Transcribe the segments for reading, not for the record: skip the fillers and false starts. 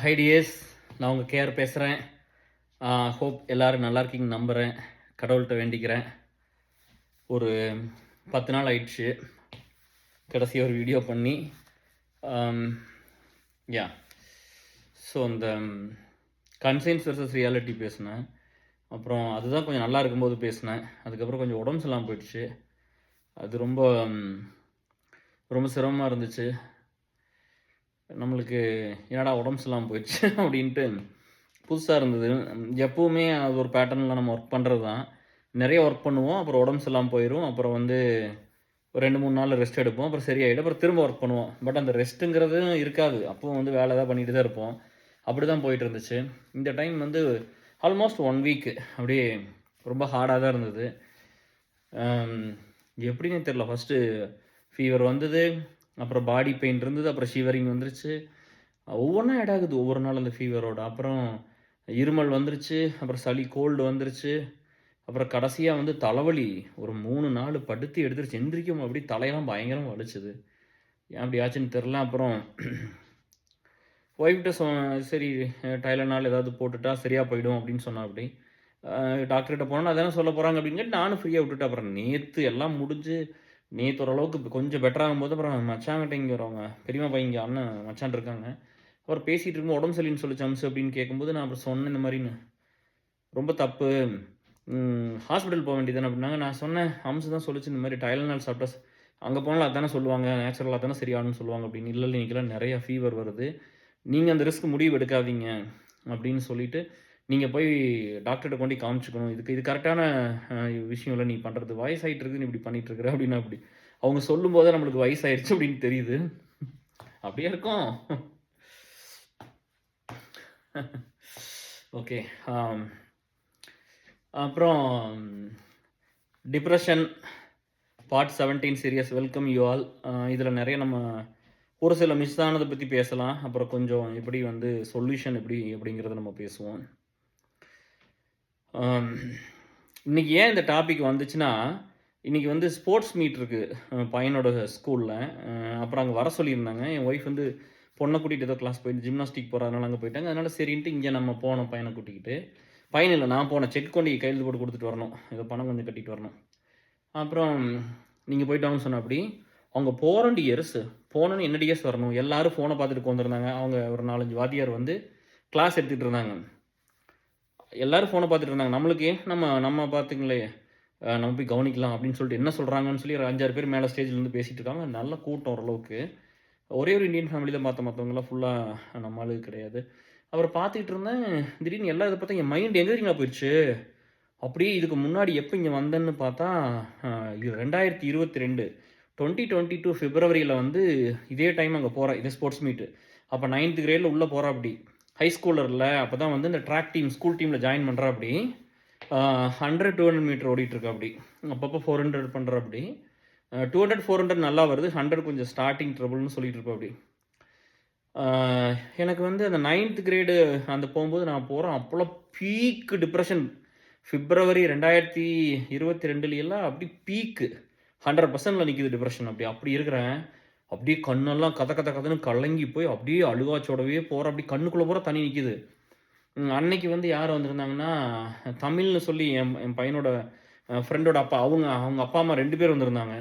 High tears, நான் உங்கள் KR பேசுகிறேன். ஹோப் எல்லோரும் நல்லா இருக்கீங்கன்னு நம்புகிறேன். கடவுள்கிட்ட வேண்டிக்கிறேன். ஒரு 10 நாள் ஆயிடுச்சு கடைசியாக ஒரு வீடியோ பண்ணி. யா ஸோ இந்த கன்சைன்ஸ் வெர்சஸ் ரியாலிட்டி பேசினேன். அப்புறம் அதுதான் கொஞ்சம் நல்லா இருக்கும்போது பேசினேன். அதுக்கப்புறம் கொஞ்சம் உடம்பு சரியில்லாமல் போயிடுச்சு. அது ரொம்ப ரொம்ப சிரமமாக இருந்துச்சு. நம்மளுக்கு என்னடா உடம்பு சரியில்லாமல் போயிடுச்சு அப்படின்ட்டு புதுசாக இருந்தது. எப்போவுமே அது ஒரு பேட்டர்னில் நம்ம ஒர்க் பண்ணுறது தான். நிறைய ஒர்க் பண்ணுவோம், அப்புறம் உடம்பு சரியில்லாமல் போயிடும். அப்புறம் வந்து ஒரு 2-3 நாள் ரெஸ்ட் எடுப்போம், அப்புறம் சரியாயிடும். அப்புறம் திரும்ப ஒர்க் பண்ணுவோம். பட் அந்த ரெஸ்ட்டுங்கிறது இருக்காது. அப்பவும் வந்து வேலை தான் பண்ணிட்டு தான் இருப்போம். அப்படி தான் போயிட்டு இருந்துச்சு. இந்த டைம் வந்து ஆல்மோஸ்ட் 1 வீக் அப்படியே ரொம்ப ஹார்டாக தான் இருந்தது. எப்படின்னே தெரில. ஃபஸ்ட்டு ஃபீவர் வந்தது, அப்புறம் பாடி பெயின் இருந்தது, அப்புறம் ஷிவரிங் வந்துருச்சு. ஒவ்வொன்றா ஆட் ஆகுது ஒவ்வொரு நாள் அந்த ஃபீவரோட. அப்புறம் இருமல் வந்துருச்சு, அப்புறம் சளி கோல்டு வந்துருச்சு, அப்புறம் கடைசியாக வந்து தலைவலி ஒரு 3 நாள் படுத்தி எடுத்துருச்சு. எந்திரிக்கும் அப்படியே தலையெல்லாம் பயங்கரமாக வலிச்சுது. ஏன் அப்படி ஆச்சுன்னு தெரில. அப்புறம் ஒய்ஃப்கிட்ட சரி டைலனால் ஏதாவது போட்டுட்டா சரியாக போயிடும் அப்படின்னு சொன்னா. அப்படி டாக்டர்கிட்ட போனால் அதானே சொல்ல போகிறாங்க அப்படின்னு கேட்டு நானும் ஃப்ரீயாக விட்டுட்டேன். அப்புறம் நேற்று எல்லாம் முடிஞ்சு நேற்று ஓரளவுக்கு கொஞ்சம் பெட்டராகும் போது அப்புறம் மச்சாங்கிட்ட இங்கே வரவங்க பெரியம்மா பையன் இங்கே அண்ணன் மச்சான் இருக்காங்க. அப்புறம் பேசிகிட்டு இருக்கும்போது உடம்பு சரியில்லைன்னு சொல்லிச்சு அம்சு அப்படின்னு கேட்கும்போது நான் அப்புறம் சொன்னேன், இந்த மாதிரின்னு ரொம்ப தப்பு, ஹாஸ்பிட்டல் போக வேண்டியதானே அப்படின்னாங்க. நான் சொன்னேன், அம்சு தான் சொல்லிச்சு இந்த மாதிரி டைலனால் சாப்பிட்டா அங்கே போனாலும் அதானே சொல்லுவாங்க, நேச்சுரலாக தானே சரியானு சொல்லுவாங்க அப்படின்னு. இல்லை இன்றைக்கெல்லாம் நிறையா ஃபீவர் வருது, நீங்கள் அந்த ரிஸ்க் முடிவு எடுக்காதீங்க அப்படின்னு சொல்லிவிட்டு நீங்கள் போய் டாக்டர்கிட்ட கொண்டு காமிச்சிக்கணும். இது கரெக்டான விஷயம் இல்லை நீ பண்ணுறது. வயசாகிட்டு இருக்குது நீ இப்படி பண்ணிகிட்ருக்குற அப்படின்னா. அப்படி அவங்க சொல்லும்போதே நம்மளுக்கு வயசாயிருச்சு அப்படின்னு தெரியுது. அப்படியே இருக்கும். ஓகே. அப்புறம் depression part 17 series welcome you all. இதில் நிறைய நம்ம ஒரு சில மிஸ் ஆனதை பற்றி பேசலாம். அப்புறம் கொஞ்சம் எப்படி வந்து சொல்யூஷன் எப்படி அப்படிங்கிறத நம்ம பேசுவோம். இன்றைக்கி ஏன் இந்த டாபிக் வந்துச்சுன்னா, இன்றைக்கி வந்து ஸ்போர்ட்ஸ் மீட் இருக்குது பையனோட ஸ்கூலில். அப்புறம் அங்கே வர சொல்லியிருந்தாங்க. என் ஒய்ஃப் வந்து பொண்ணை கூட்டிகிட்டு ஏதோ கிளாஸ் போயிட்டு ஜிம்னாஸ்டிக் போகிறதுனால அங்கே போயிட்டாங்க. அதனால் சரின்ட்டு இங்கே நம்ம போனோம் பையனை கூட்டிக்கிட்டு. பையன் இல்லை, நான் போனேன். செக் கொண்டு கையெழுத்து போட்டு கொடுத்துட்டு வரணும், ஏதோ பணம் கொஞ்சம் கட்டிட்டு வரணும். அப்புறம் நீங்கள் போயிட்டாங்கன்னு சொன்னால் அப்படி அவங்க போகிற டியர்ஸ் போனோன்னு என்ன டியர்ஸ் வரணும். எல்லோரும் ஃபோனை பார்த்துட்டு வந்துருந்தாங்க. அவங்க ஒரு 4-5 வாத்தியார் வந்து கிளாஸ் எடுத்துகிட்டு இருந்தாங்க. எல்லோரும் ஃபோனை பார்த்துட்டு இருந்தாங்க. நம்மளுக்கு நம்ம பார்த்துங்களே நம்ம போய் கவனிக்கலாம் அப்படின்னு சொல்லிட்டு என்ன சொல்கிறாங்கன்னு சொல்லி ஒரு 5-6 பேர் மேலே ஸ்டேஜ்லேருந்து பேசிகிட்டு இருக்காங்க. நல்ல கூட்டம் ஓரளவுக்கு. ஒரே ஒரு இந்தியன் ஃபேமிலி தான் பார்த்தேன், மற்றவங்களாம் ஃபுல்லாக நம்ம ஆளு கிடையாது. அப்புறம் பார்த்துக்கிட்டு இருந்தேன். திடீர்னு எல்லாம் இதை பார்த்தா என் மைண்ட் எங்கே தெரியுங்களா போயிடுச்சு. அப்படியே இதுக்கு முன்னாடி எப்போ இங்கே வந்தேன்னு பார்த்தா இது 2022 2022 பிப்ரவரியில் வந்து இதே டைம் அங்கே போகிறேன். இதே ஸ்போர்ட்ஸ் மீட்டு. அப்போ 9th கிரேடில் உள்ளே போகிறா. அப்படி ஹை ஸ்கூலர் இல்லை, அப்போ தான் வந்து இந்த ட்ராக் டீம் ஸ்கூல் டீமில் ஜாயின் பண்ணுறா. அப்படி 100-200 மீட்டர் ஓடிட்டுருக்கா. அப்படி அப்பப்போ 400 பண்ணுறா. அப்படி 200-400 நல்லா வருது, 100 கொஞ்சம் ஸ்டார்டிங் ட்ரபுள்னு சொல்லிட்டு இருப்போம். அப்படி எனக்கு வந்து அந்த 9th கிரேடு அந்த போகும்போது நான் போகிறேன். அப்போல்லாம் பீக் டிப்ரெஷன். பிப்ரவரி 2022 அப்படி பீக்கு 100%ல் நிற்கிது டிப்ரெஷன். அப்படி இருக்கிறேன். அப்படியே கண்ணெல்லாம் கதன்னு கலங்கி போய் அப்படியே அழுகாச்சோடவே போகிற. அப்படி கண்ணுக்குள்ளே பூரா தண்ணி நிற்கிது. அன்னைக்கு வந்து யார் வந்திருந்தாங்கன்னா, தமிழ்னு சொல்லி என் பையனோட ஃப்ரெண்டோட அப்பா, அவங்க அப்பா அம்மா 2 பேர் வந்திருந்தாங்க.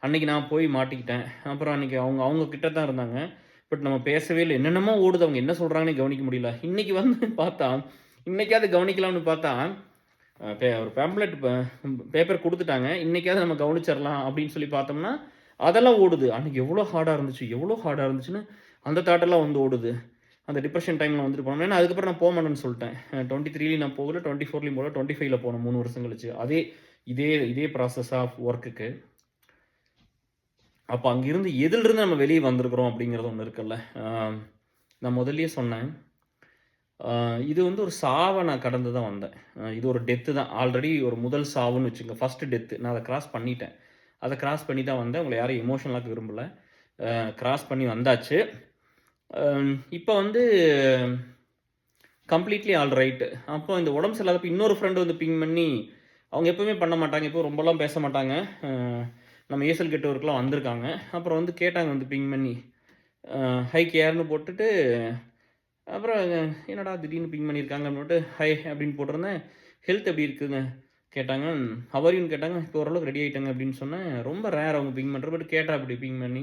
அன்றைக்கி நான் போய் மாட்டிக்கிட்டேன். அப்புறம் அன்றைக்கி அவங்க கிட்ட தான் இருந்தாங்க. பட் நம்ம பேசவே இல்லை. என்னென்னமோ ஓடுது, அவங்க என்ன சொல்கிறாங்கன்னு கவனிக்க முடியல. இன்றைக்கி வந்து பார்த்தா, இன்றைக்காவது கவனிக்கலாம்னு பார்த்தா ஒரு பேம்ப்ளெட் பேப்பர் கொடுத்துட்டாங்க. இன்றைக்காவது நம்ம கவனிச்சிடலாம் அப்படின்னு சொல்லி பார்த்தோம்னா அதெல்லாம் ஓடுது. அன்றைக்கி எவ்வளோ ஹார்டாக இருந்துச்சுன்னு அந்த தாட்டெல்லாம் வந்து ஓடுது. அந்த டிப்ரெஷன் டைமில் வந்துட்டு போனோம். ஏன்னா அதுக்கப்புறம் நான் போக மாட்டேன்னு சொல்லிட்டேன். 23 நான் போகல, 24 போகல, 25 போனோம் 3 வருஷம் கழிச்சு. இதே ப்ராசஸ் ஆஃப் ஒர்க்குக்கு. அப்போ அங்கிருந்து எதிலிருந்து நம்ம வெளியே வந்திருக்கிறோம் அப்படிங்கிறது ஒன்று இருக்குல்ல. நான் முதல்லயே சொன்னேன், இது வந்து ஒரு சாவை நான் கடந்து தான் வந்தேன். இது ஒரு டெத்து தான். ஆல்ரெடி ஒரு முதல் சாவுன்னு வச்சுக்கோங்க, ஃபஸ்ட்டு டெத்து. நான் அதை கிராஸ் பண்ணிட்டேன். அதை கிராஸ் பண்ணி தான் வந்தேன். உங்களை யாரும் எமோஷனலாக விரும்பலை. கிராஸ் பண்ணி வந்தாச்சு. இப்போ வந்து கம்ப்ளீட்லி ஆல் ரைட்டு. அப்போ இந்த உடம்பு சரியில்லாதப்போ இன்னொரு ஃப்ரெண்டு வந்து பிங் பண்ணி, அவங்க எப்போவுமே பண்ண மாட்டாங்க, இப்போ ரொம்பலாம் பேச மாட்டாங்க, நம்ம ஏசல் கெட்டவருக்குலாம் வந்திருக்காங்க. அப்புறம் வந்து கேட்டாங்க வந்து பிங் பண்ணி, ஹை கேர்னு போட்டுட்டு அப்புறம் என்னடா திடீர்னு பிங் பண்ணியிருக்காங்க அப்படின்ட்டு ஹை அப்படின்னு போட்டிருந்தேன். ஹெல்த் எப்படி இருக்குதுங்க கேட்டாங்க. ஹவ் ஆர் யூன்னு கேட்டாங்க. இப்போ ஓரளவுக்கு ரெடி ஆகிட்டாங்க அப்படின்னு சொன்னேன். ரொம்ப ரேர் அவங்க பிங் பண்ணுறது. பட் கேட்டா அப்படி பிங் பண்ணி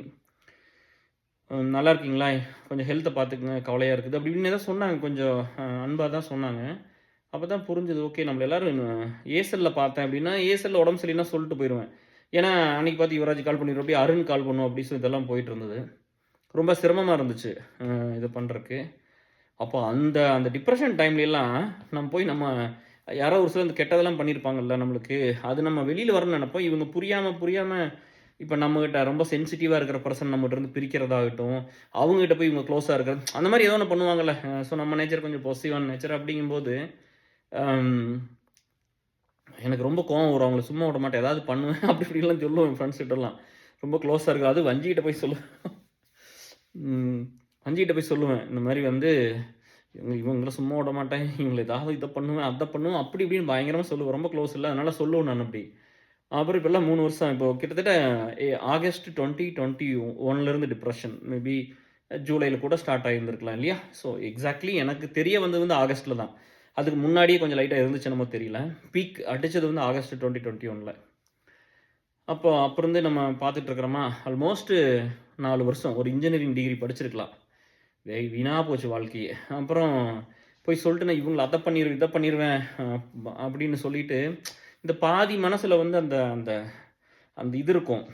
நல்லா இருக்கீங்களா? கொஞ்சம் ஹெல்த்தை பார்த்துக்குங்க. கவலையா இருக்குது. அப்படி இப்படின்னு ஏதோ சொன்னாங்க. கொஞ்சம் அன்பா தான் சொன்னாங்க. அப்ப தான் புரிஞ்சது. ஓகே நம்மள எல்லாரும் ஏர்செல்ல பார்த்தேன் அப்படின்னா, ஏர்செல்ல உடம்பு சரியில்லனா சொல்லிட்டு போயிருவேன். ஏன்னா, அன்னைக்கு பார்த்து யுவராஜ் கால் பண்ணிருவாப்படி, அருண் கால் பண்ணும் அப்படி சொல்லி இதெல்லாம் போயிட்டு இருந்தது. ரொம்ப சிரமமா இருந்துச்சு. இது பண்றக்கு. அப்போ அந்த அந்த டிப்ரஷன் டைம்லலாம் நம்ம போய் நம்ம யாரோ ஒரு சிலர் இந்த கெட்டதெல்லாம் பண்ணியிருப்பாங்கல்ல நம்மளுக்கு. அது நம்ம வெளியில வரணும்னு நெனைப்போம். இவங்க புரியாம புரியாம இப்ப நம்மகிட்ட ரொம்ப சென்சிட்டிவா இருக்கிற பெர்சன் நம்மகிட்ட இருந்து பிரிக்கிறதாகட்டும், அவங்ககிட்ட போய் இவங்க க்ளோஸா இருக்கிறது, அந்த மாரி ஏதோ ஒண்ணு பண்ணுவாங்கல்ல. ஸோ நம்ம நேச்சர் கொஞ்சம் பொசசிவான நேச்சர் அப்படிங்கும்போது, அம் எனக்கு ரொம்ப கோவம் வரும். அவங்கள சும்மா விட மாட்டேன். ஏதாவது பண்ணுவேன். அப்படி இப்படிலாம் சொல்லுவேன் என் ஃப்ரெண்ட்ஸ் கிட்டலாம். ரொம்ப க்ளோஸா இருக்கு. அதுவும் வஞ்சிகிட்ட போய் சொல்லுவேன். ம். வஞ்சிகிட்ட போய் சொல்லுவேன். இந்த மாரி வந்து இவங்கள சும்மா விட மாட்டேன். இவங்கள ஏதாவது இத பண்ணுவேன், அத பண்ணுவேன். அப்படி இப்படின்னு பயங்கரமா சொல்லுவேன். ரொம்ப க்ளோஸ் இல்ல. அதனால சொல்லுவேன் நான் அப்படி. அப்புறம் இப்பல்லாம் 3 வருஷம் இப்போ கிட்டத்தட்ட ஆகஸ்ட் 2021லேருந்து டிப்ரஷன். மேபி ஜூலைல கூட ஸ்டார்ட் ஆகியிருந்திருக்கலாம் இல்லையா? ஸோ எக்ஸாக்ட்லி எனக்கு தெரிய வந்தது வந்து ஆகஸ்ட்ல தான். அதுக்கு முன்னாடியே கொஞ்சம் லைட்டா இருந்துச்சு என்னமோ தெரியல. பீக் அடிச்சது வந்து ஆகஸ்ட் 2021ல. அப்போ இருந்து நம்ம பார்த்துட்டு இருக்கிறோமா, ஆல்மோஸ்ட் 4 வருஷம் ஒரு இன்ஜினியரிங் டிகிரி படிச்சிருக்கலாம். வீணா போச்சு வாழ்க்கையே. அப்புறம் போய் சொல்லிட்டு நான் இவங்கள அத பண்ணிருவேன், இத பண்ணிருவேன் அப்படின்னு சொல்லிட்டு, இந்த பாதி மனசுல வந்து அந்த அந்த அந்த இது இருக்கும்.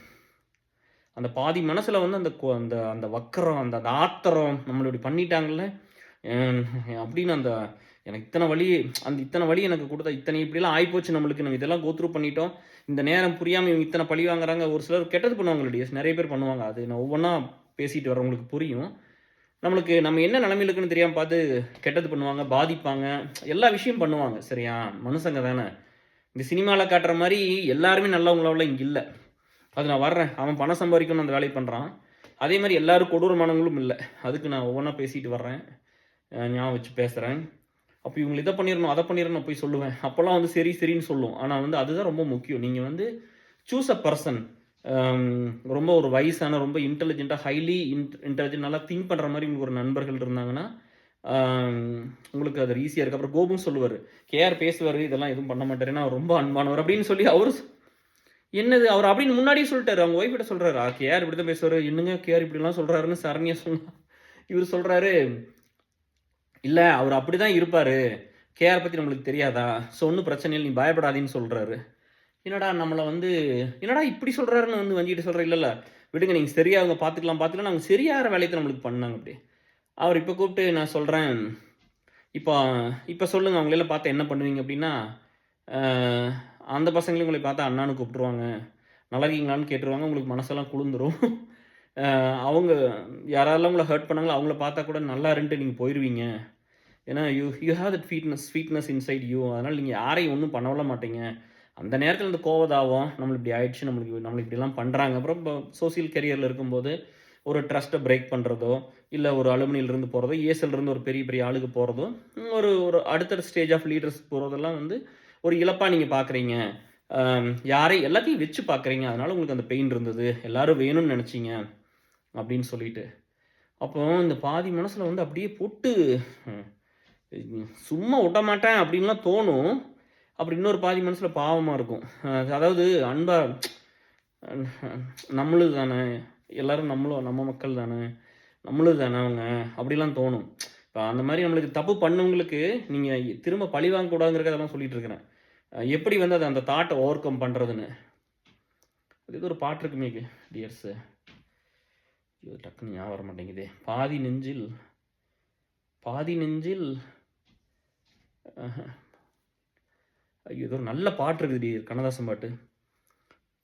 அந்த பாதி மனசுல வந்து அந்த அந்த அந்த வக்கரம், அந்த அந்த ஆத்திரம், நம்மள இப்படி பண்ணிட்டாங்கல்ல, அ அப்படின்னு அந்த எனக்கு இத்தன வலி எனக்கு குடுத்த இத்தனை இப்படிலாம் ஆயிப்போச்சு நம்மளுக்கு. நம்ம இதெல்லாம் கோ த்ரூ பண்ணிட்டோம். இந்த நேரம் புரியாம இவங்க இத்தன பழி வாங்குறாங்க. ஒரு சிலர் கெட்டது பண்ணுவாங்க லேடீஸ். நெறைய பேர் பண்ணுவாங்க. அது நான் ஒவ்வொன்னா பேசிட்டு வரவங்களுக்கு புரியும். நம்மளுக்கு நம்ம என்ன நிலைமையில இருக்குன்னு தெரியாம பார்த்து கெட்டது பண்ணுவாங்க, பாதிப்பாங்க. எல்லா விஷயம் பண்ணுவாங்க. சரியா? மனுசங்க தான. இந்த சினிமால காட்டுற மாரி எல்லாருமே நல்லவங்களாலாம் இங்க இல்ல. அது நான் வர்றேன். அவன் பணம் சம்பாரிக்கணும்னு அந்த வேலைய பண்றான். அதே மாரி எல்லாரும் கொடூரமானவங்களும் இல்ல. அதுக்கு நான் ஒவ்வொன்னா பேசிட்டு வர்றேன். ஞாபகம் வச்சு பேசுறேன். அப்ப இவங்கள இத பண்ணிறணும், அத பண்ணிறணும் நான் போய் சொல்லுவேன். அப்பலாம் வந்து சரி, சரின்னு சொல்லும். ஆனா வந்து அதுதான் ரொம்ப முக்கியம். நீங்க வந்து சூஸ் அ பெர்சன். அம் ரொம்ப ஒரு வயசான, ரொம்ப இன்டெலிஜென்ட்டா, ஹைலி இன்டெலிஜென்ட் நல்லா திங்க் பண்ற மாரி உங்களுக்கு ஒரு நண்பர்கள் இருந்தாங்கன்னா, அம் உங்களுக்கு அது ஈஸியா இருக்கு. அப்புறம் கோபும் சொல்லுவாரு. கேஆர் பேசுவாரு. இதெல்லாம் எதுவும் பண்ண மாட்டாரு. ஏன்னா அவர் ரொம்ப அன்பானவர் அப்படின்னு சொல்லி அவரு என்னது அவர் அப்படின்னு முன்னாடியே சொல்ட்டாரு. அவங்க ஒய்ஃப் கிட்ட சொல்றாரு. கேஆர் இப்படித்தான் பேசுவாரு. என்னங்க கேஆர் இப்படிலாம் சொல்றாருன்னு சரண்யா சொன்னா. இவரு சொல்றாரு, "இல்ல அவரு அப்படிதான் இருப்பாரு. கேஆர் பத்தி நம்மளுக்கு தெரியாதா? ஸோ ஒண்ணும் பிரச்சனை இல்ல. நீ பயப்படாதீன்னு" சொல்றாரு. என்னடா நம்மள வந்து என்னடா இப்படி சொல்றாருன்னு வந்து வஞ்சிகிட்ட சொல்றேன். இல்ல, இல்ல. விடுங்க நீங்க சரியாகுங்க பார்த்துக்கலாம், பார்த்துக்கலாம். நாங்க சரியாகிற வேலைய நம்மளுக்கு பண்ணாங்க அப்படி. அவர் இப்ப கூப்பிட்டு நான் சொல்றேன், "இப்ப இப்ப சொல்லுங்க அவங்களெல்லாம் பார்த்தா என்ன பண்ணுவீங்க?" அப்படின்னா, அ அந்த பசங்களையும் உங்களை பார்த்தா அண்ணான்னு கூப்பிட்டுருவாங்க. நல்லா இருக்கீங்களான்னு கேட்டுருவாங்க. உங்களுக்கு மனசெல்லாம் குளிந்துரும். அ அவங்க யாரெல்லாம் உங்கள ஹர்ட் பண்ணாங்களோ அவங்கள பார்த்தா கூட நல்லா இருன்ட்டு நீங்க போயிருவீங்க. ஏன்னா you you have that sweetness inside you. அதனால நீங்க யாரையும் ஒண்ணும் பண்ணவும் மாட்டீங்க. அந்த நேரத்தில இந்த கோவதாபம், நம்மளுக்கு இப்படி ஆயிடுச்சு, நம்மள இப்படிலாம் பண்றாங்க. அப்புறம் சோசியல் கேரியர்ல இருக்கும்போது, ஒரு ட்ரஸ்ட்ட பிரேக் பண்றதோ, இல்ல ஒரு அலுமினியிலருந்து போறதோ, ஏஎஸ்எல்லேருந்து ஒரு பெரிய பெரிய ஆளுக்கு போறதோ, ஒரு ஒரு அடுத்த ஸ்டேஜ் ஆஃப் லீடர்ஸ் போறதெல்லாம் வந்து ஒரு இழப்பா நீங்க பார்க்குறீங்க. எல்லாத்தையும் வச்சு பார்க்குறீங்க. அதனால உங்களுக்கு அந்த பெயின் இருந்தது. எல்லாரும் வேணும்னு நெனச்சீங்க. அப்படின்னு சொல்லிட்டு. அப்போ இந்த பாதி மனசுல வந்து அப்படியே போட்டு சும்மா விடமாட்டேன் அப்படின்லாம் தோணும். அப்புறம் இன்னொரு பாதி மனசுல பாவமா இருக்கும். அதாவது அன்பா நம்மளுது தானே, எல்லாரும் நம்ம மக்கள் தானே, நம்மளுது தானே அவங்க, அப்படிலாம் தோணும். இப்ப அந்த மாரி நம்மளுக்கு தப்பு பண்ணவங்களுக்கு, நீங்க திரும்ப பழி வாங்கக்கூடாதுங்கிறதுக்காக தான் சொல்லிட்டு இருக்கிறேன். எப்படி வந்து அந்த தாட்ட ஓவர் கம் பண்றதுன்னு. அது ஏதோ ஒரு பாட்டு இருக்குமே டியர்ஸ். ஐயோ! டக்குன்னு ஞாபகம் வர மாட்டேங்குதே. பாதி நெஞ்சில் ஐயோ! ஏதோ ஒரு நல்ல பாட்டு இருக்குது டியர். கண்ணதாசன் பாட்டு.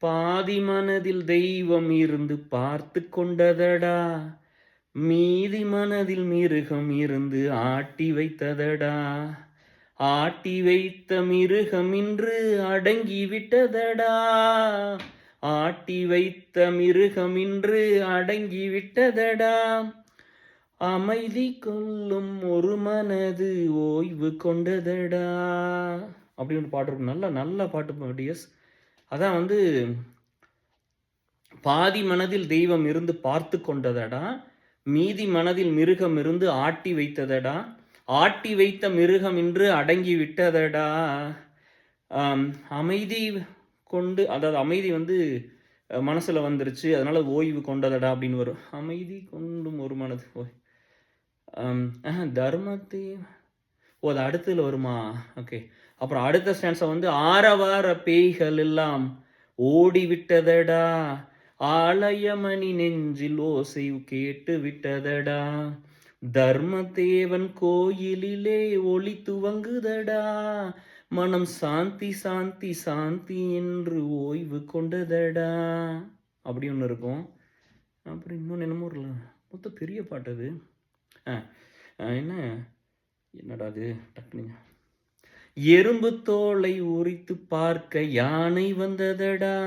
பாதி மனதில் தெய்வம் இருந்து பார்த்து கொண்டதடா, மீதி மனதில் மிருகம் இருந்து ஆட்டி வைத்ததடா, ஆட்டி வைத்த மிருகம் இன்று அடங்கி விட்டதடா, ஆட்டி வைத்த மிருகம் இன்று அடங்கி விட்டதடா, அமைதி கொள்ளும் ஒரு மனது ஓய்வு கொண்டதடா. அப்படி ஒரு பாட்டு இருக்கும். நல்ல நல்ல பாட்டு டிஎஸ். அதான் வந்து பாதி மனதில் தெய்வம் இருந்து பார்த்து கொண்டதடா, மீதி மனதில் மிருகம் இருந்து ஆட்டி வைத்ததடா, ஆட்டி வைத்த மிருகம் இன்று அடங்கி விட்டதடா. ஆம், அமைதி கொண்டு அதாவது அமைதி வந்து மனசுல வந்துருச்சு. அதனால ஓய்வு கொண்டதடா அப்படின்னு வரும். அமைதி கொண்டும் ஒரு மனது ஓய். தர்மத்தை ஓ! அது அடுத்ததுல வருமா? ஓகே. அப்புறம் அடுத்த ஸ்டான்ஸா வந்து ஆரவார பேய்கள் எல்லாம் ஓடிவிட்டதடா, ஆலயமணி நெஞ்சில் ஓசை கேட்டு விட்டதடா, தர்மதேவன் கோயிலிலே ஒளி துவங்குதடா, மனம் சாந்தி சாந்தி சாந்தி என்று ஓய்வு கொண்டதடா. அப்படி ஒண்ணு இருக்கும். அப்புறம் இன்னொன்னு என்னமோ ஒரு மொத்தம் பெரிய பாட்டு அது. அ என்ன என்னடா அது டக்குனு எறும்பு தோலை உரித்து பார்க்க யானை வந்ததடா,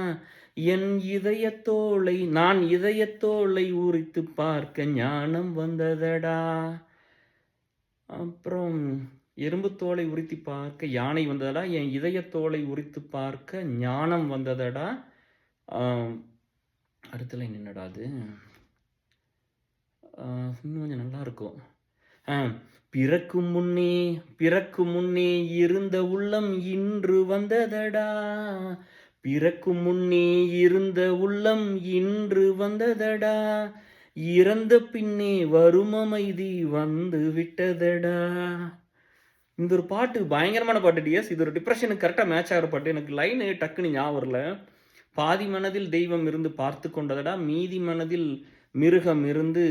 என் இதயத்தோலை நான் இதயத்தோலை உரித்து பார்க்க ஞானம் வந்ததடா. அப்புறம் எறும்பு தோலை உரித்து பார்க்க யானை வந்ததடா, என் இதயத்தோலை உரித்து பார்க்க ஞானம் வந்ததடா. அடுத்தல என்னடா அது? இன்னும் கொஞ்சம் நல்லா இருக்கும். பிறக்கும் முன்னே இருந்த உள்ளம் இன்று வந்ததடா, பிறக்கும் முன்னே இருந்த உள்ளம் இன்று வந்ததடா, இறந்த பின்னே வரும் அமைதி வந்து விட்டதடா. இந்த ஒரு பாட்டு பயங்கரமான பாட்டு டிஎஸ். இது ஒரு டிப்ரெஷனுக்கு கரெக்டாக மேட்ச் ஆகிற பாட்டு. எனக்கு லைனு டக்குன்னு ஞாபகம் வரல. பாதி மனதில் தெய்வம் இருந்து பார்த்து கொண்டதடா, மீதி மனதில் மிருகம் இருந்து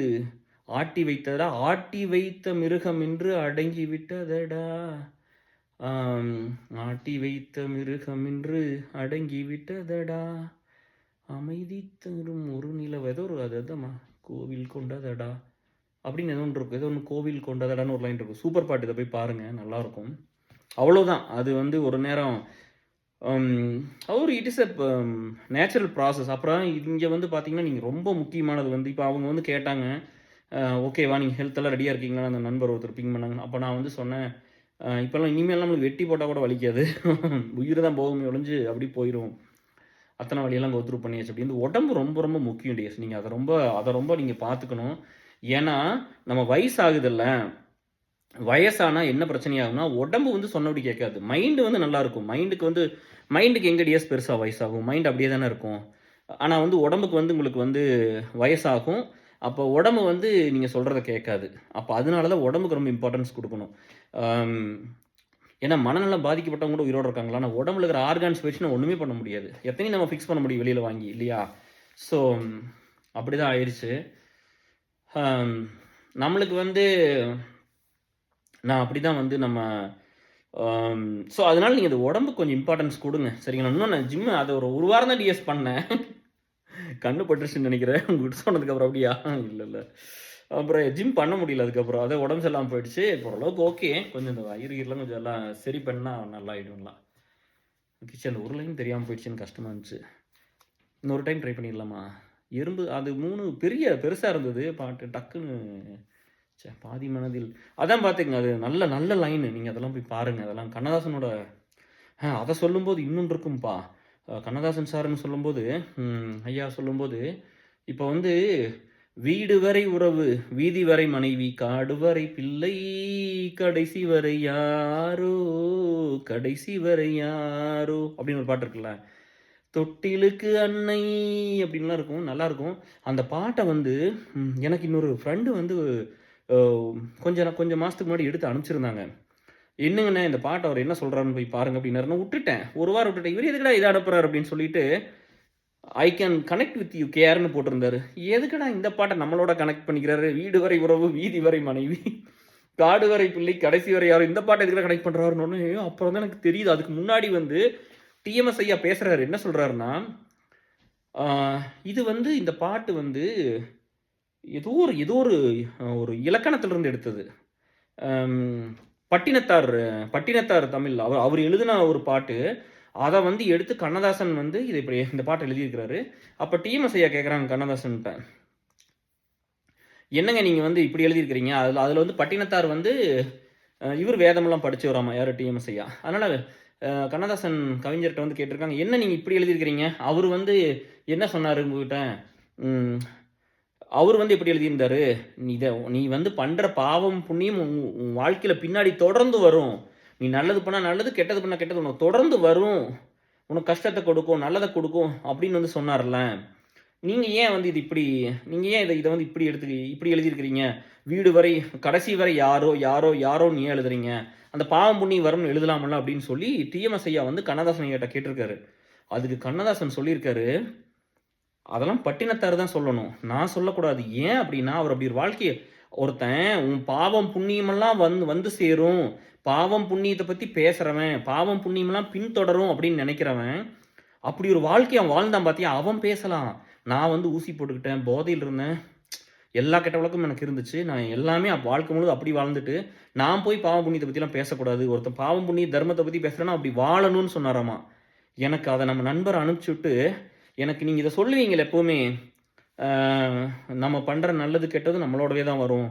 ஆட்டி வைத்ததடா, ஆட்டி வைத்த மிருகம் என்று அடங்கி விட்டதடா, ஆட்டி வைத்த மிருகம் என்று அடங்கி விட்டதடா, அமைதி தரும் ஒரு நிலவு ஏதோ ஒரு அதுதான் கோவில் கொண்டதடா அப்படின்னு ஏதோ ஒன்று இருக்கும். ஏதோ ஒன்று கோவில் கொண்டதடான்னு ஒரு லைன் இருக்கும். சூப்பர் பாட்டு, இதை போய் பாருங்கள், நல்லாயிருக்கும். அவ்வளோதான். அது வந்து ஒரு நேரம் it is a natural process. அப்புறம் இங்கே வந்து பார்த்தீங்கன்னா நீங்கள் ரொம்ப முக்கியமானது வந்து இப்போ அவங்க வந்து கேட்டாங்க, ஓகேவா நீங்கள் ஹெல்த்தெல்லாம் ரெடியாக இருக்கீங்களா, அந்த நண்பர் ஒருத்தர் பிங் பண்ணாங்க. அப்போ நான் வந்து சொன்னேன், இப்போல்லாம் இனிமேல் நம்மளுக்கு வெட்டி போட்டால் கூட வலிக்காது, உயிர் தான் போகுமே ஒழிஞ்சு அப்படி போயிடும், அத்தனை வழியெல்லாம் கோத்ரூ பண்ணியாச்சு அப்படின்னு. உடம்பு ரொம்ப ரொம்ப முக்கியம் டிஎஸ். நீங்கள் அதை ரொம்ப நீங்கள் பார்த்துக்கணும். ஏன்னா நம்ம வயசாகுதில்ல, வயசானால் என்ன பிரச்சனையாகும்னா உடம்பு வந்து சொன்னபடி கேட்காது, மைண்டு வந்து நல்லாயிருக்கும். மைண்டுக்கு எங்கே டிஎஸ் பெருசாக வயசாகும், மைண்ட் அப்படியே தானே இருக்கும். ஆனால் வந்து உடம்புக்கு வந்து உங்களுக்கு வந்து வயசாகும். அப்போ உடம்பு வந்து நீங்கள் சொல்கிறத கேட்காது. அப்போ அதனால தான் உடம்புக்கு ரொம்ப இம்பார்ட்டன்ஸ் கொடுக்கணும். ஏன்னா மனநலம் பாதிக்கப்பட்டவங்க கூட உயிரோடு இருக்காங்களா, ஆனால் உடம்புல இருக்கிற ஆர்கான்ஸ் வச்சுன்னா ஒன்றுமே பண்ண முடியாது. எத்தனையும் நம்ம ஃபிக்ஸ் பண்ண முடியும் வெளியில் வாங்கி, இல்லையா? ஸோ அப்படி தான் ஆயிடுச்சு. நம்மளுக்கு வந்து நான் அப்படி தான் வந்து நம்ம ஸோ அதனால் நீங்கள் அது உடம்புக்கு கொஞ்சம் இம்பார்ட்டன்ஸ் கொடுங்க, சரிங்களா? இன்னும் நான் ஜிம்மு அதை ஒரு வாரம் தான் டிஎஸ் பண்ணேன். கண்ணு பட்டுருச்சுன்னு நினைக்கிறேன் உங்கள்கிட்ட சொன்னதுக்கப்புறம். அப்படியா? இல்லை. அப்புறம் ஜிம் பண்ண முடியல அதுக்கப்புறம். அதை உடம்பு சரியில்லாமல் போயிடுச்சு. இப்போ ஓரளவுக்கு ஓகே, கொஞ்சம் இந்த வயிறுலாம் கொஞ்சம் எல்லாம் சரி பண்ணால் நல்லா ஆகிடும்லாம். கிச்சன் அந்த ஒரு லைன் தெரியாமல் போயிடுச்சுன்னு கஷ்டமாக இருந்துச்சு. இன்னொரு டைம் ட்ரை பண்ணிடலாமா? எறும்பு அது 3 பெருசாக இருந்தது பாட்டு, டக்குன்னு பாதி மனதில் அதான் பார்த்துங்க. அது நல்ல நல்ல லைனு, நீங்கள் அதெல்லாம் போய் பாருங்கள். அதெல்லாம் கண்ணதாசனோட அதை சொல்லும்போது இன்னொன்று இருக்கும்பா. கண்ணதாசன் சார்னு சொல்லும்போது ஐயா சொல்லும்போது, இப்போ வந்து வீடு வரை உறவு, வீதி வரை மனைவி, காடு வரை பிள்ளை, கடைசி வரை யாரோ, கடைசி வரை யாரோ அப்படின்னு ஒரு பாட்டு இருக்குல்ல, தொட்டிலுக்கு அன்னை அப்படின்லாம் இருக்கும், நல்லாயிருக்கும். அந்த பாட்டை வந்து எனக்கு இன்னொரு ஃப்ரெண்டு வந்து கொஞ்சம் மாதத்துக்கு முன்னாடி எடுத்து அனுப்பிச்சிருந்தாங்க. என்னங்கண்ணே இந்த பாட்டை அவர் என்ன சொல்கிறாருன்னு போய் பாருங்க அப்படின்னாரு. நான் விட்டுட்டேன், ஒரு வாரம் விட்டுட்டேன். இவர் எதுக்கடா இதை அனுப்புறாரு அப்படின்னு சொல்லிட்டு I can connect with you கேர்னு போட்டிருந்தாரு. எதுக்கடா இந்த பாட்டை நம்மளோட கனெக்ட் பண்ணிக்கிறாரு? வீடு வரை உறவு, வீதி வரை மனைவி, காடு வரை பிள்ளை, கடைசி வரை யாரும், இந்த பாட்டை எதுக்கடா கனெக்ட் பண்ணுறாருன்னு அப்புறம் தான் எனக்கு தெரியுது. அதுக்கு முன்னாடி வந்து டிஎம்எஸ் ஐயா பேசுகிறாரு. என்ன சொல்கிறாருன்னா, இது வந்து இந்த பாட்டு வந்து ஏதோ ஒரு இலக்கணத்திலிருந்து எடுத்தது. பட்டினத்தார் தமிழ் அவர் எழுதின ஒரு பாட்டு. அதை வந்து எடுத்து கண்ணதாசன் வந்து இதை இப்படி இந்த பாட்டை எழுதியிருக்கிறாரு. அப்போ டிஎம்எஸ் ஐயா கேட்குறாங்க கண்ணதாசன்கிட்ட, என்னங்க நீங்கள் வந்து இப்படி எழுதியிருக்கிறீங்க? அதில் வந்து பட்டினத்தார் வந்து இவர் வேதமெல்லாம் படித்து வராமா, யார்? டிஎம்எஸ் ஐயா. அதனால் கண்ணதாசன் கவிஞர்கிட்ட வந்து கேட்டிருக்காங்க, என்ன நீங்கள் இப்படி எழுதியிருக்கிறீங்க? அவர் வந்து என்ன சொன்னார் உங்ககிட்ட? அவர் வந்து எப்படி எழுதியிருந்தாரு, நீ வந்து பண்ற பாவம், புண்ணியம் உன் வாழ்க்கையில பின்னாடி தொடர்ந்து வரும். நீ நல்லது பண்ணா நல்லது, கெட்டது பண்ணா கெட்டது உனக்கு தொடர்ந்து வரும். உனக்கு கஷ்டத்த கொடுக்கும், நல்லத கொடுக்கும் அப்படின்னு வந்து சொன்னார்ல. நீங்க ஏன் வந்து நீங்க ஏன் இத வந்து இப்படி எழுதியிருக்கிறீங்க? வீடு வரை கடைசி வரை யாரோ, யாரோ, யாரோன்னு ஏன் எழுதுறீங்க? அந்த பாவம் புண்ணியம் வரும்னு எழுதலாம்ல அப்படின்னு சொல்லி டிஎம்எஸ் ஐயா வந்து கண்ணதாசன் ஐயாட்ட கேட்டிருக்காரு. அதுக்கு கண்ணதாசன் சொல்லியிருக்காரு, அதெல்லாம் பட்டினத்தார் தான் சொல்லணும். நான் சொல்லக்கூடாது. ஏன் அப்படின்னா, அவர் அப்படி ஒரு ஒருத்தன் உன் பாவம் புண்ணியமெல்லாம் வந்து சேரும். பாவம் புண்ணியத்த பத்தி பேசுறவன், பாவம் புண்ணியமெல்லாம் பின்தொடரும் அப்படின்னு நெனைக்கிறவன், அப்படி ஒரு வாழ்க்கைய அவன் வாழ்ந்தான் பாத்தியா? அவன் பேசலாம். நான் வந்து ஊசி போட்டுக்கிட்டேன், போதையில இருந்தேன். எல்லா கெட்ட பழக்கமும் எனக்கு இருந்துச்சு. நான் எல்லாமே வாழ்க்கை முழுவதும் அப்படி வாழ்ந்துட்டு, நான் போய் பாவம் புண்ணியத்த பத்திலாம் பேசக்கூடாது. ஒருத்தன் பாவம் புண்ணிய தர்மத்த பத்தி பேசுறான்னா, அப்படி வாழணும்னு சொன்னாராமா. எனக்கு அத நம்ம நண்பர் அனுப்பிச்சுட்டு, எனக்கு நீங்க இத சொல்லுவீங்கல்ல எப்பவுமே, அ நம்ம பண்ற நல்லது, கெட்டது நம்மளோடவே தான் வரும்.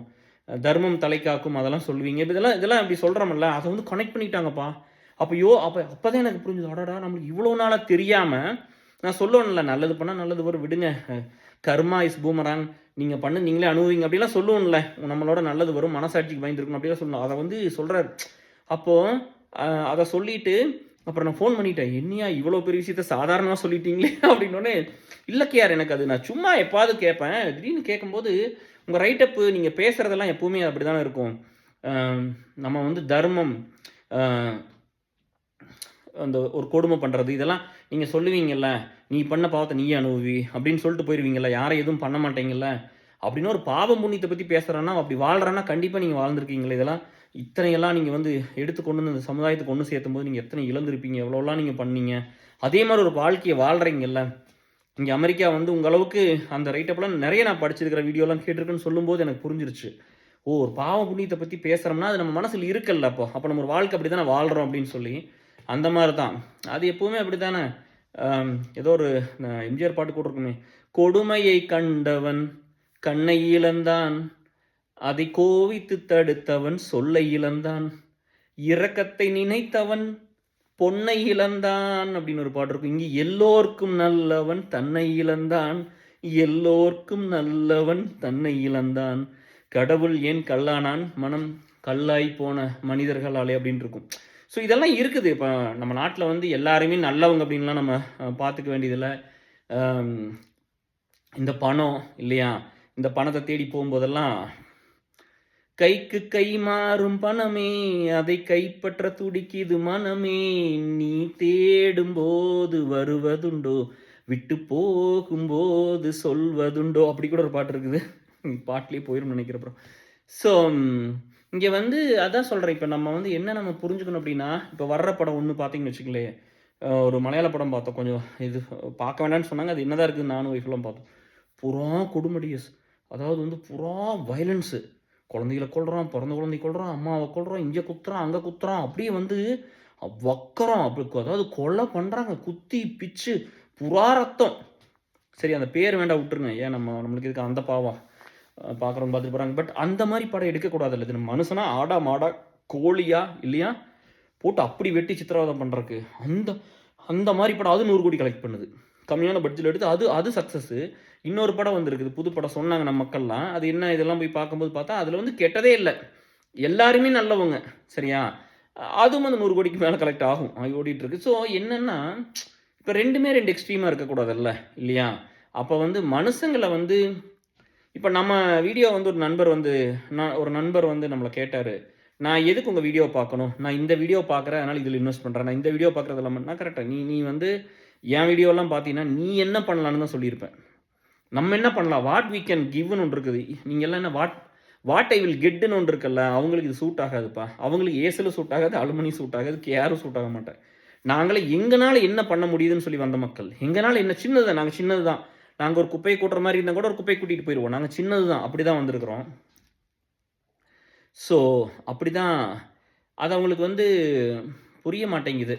தர்மம் தலைக்காக்கும் அதெல்லாம் சொல்லுவீங்க. இதெல்லாம் இப்படி சொல்றோம்ல, அத வந்து கனெக்ட் பண்ணிட்டாங்கப்பா. அப்பதான் எனக்கு புரிஞ்சது. அடடா! நம்மளுக்கு இவ்வளோ நாளா தெரியாம, நான் சொல்லுவேன்ல, நல்லது பண்ணா நல்லது வரும் விடுங்க. கர்மா இஸ் பூமராங். நீங்க நீங்களே அனுபவிங்க அப்படிலாம் சொல்லுவோம்ல. நம்மளோட நல்லது வரும், மனசாட்சிக்கு பயந்துருக்கணும் அப்படிலாம் சொல்லணும். அத வந்து சொல்றாரு. அப்போ அத சொல்லிட்டு, அப்புறம் நான் ஃபோன் பண்ணிட்டேன். என்னையா இவ்வளோ பெரிய விஷயத்த சாதாரணமா சொல்லிட்டீங்களே அப்படின்னோனே, இல்ல கேஆர், எனக்கு அது நான் சும்மா எப்பாவது கேட்பேன். திடீர்னு கேட்கும்போது, உங்க ரைட்டப் நீங்க பேசுறதெல்லாம் எப்பவுமே அப்படிதானே இருக்கும். நம்ம வந்து தர்மம், அ அந்த ஒரு கொடுமை பண்றது, இதெல்லாம் நீங்க சொல்லுவீங்கல்ல, நீ பண்ண பாவத்த நீயே அனுபவி அப்படின்னு சொல்லிட்டு போயிருவீங்கல்ல, யாரும் எதுவும் பண்ண மாட்டீங்கல்ல, அப்படின்னு ஒரு பாவம் புண்ணியத்த பத்தி பேசுறான்னா, அப்படி வாழ்றான்னா கண்டிப்பா நீங்க வாழ்ந்திருக்கீங்களே. இதெல்லாம் இத்தனையெல்லாம் நீங்க வந்து எடுத்து கொண்டு வந்து இந்த சமுதாயத்துக்கு ஒண்ணு சேர்த்தும்போது நீங்க எத்தனை இழந்திருப்பீங்க, எவ்வளோலாம் நீங்க பண்ணீங்க. அதே மாரி ஒரு வாழ்க்கைய வாழ்றீங்கல்ல. இங்க அமெரிக்கா வந்து உங்க அளவுக்கு அந்த ரைட்டப்லாம் நெறைய நான் படிச்சிருக்கிற வீடியோலாம் கேட்டிருக்கேன்னு சொல்லும்போது எனக்கு புரிஞ்சிருச்சு. ஓ! ஒரு பாவ புண்ணியத்த பத்தி பேசுறோம்னா, அது நம்ம மனசுல இருக்குல்ல அப்போ. அப்ப நம்ம ஒரு வாழ்க்கை அப்படித்தானே வாழ்றோம் அப்படின்னு சொல்லி. அந்த மாரி தான். அது எப்பவுமே அப்படித்தானே. ஏதோ ஒரு எம்ஜிஆர் பாட்டு கூட இருக்குமே. கொடுமையை கண்டவன் கண்ணை இழந்தான். அதை கோவித்து தடுத்தவன் சொல்லை இழந்தான். இரக்கத்தை நினைத்தவன் பொன்னை இழந்தான் அப்படின்னு ஒரு பாட்டு இருக்கும். இங்க எல்லோர்க்கும் நல்லவன் தன்னை இழந்தான். எல்லோர்க்கும் நல்லவன் தன்னை இழந்தான். கடவுள் ஏன் கல்லானான்? மனம் கல்லாய் போன மனிதர்களாலே அப்படின்னு இருக்கும். ஸோ இதெல்லாம் இருக்குது. இப்போ நம்ம நாட்டில் வந்து எல்லாருமே நல்லவங்க அப்படின்லாம் நம்ம பார்த்துக்க வேண்டியதில்ல. இந்த பணம் இல்லையா? இந்த பணத்தை தேடி போகும்போதெல்லாம், கைக்கு கை மாறும் பணமே அதை கைப்பற்ற துடிக்குது மனமே, நீ தேடும்போது வருவதுண்டோ, விட்டு போகும்போது சொல்வதுண்டோ, அப்படி கூட ஒரு பாட்டு இருக்குது. பாட்டிலே போயிரும் நினைக்கிறேன். அப்புறம் ஸோ இங்கே வந்து அதான் சொல்கிறேன். இப்போ நம்ம வந்து என்ன நம்ம புரிஞ்சுக்கணும் அப்படின்னா, இப்போ வர்ற படம் ஒன்று பார்த்தீங்கன்னு வச்சுக்கங்களேன், ஒரு மலையாள படம் பார்த்தோம். கொஞ்சம் இது பார்க்க வேண்டாம்னு சொன்னாங்க. அது என்னதான் இருக்குது, நானும் ஒய்ஃப்லாம் பார்த்தோம். புறா கொடுமடியஸ். அதாவது வந்து புறா வயலன்ஸு. குழந்தைகள கொல்றான், பிறந்த குழந்தைய கொல்றான், அம்மாவ கொல்றான், இங்கே குத்துறான், அங்கே குத்துறான். அப்படியே வந்து வக்கரம். அப்படி அதாவது கொலை பண்ணுறாங்க. குத்தி பிச்சு புறா ரத்தம். சரி, அந்த பேர் வேண்டாம் விட்டுருங்க. ஏன் நம்மளுக்கு இதுக்கு அந்த பாவம் பார்க்குறவங்க பார்த்துட்டு போகிறாங்க. பட் அந்த மாதிரி படம் எடுக்கக்கூடாதுல்ல. இது மனுஷனா ஆடா மாடா கோழியா இல்லையா போட்டு அப்படி வெட்டி சித்திரவதை பண்ணுறக்கு அந்த அந்த மாதிரி படம் அது 100 கோடி கலெக்ட் பண்ணுது. கம்மியான பட்ஜெட் எடுத்து அது சக்ஸஸ்ஸு. இன்னொரு படம் வந்திருக்குது, புது படம் சொன்னாங்க நம்ம மக்கள்லாம். அது என்ன இதெல்லாம் போய் பார்க்கும்போது பார்த்தா அதில் வந்து கெட்டதே இல்லை, எல்லாருமே நல்லவங்க. சரியா? அதுவும் வந்து 100 கோடிக்கு மேலே கலெக்ட் ஆகும், ஓடிட்டு இருக்கு. ஸோ என்னன்னா, இப்போ ரெண்டுமே 2 எக்ஸ்ட்ரீமாக இருக்கக்கூடாதுல்ல இல்லையா? அப்போ வந்து மனுஷங்களை வந்து இப்போ நம்ம வீடியோ வந்து ஒரு நண்பர் வந்து நம்மளை கேட்டார், நான் எதுக்கு உங்கள் வீடியோ பார்க்கணும், நான் இந்த வீடியோ பார்க்குறேன் அதனால் இதில் இன்வெஸ்ட் பண்ணுறேன், நான் இந்த வீடியோ பார்க்குறது இல்லாமல் கரெக்டாக நீ வந்து என் வீடியோலாம் பார்த்தீங்கன்னா நீ என்ன பண்ணலான்னு தான் சொல்லியிருப்பேன். நம்ம என்ன பண்ணலாம், வாட் வி கேன் கிவ்னு ஒன்று இருக்குது. நீங்கள் எல்லாம் என்ன வாட் ஐ வில் கெட்டுன்னு ஒன்று இருக்குல்ல, அவங்களுக்கு இது சூட் ஆகாதுப்பா. அவங்களுக்கு ஏசில் சூட் ஆகாது, அலுமினி சூட் ஆகாது, கேரும் சூட் ஆக மாட்டேன். நாங்களே எங்களால் என்ன பண்ண முடியுதுன்னு சொல்லி வந்த மக்கள். எங்களால் என்ன, சின்னது தான், நாங்கள் சின்னது தான். நாங்கள் ஒரு குப்பையை கூட்டுற மாதிரி இருந்தால் கூட ஒரு குப்பையை கூட்டிகிட்டு போயிடுவோம். நாங்கள் சின்னது தான், அப்படி தான் வந்திருக்கிறோம். ஸோ அப்படி தான் அது அவங்களுக்கு வந்து புரிய மாட்டேங்குது.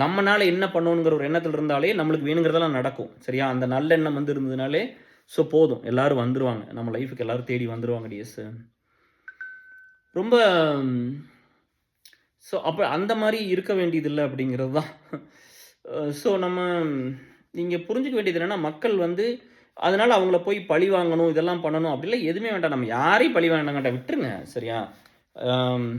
நம்மனால என்ன பண்ணணுங்கிற ஒரு எண்ணத்தில் இருந்தாலே நம்மளுக்கு வேணுங்கிறதெல்லாம் நடக்கும். சரியா? அந்த நல்லெண்ணம் வந்து இருந்ததுனாலே ஸோ போதும், எல்லோரும் வந்துடுவாங்க. நம்ம லைஃபுக்கு எல்லோரும் தேடி வந்துடுவாங்க டிஎஸ். ரொம்ப ஸோ அப்போ அந்த மாதிரி இருக்க வேண்டியதில்லை அப்படிங்கிறது தான். ஸோ நம்ம இங்கே புரிஞ்சுக்க வேண்டியது என்னென்னா, மக்கள் வந்து அதனால அவங்கள போய் பழி வாங்கணும், இதெல்லாம் பண்ணணும் அப்படிலாம் எதுவுமே வேண்டாம். நம்ம யாரையும் பழி வாங்க வேண்டாம், விட்டுருங்க சரியா? ஆம்,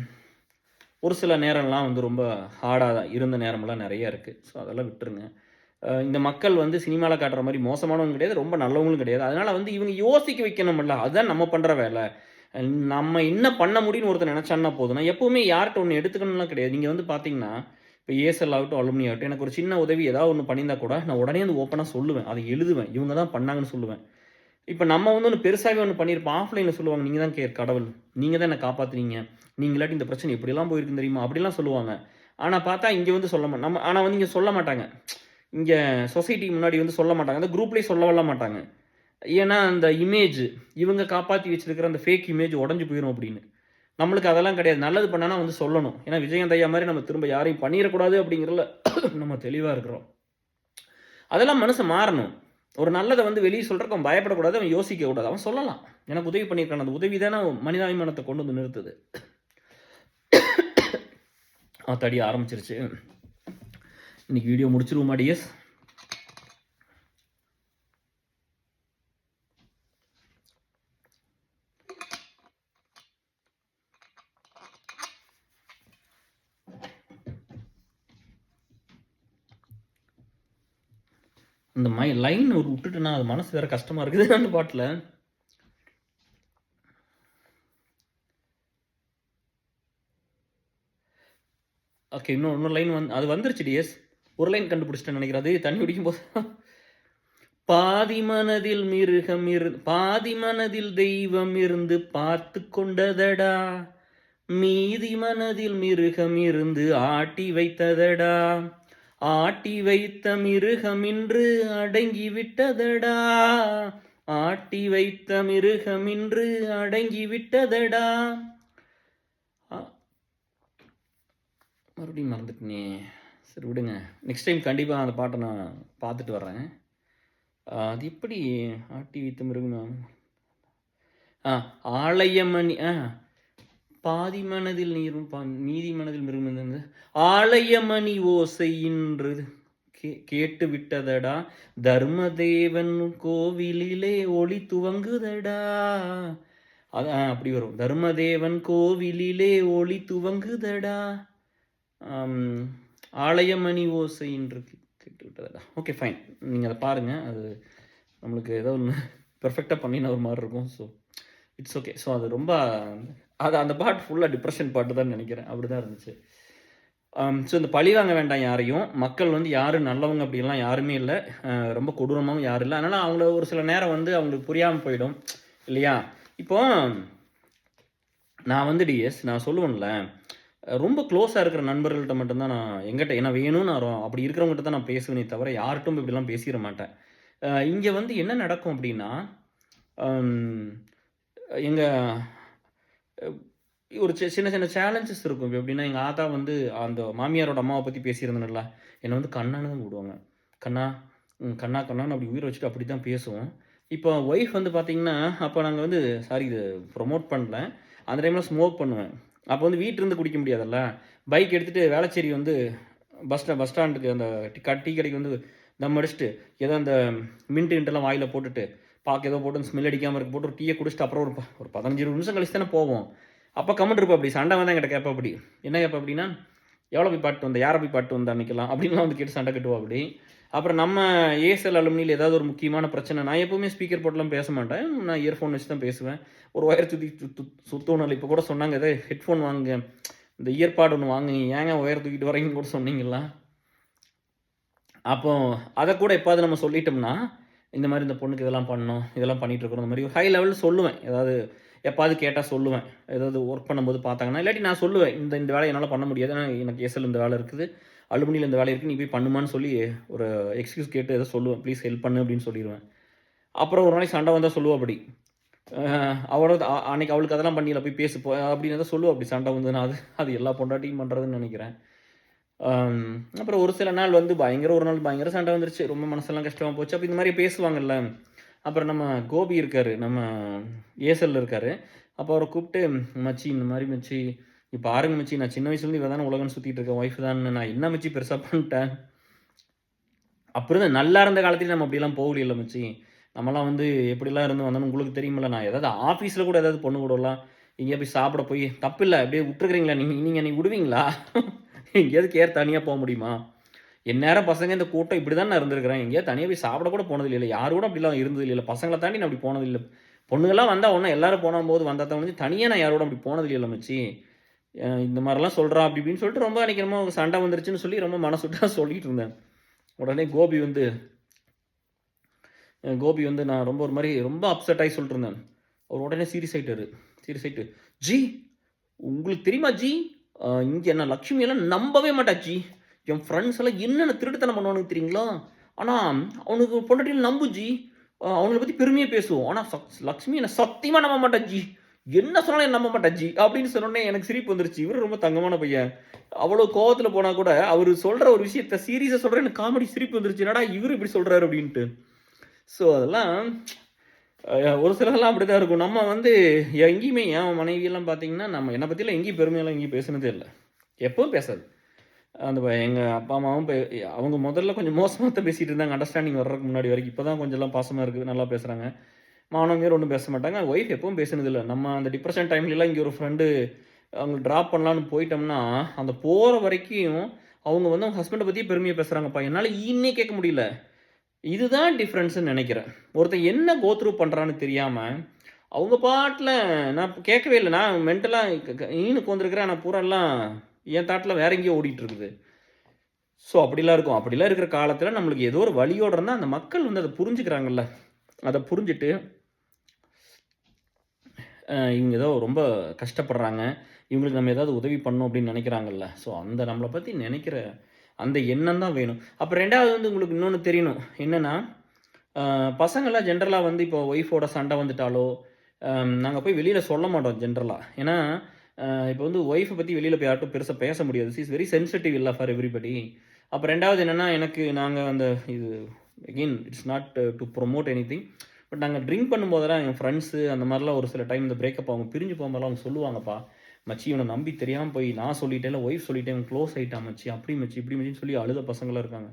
ஒரு சில நேரம்லாம் வந்து ரொம்ப ஹார்டா இருந்த நேரம்லாம் நெறைய இருக்கு. ஸோ அதெல்லாம் விட்டுருங்க. இந்த மக்கள் வந்து சினிமால காட்டுற மாரி மோசமானவங்க கிடையாது, ரொம்ப நல்லவங்களும் கிடையாது. அதனால வந்து இவங்க யோசிக்க வைக்கணும்ல. அதுதான் நம்ம பண்ற வேல. நம்ம என்ன பண்ண முடியும்னு ஒருத்தன் நெனச்சான்னா போதும். நான் எப்பவுமே யார்ட்ட ஒண்ணு எடுத்துக்கணும்லாம் கிடையாது. நீங்க வந்து பார்த்தீங்கன்னா, இப்ப ஏஎஸ்எல் ஆகட்டும், அலுமினி ஆகட்டும், எனக்கு ஒரு சின்ன உதவி ஏதாவது ஒண்ணு பண்ணியிருந்தா கூட, நான் உடனே வந்து ஓப்பனா சொல்லுவேன். அத எழுதுவேன். இவங்க தான் பண்ணாங்கன்னு சொல்லுவேன். இப்ப நம்ம வந்து ஒண்ணு பெருசாவே ஒண்ணு பண்ணியிருப்போம். ஆஃப்லைன்ல சொல்லுவாங்க, "நீங்க தான் கடவுள். நீங்க தான் என்ன காப்பாத்துனீங்க. நீங்க இல்லாட்டி இந்த பிரச்சனை எப்படிலாம் போயிருக்கும் தெரியுமா?" அப்படிலாம் சொல்லுவாங்க. ஆனா பார்த்தா இங்க வந்து சொல்ல நம்ம ஆனா வந்து இங்க சொல்ல மாட்டாங்க. இங்க சொசைட்டி முன்னாடி வந்து சொல்ல மாட்டாங்க. அந்த குரூப்லயே சொல்லவெல்லாம் மாட்டாங்க. ஏன்னா, அந்த இமேஜ் இவங்க காப்பாத்தி வச்சிருக்கிற அந்த ஃபேக் இமேஜ் உடைஞ்சு போயிரும் அப்படின்னு. நம்மளுக்கு அதெல்லாம் கிடையாது. நல்லது பண்ணானா வந்து சொல்லணும். ஏன்னா, விஜயகாந்த் ஐயா மாரி நம்ம திரும்ப யாரையும் பண்ணிறக்கூடாது அப்படிங்கிறதுல நம்ம தெளிவா இருக்கிறோம். அதெல்லாம் மனுஷன் மாறணும். ஒரு நல்லத வந்து வெளிய சொல்றதுக்கு அவன் பயப்படக்கூடாது. அவன் யோசிக்கக் கூடாது. அவன் சொல்லலாம். எனக்கு உதவி பண்ணியிருக்கான். அந்த உதவி தானே மனிதாபிமானத்த கொண்டு வந்து நிறுத்துது. ஆத்தாடி ஆரம்பிச்சிருச்சு. இன்னைக்கு வீடியோ முடிச்சிருவோமா டிஎஸ்? அந்த லைன் ஒரு விட்டுட்டேன்னா, அது மனசு வேற கஷ்டமா இருக்குது அந்த பாட்டுல. ஓகே. இன்னொரு லைன் அது வந்துருச்சு டிஎஸ். ஒரு லைன் கண்டுபிடிச்சிட்டேன்னு நெனைக்கிறேன். அது தண்ணி குடிக்கும்போது பாதி மனதில் தெய்வம் இருந்து பார்த்து கொண்டதடா, மீதி மனதில் மிருகம் இருந்து ஆட்டி வைத்ததடா, ஆட்டி வைத்த மிருகம் இன்று அடங்கி விட்டதடா, ஆட்டி வைத்த மிருகம் இன்று அடங்கி விட்டதடா. மறுபடியும் மறந்துட்டேனே. சரி விடுங்க. நெக்ஸ்ட் டைம் கண்டிப்பாக அந்த பாட்டை நான் பார்த்துட்டு வர்றேன். அது எப்படி ஆட்டி வைத்த மிருகம்? ஆலயமணி பாதி மனதில் நீரும் மீதி மனதில் மிருகம் இருந்தது. ஆலயமணி ஓசை இன்று கேட்டு விட்டதடா, தர்மதேவன் கோவிலிலே ஒளி துவங்குதடா. அதான் அப்படி வரும். தர்மதேவன் கோவிலிலே ஒளி துவங்குதடா, ஆலயமணி ஓசை இன்று கேட்டு விட்டதடா. Okay fine. நீங்கள் அதை பாருங்கள். அது நம்மளுக்கு ஏதோ ஒன்று பெர்ஃபெக்டாக பண்ணின ஒரு மாதிரி இருக்கும். So it's okay. ஸோ அது ரொம்ப அந்த பாட்டு ஃபுல்லாக டிப்ரெஷன் பாட்டு தான் நினைக்கிறேன். அப்படி தான் இருந்துச்சு. ஸோ இந்த பழி வாங்க வேண்டாம் யாரையும். மக்கள் வந்து யாரும் நல்லவங்க அப்படிலாம் யாருமே இல்லை. ரொம்ப கொடூரமாகவும் யாரும் இல்லை. அதனால் அவங்கள ஒரு சில நேரம் வந்து அவங்களுக்கு புரியாமல் போயிடும் இல்லையா? இப்போ நான் வந்து டிஎஸ் நான் சொல்லுவேன்ல, ரொம்ப க்ளோஸாக இருக்கிற நண்பர்கள்ட்ட மட்டும்தான் நான் எங்கிட்ட ஏன்னா வேணும்னு அப்படி இருக்கிறவங்ககிட்ட தான் நான் பேசுவேனே தவிர யார்ட்டும் இப்படிலாம் பேசிட மாட்டேன். இங்கே வந்து என்ன நடக்கும் அப்படின்னா, எங்கள் ஒரு சின்ன சின்ன சேலஞ்சஸ் இருக்கும். இப்போ எப்படின்னா, எங்கள் ஆத்தா வந்து அந்த மாமியாரோட அம்மாவை பற்றி பேசியிருந்தேன்ல, என்னை வந்து கண்ணான்னு தான் கூப்பிடுவாங்க. கண்ணா, கண்ணா கண்ணான்னு அப்படி உயிரை வச்சுட்டு அப்படி தான் பேசுவோம். இப்போ ஒய்ஃப் வந்து பார்த்தீங்கன்னா, அப்போ நாங்கள் வந்து சாரி இது ப்ரொமோட் பண்ணல. அந்த டைமில் ஸ்மோக் பண்ணுவேன். அப்போ வந்து வீட்டிலேருந்து குடிக்க முடியாதுல்ல. பைக் எடுத்துகிட்டு வேளச்சேரி வந்து பஸ் ஸ்டாண்டுக்கு அந்த டீ கடைக்கு வந்து தம் அடிச்சுட்டு, ஏதோ அந்த மின்ட் கிண்டெல்லாம் வாயில் போட்டுட்டு, பாக்கு ஏதோ போட்டு ஸ்மெல் அடிக்காமல் இருக்க போட்டு ஒரு டீயை குடிச்சிட்டு அப்புறம் ஒரு 15 நிமிஷம் கழிச்சு தானே போவோம். அப்போ கமெண்ட் இருப்பா அப்படி சண்டை வந்து என்கிட்ட கேட்பா அப்படி. என்ன கேட்பா அப்படின்னா, எவ்வளோ போய் பாட்டு வந்த, யாரை போய் பாட்டு வந்த அன்னைக்கெல்லாம் அப்படின்லாம் வந்து கேட்டு சண்டை கட்டுவா அப்படி. அப்புறம் நம்ம ஏஎஸ்எல் அலுமினியில் ஏதாவது ஒரு முக்கியமான பிரச்சனை, நான் எப்போவுமே ஸ்பீக்கர் போட்டுலாம் பேச மாட்டேன். நான் இயர்ஃபோன் வச்சு தான் பேசுவேன். ஒரு ஒயர் சுற்றணும். இப்போ கூட சொன்னாங்க, எதாவது ஹெட்ஃபோன் வாங்குங்க, இந்த இயர்பாட் ஒன்று வாங்குங்க, ஏங்க ஒயர் தூக்கிட்டு வரீங்கன்னு கூட சொன்னீங்களா? அப்போ அதை கூட எப்பாவது நம்ம சொல்லிட்டோம்னா, இந்த மாதிரி இந்த பொண்ணுக்கு இதெல்லாம் பண்ணணும், இதெல்லாம் பண்ணிகிட்டு இருக்கிறோம், இந்த மாதிரி ஹை லெவலில் சொல்லுவேன். ஏதாவது எப்பாவது கேட்டால் சொல்லுவேன். ஏதாவது ஒர்க் பண்ணும்போது பார்த்தாங்கன்னா, இல்லாட்டி நான் சொல்லுவேன், இந்த வேலையை என்னால் பண்ண முடியாது, எனக்கு எஸ்எல் இந்த வேலை இருக்குது, அலுமினியில் இந்த வேலை இருக்குது, நீ போய் பண்ணுமான்னு சொல்லி ஒரு எக்ஸ்கியூஸ் கேட்டு ஏதோ சொல்லுவேன், ப்ளீஸ் ஹெல்ப் பண்ணு அப்படின்னு சொல்லிடுவேன். அப்புறம் ஒரு நாளைக்கு சண்டை வந்தால் சொல்லுவோம் அப்படி, அவளோட அன்னைக்கு அவளுக்கு அதெல்லாம் பண்ணிடல போய் பேசு அப்படின்னு எதாவது சொல்லுவோம் அப்படி சண்டை வந்ததுன்னா. அது எல்லா பொண்டாட்டியும் பண்ணுறதுன்னு நினைக்கிறேன். அப்புறம் ஒரு சில நாள் வந்து ஒரு நாள் பயங்கர சண்டை வந்துருச்சு. ரொம்ப மனசெல்லாம் கஷ்டமாக போச்சு. அப்போ இந்த மாதிரி பேசுவாங்கல்ல. அப்புறம் நம்ம கோபி இருக்கார், நம்ம ஏஎஸ்எல்ல இருக்கார். அப்போ அவரை கூப்பிட்டு, மச்சி இந்த மாதிரி மச்சி இப்போ பாருங்க மச்சி, நான் சின்ன வயசுலேருந்து இவ தானே உலகம்னு சுற்றிட்டு இருக்கேன், ஒய்ஃப் தான், நான் என்ன மச்சி பெருசாக பண்ணிட்டேன். அப்புறம் தான் நல்லா இருந்த காலத்துலேயும் நம்ம அப்படிலாம் போகலையில மச்சி, நம்மலாம் வந்து எப்படிலாம் இருந்து வந்தோம்னு உங்களுக்கு தெரியுமில்ல. நான் ஏதாவது ஆஃபீஸ்ல கூட ஏதாவது பொண்ணு கூடலாம் எங்கேயா போய் சாப்பிட போய் தப்பில்ல. அப்படியே விட்டுருக்கிறீங்களா? நீங்க என்னைய விடுவீங்களா? எங்கேயாவது கேர் தனியா போ முடியுமா? எந்நேரம் பசங்க இந்த கூட்டம் இப்படி தான் நான் இருந்திருக்கிறேன். எங்கேயாவது தனியா போய் சாப்பிட கூட போனது இல்லைல்ல. யாரு கூட அப்படிலாம் இருந்தது இல்லைல்ல. பசங்கள தாண்டி நான் அப்படி போனது இல்ல. பொண்ணுங்கலாம் வந்தா ஒண்ணா எல்லாரும் போனம்போது வந்தா தான் ஒழிஞ்சு, தனியா நான் யாரோட அப்படி போனது இல்லைல்ல மச்சி. இந்த மாரிலாம் சொல்றா அப்படி இப்படின்னு சொல்லிட்டு ரொம்ப அன்னைக்கு என்னமோ சண்டை வந்துருச்சுன்னு சொல்லி ரொம்ப மனசு விட்டு சொல்லிட்டு இருந்தேன். உடனே கோபி வந்து நான் ரொம்ப ஒரு மாரி ரொம்ப அப்செட் ஆயி சொல்லிட்டு இருந்தேன். அவர் உடனே சீரியஸ் ஆயிட்டாரு. சீரியஸ் ஆயிட்டு, "ஜி உங்களுக்கு தெரியுமா ஜி, இங்க நான் லக்ஷ்மி எல்லாம் நம்பவே மாட்டா ஜி. என் ஃப்ரெண்ட்ஸ் எல்லாம் என்னென்ன திருட்டுத்தனம் பண்ணுவானுங்க தெரியுங்களா? ஆனா அவனுக்கு பொண்டாட்டிகள நம்பும் ஜி. அவங்கள பத்தி பெருமையா பேசுவோம். ஆனா லக்ஷ்மி என்ன சத்தியமா நம்ப மாட்டா ஜி. என்ன சொன்னாலும் என்ன நம்ப மாட்டா ஜி." அப்படின்னு சொன்னோனே எனக்கு சிரிப்பு வந்துருச்சு. இவரு ரொம்ப தங்கமான பையன். அவ்வளோ கோவத்துல போனா கூட, அவரு சொல்ற ஒரு விஷயத்த சீரியஸா சொல்றேன் எனக்கு காமெடி சிரிப்பு வந்துருச்சு. என்னடா இவரு இப்படி சொல்றாரு அப்படின்ட்டு. ஸோ அதெல்லாம் ஒரு சிலர்லாம் அப்படிதான் இருக்கும். நம்ம வந்து எங்கேயுமே என் மனைவியெல்லாம் பார்த்தீங்கன்னா, நம்ம என்ன பத்திலாம் எங்கேயும் பெருமையாலாம் எங்கேயும் பேசினதே இல்ல. எப்பவும் பேசாது. எங்க அப்பா, அம்மாவும் அவங்க முதல்ல கொஞ்சம் மோசமா தான் பேசிட்டு இருந்தாங்க. அண்டர்ஸ்டாண்டிங் வர்றதுக்கு முன்னாடி வரைக்கும். இப்ப தான் கொஞ்சம் எல்லாம் பாசமா இருக்கு. நல்லா பேசுறாங்க. மாமனார் ஒண்ணும் பேச மாட்டாங்க. ஒய்ஃப் எப்பவும் பேசினதில்ல. நம்ம அந்த டிப்ரஷன் டைம்லலாம் இங்க ஒரு ஃப்ரெண்டு அவங்க டிராப் பண்ணலான்னு போயிட்டோம்னா, அந்த போற வரைக்கும் அவங்க வந்து அவங்க ஹஸ்பண்ட பத்தியே பெருமையா பேசுறாங்கப்பா. என்னால ஈன்னே கேட்க முடியல. இதுதான் டிஃபரன்ஸ்ன்னு நெனைக்கிறேன். ஒருத்தன் என்ன கோ த்ரூ பண்றான்னு தெரியாம, அவங்க பாட்டுல நான் கேட்கவே இல்ல. நான் மென்டலா ஈன்னு உட்காந்துருக்கிறேன். ஆனா பூரா எல்லாம் என் தாட்ல வேற எங்கேயோ ஓடிட்டு இருக்குது. ஸோ அப்படிலாம் இருக்கும். அப்படிலாம் இருக்கிற காலத்துல நம்மளுக்கு ஏதோ ஒரு வலியோட இருந்தா, அந்த மக்கள் வந்து அத புரிஞ்சுக்கிறாங்கல்ல. அத புரிஞ்சுட்டு, இவங்க ஏதோ ரொம்ப கஷ்டப்படுறாங்க. இவங்களுக்கு நம்ம ஏதாவது உதவி பண்ணணும் அப்படின்னு நெனைக்கிறாங்கல்ல. ஸோ அந்த நம்மள பத்தி நெனைக்கிற அந்த எண்ணம் தான் வேணும். அப்புறம் 2வது வந்து உங்களுக்கு இன்னொன்னு தெரியணும். என்னன்னா, அ பசங்கலாம் ஜென்ரலா வந்து இப்போ ஒய்ஃபோட சண்டை வந்துட்டாலோ, நாங்க போய் வெளியில சொல்ல மாட்டோம் ஜென்ரலா. ஏன்னா, இப்போ வந்து ஒய்ஃப பத்தி வெளியில போய் யார்ட்டயும் பெருசா பேச முடியாது. ஷி இஸ் வெரி சென்சிட்டிவ் இல்ல ஃபார் எவரிபடி. அப்புறம் 2வது என்னன்னா, நாங்க அந்த இது again it's not to promote anything. But நாங்க ட்ரிங்க் பண்ணும்போதெல்லாம் என் ஃப்ரெண்ட்ஸு அந்த மாரிலாம் ஒரு சில டைம் இந்த பிரேக்கப் அவங்க பிரிஞ்சு போகும்போதெல்லாம் அவங்க சொல்லுவாங்கப்பா. மச்சி இவன நம்பி தெரியாம போய் நான் சொல்லிட்டேன், இல்ல ஒய்ஃப் சொல்லிட்டேன், இவன் க்ளோஸ் ஆயிட்டான் மச்சி. அப்படி மச்சி, இப்படி மச்சின்னு சொல்லி அழுத பசங்கலாம் இருக்காங்க.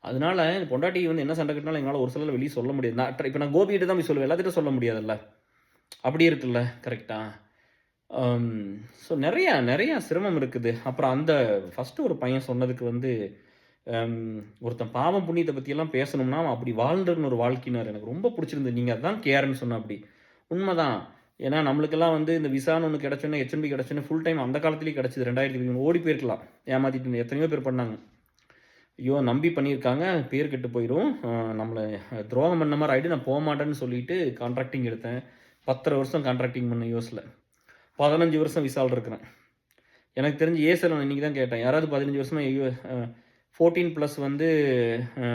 அதனால இந்த பொண்டாட்டி வந்து என்ன சண்டை கட்டினாலும் எங்களால ஒரு சிலர்ல வெளிய சொல்ல முடியாது. இப்ப நான் கோபிகிட்ட தான் போய் சொல்லுவேன். எல்லாத்துட்டயும் சொல்ல முடியாதுல்ல. அப்படி இருக்குல்ல. கரெக்ட்டா? அம் ஸோ நெறையா நெறையா சிரமம் இருக்குது. அப்புறம் அந்த ஃபர்ஸ்ட்டு ஒரு பையன் சொன்னதுக்கு வந்து, அம் ஒருத்தன் பாவம், புண்ணியத்த பத்தியெல்லாம் பேசணும்னா, அவன் அப்படி வாழ்ந்துறணும் ஒரு வாழ்க்கைனாரு. எனக்கு ரொம்ப புடிச்சிருந்தது. நீங்க அதான் கேர்ன்னு சொன்னாப்படி. உண்மதான். ஏன்னா நம்மளுக்கெல்லாம் வந்து இந்த விசான்னு ஒண்ணு கிடைச்சோனே, எச்-1பி கிடைச்சோனே ஃபுல் டைம் அந்த காலத்திலேயே கிடைச்சது. 2000 ஓடி போயிருக்கலாம். ஏமாத்திட்டு எத்தனையோ பேர் பண்ணாங்க. ஐயோ! நம்பி பண்ணியிருக்காங்க. பேர் கெட்டு போயிரும். நம்மள துரோகம் பண்ண மாரி ஆயிடும். நான் போமாட்டேன்னு சொல்லிட்டு கான்ட்ராக்டிங் எடுத்தேன். 10 1/2 வருஷம் கான்ட்ராக்டிங் பண்ணேன் யுஎஸ்ல. 15 வருஷம் விசால இருக்கிறேன். எனக்கு தெரிஞ்சு ஏசல் நான் இன்னைக்கு தான் கேட்டேன். யாராவது 15 வருஷமா 14 பிளஸ் வந்து அ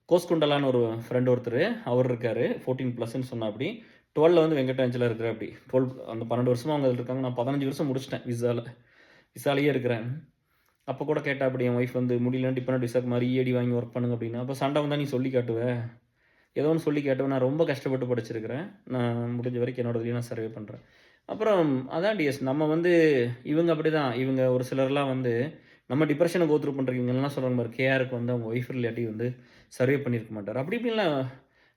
கோஸ்குண்டலான்னு ஒரு ஃப்ரெண்ட் ஒருத்தரு. அவர் இருக்காரு. 14 பிளஸ்ன்னு சொன்னாப்படி. 12ல வந்து வெங்கடாச்சலம் இருக்கிறாப்படி. 12 அந்த 12 வருஷமா அவங்க அதுல இருக்காங்க. நான் 15 வருஷம் முடிச்சுட்டேன் விசால. விசாலயே இருக்கிறேன். அப்ப கூட கேட்டாப்படி என் ஒய்ஃப் வந்து முடியலன்னு டிபெண்டன்ட் விசாக்கு மாரி இஏடி வாங்கி ஒர்க் பண்ணுங்க அப்டின்னா. அப்ப சண்டை வந்தா நீ சொல்லி காட்டுவ. ஏதோ ஒண்ணு சொல்லி காட்டுவ. நான் ரொம்ப கஷ்டப்பட்டு படிச்சிருக்கிறேன். நான் முடிஞ்ச வரைக்கும் என்னோட இதுலயும் நான் சர்வே பண்றேன். அப்புறம் அதான் டிஎஸ் நம்ம வந்து இவங்க அப்படிதான். இவங்க ஒரு சிலர்லாம் வந்து நம்ம டிப்ரஷன கோ த்ரூ பண்ற இவங்கலாம் சொல்றாங்க பாரு, கேஆருக்கு வந்து அவங்க ஒய்ஃப் ரிலேட்டிவ் வந்து சர்வே பண்ணியிருக்க மாட்டாரு. அப்படி இப்படின்லாம்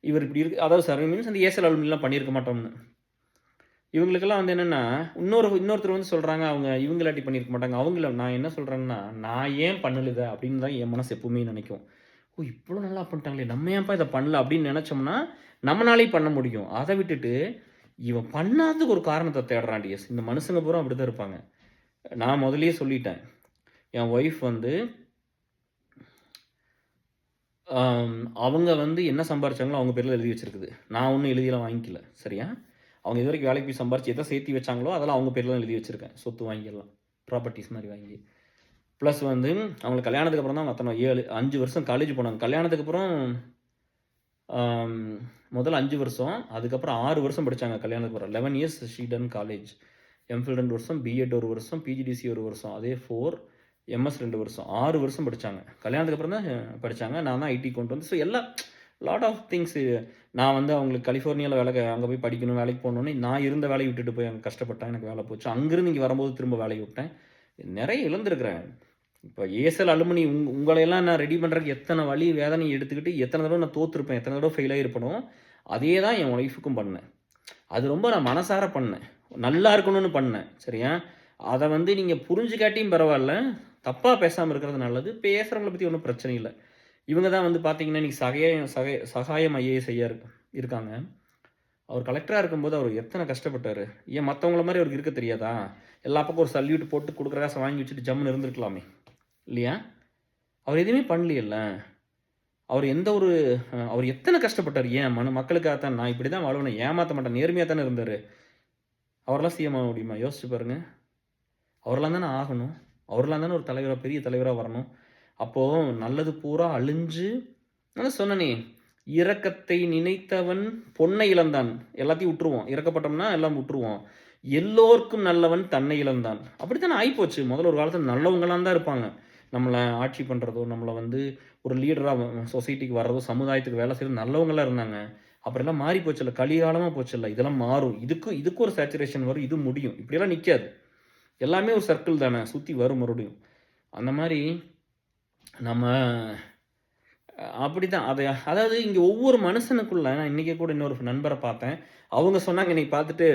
இவர் இப்படி இருக்கு அதாவது சர்வே மீன்ஸ் அந்த ஏசல் அலுமினிலாம் பண்ணியிருக்க மாட்டோம்னு. இவங்களுக்கெல்லாம் வந்து என்னன்னா, இன்னொருத்தர் வந்து சொல்றாங்க, அவங்க இவங்களாட்டி பண்ணியிருக்க மாட்டாங்க. நான் என்ன சொல்றேன்னா, நான் ஏன் பண்ணல இத அப்படின்னு தான் என் மனசு எப்பவுமே நெனைக்கும். ஓ! இவ்ளோ நல்லா பண்ணிட்டாங்களே! நம்ம ஏன்ப்பா இத பண்ணல அப்படின்னு நெனைச்சோம்னா, நம்மனாலயும் பண்ண முடியும். அத விட்டுட்டு, இவன் பண்ணாததுக்கு ஒரு காரணத்த தேடுறான் டிஎஸ். இந்த மனுஷங்க பூரா அப்படித்தான் இருப்பாங்க. நான் முதல்லயே சொல்லிட்டேன். என் ஒய்ஃப் வந்து அம் அவங்க வந்து என்ன சம்பாரிச்சாங்களோ அவங்க பேர்ல எழுதி வச்சிருக்குது. நான் ஒண்ணும் எழுதிலாம் வாங்கிக்கல. சரியா? அவங்க இதுவரைக்கும் வேலைக்கு போய் சம்பாரிச்சு எத சேர்த்தி வச்சாங்களோ, அதெல்லாம் அவங்க பேர்ல தான் எழுதி வச்சிருக்கேன். சொத்து வாங்கி எல்லாம். ப்ராப்பர்ட்டீஸ் மாரி வாங்கி. ப்ளஸ் வந்து அவங்களுக்கு கல்யாணத்துக்கு அப்புறம் தான் அவங்க அத்தன 5 வருஷம் காலேஜ் போனாங்க. கல்யாணத்துக்கு அப்புறம் அம் முதல்ல 5 வருஷம். அதுக்கப்புறம் 6 வருஷம் படிச்சாங்க கல்யாணத்துக்கு அப்புறம். 11 years she done college. MPhil 2 வருஷம், பிஎட் 1 வருஷம், பிஜிடிசி 1 வருஷம். அதே 4 எம்எஸ் 2 வருஷம். 6 வருஷம் படிச்சாங்க. கல்யாணத்துக்கு அப்புறம் தான் படிச்சாங்க. நான் தான் ஐடி கொண்டு வந்து ஸோ எல்லாம் லாட் ஆஃப் திங்ஸ் நான் வந்து அவங்களுக்கு கலிஃபோர்னியால அங்க போய் படிக்கணும், வேலைக்கு போகணும்னு நான் இருந்த வேலைய விட்டுட்டு போய் அங்க கஷ்டப்பட்டேன். எனக்கு வேலை போச்சு. அங்கிருந்து இங்க வரும்போது திரும்ப வேலைய விட்டேன். நெறைய இழந்திருக்கிறேன். இப்போ ஏசல் அலுமினி உங்களையெல்லாம் நான் ரெடி பண்ணுறதுக்கு எத்தனை வலி வேதனை எடுத்துக்கிட்டு எத்தனை தடவை நான் தோற்றுருப்பேன், எத்தனை தடவை ஃபெயில் ஆகிருப்பனோ அதே தான் என் ஒய்ஃபுக்கும் பண்ணேன். அது ரொம்ப நான் மனசார பண்ணேன். நல்லா இருக்கணும்னு பண்ணேன். சரியா? அத வந்து நீங்க புரிஞ்சுக்காட்டியும் பரவால்ல. தப்பா பேசாம இருக்கிறது நல்லது. பேசுறவங்கள பத்தி ஒண்ணும் பிரச்சனை இல்ல. இவங்க தான் வந்து பார்த்தீங்கன்னா, இன்னைக்கு சகாயம் ஐஏஎஸ் ஐயா இருக்காங்க. அவர் கலெக்டரா இருக்கும்போது அவர் எத்தன கஷ்டப்பட்டாரு. ஏன் மத்தவங்கள மாரி அவருக்கு இருக்க தெரியாதா? எல்லா பக்கம் ஒரு சல்யூட் போட்டு குடுக்குற காச வாங்கி வச்சுட்டு ஜம்முன்னு இருந்திருக்கலாமே! இல்லையா? அவர் எதுவுமே பண்ணலையல்ல. அவர் எந்த ஒரு அவர் எத்தன கஷ்டப்பட்டாரு. ஏன் மக்களுக்காக தான் நான் இப்படி தான் வாழுவேன். ஏமாத்த மாட்டேன். நேர்மையா தானே இருந்தாரு. அவரெல்லாம் சிஎம் ஆக முடியுமா? யோசிச்சு பாருங்க. அவரெல்லாம் தானே ஆகணும். அவரெல்லாம் தானே ஒரு தலைவரா, பெரிய தலைவரா வரணும். அப்போ நல்லது பூரா அழிஞ்சு நான் சொன்னனே, இரக்கத்தை நினைத்தவன் பொன்னை இழந்தான். எல்லாத்தையும் விட்டுருவோம். இறக்கப்பட்டோம்னா எல்லாம் விட்டுருவோம். எல்லோர்க்கும் நல்லவன் தன்னை இழந்தான். அப்படித்தானே ஆயிப்போச்சு. முதல்ல ஒரு காலத்துல நல்லவங்கலாம் தான் இருப்பாங்க. நம்மள ஆட்சி பண்றதோ, நம்மள வந்து ஒரு லீடரா சொசைட்டிக்கு வர்றதோ, சமுதாயத்துக்கு வேலை செய்றது நல்லவங்களா இருந்தாங்க. அப்புறம் எல்லாம் மாறி போச்சுல்ல. கலிகாலமா போச்சுல்ல. இதெல்லாம் மாறும். இதுக்கு ஒரு சேச்சுரேஷன் வரும். இது முடியும். இப்படியெல்லாம் நிக்காது. எல்லாமே ஒரு சர்க்கிள் தானே. சுத்தி வரும் மறுபடியும். அந்த மாரி நம்ம அப்படிதான். அதாவது இங்க ஒவ்வொரு மனுஷனுக்குள்ள நான் இன்னைக்கு கூட இன்னொரு நண்பர பார்த்தேன். அவங்க சொன்னாங்க இன்னைக்கு பார்த்துட்டு,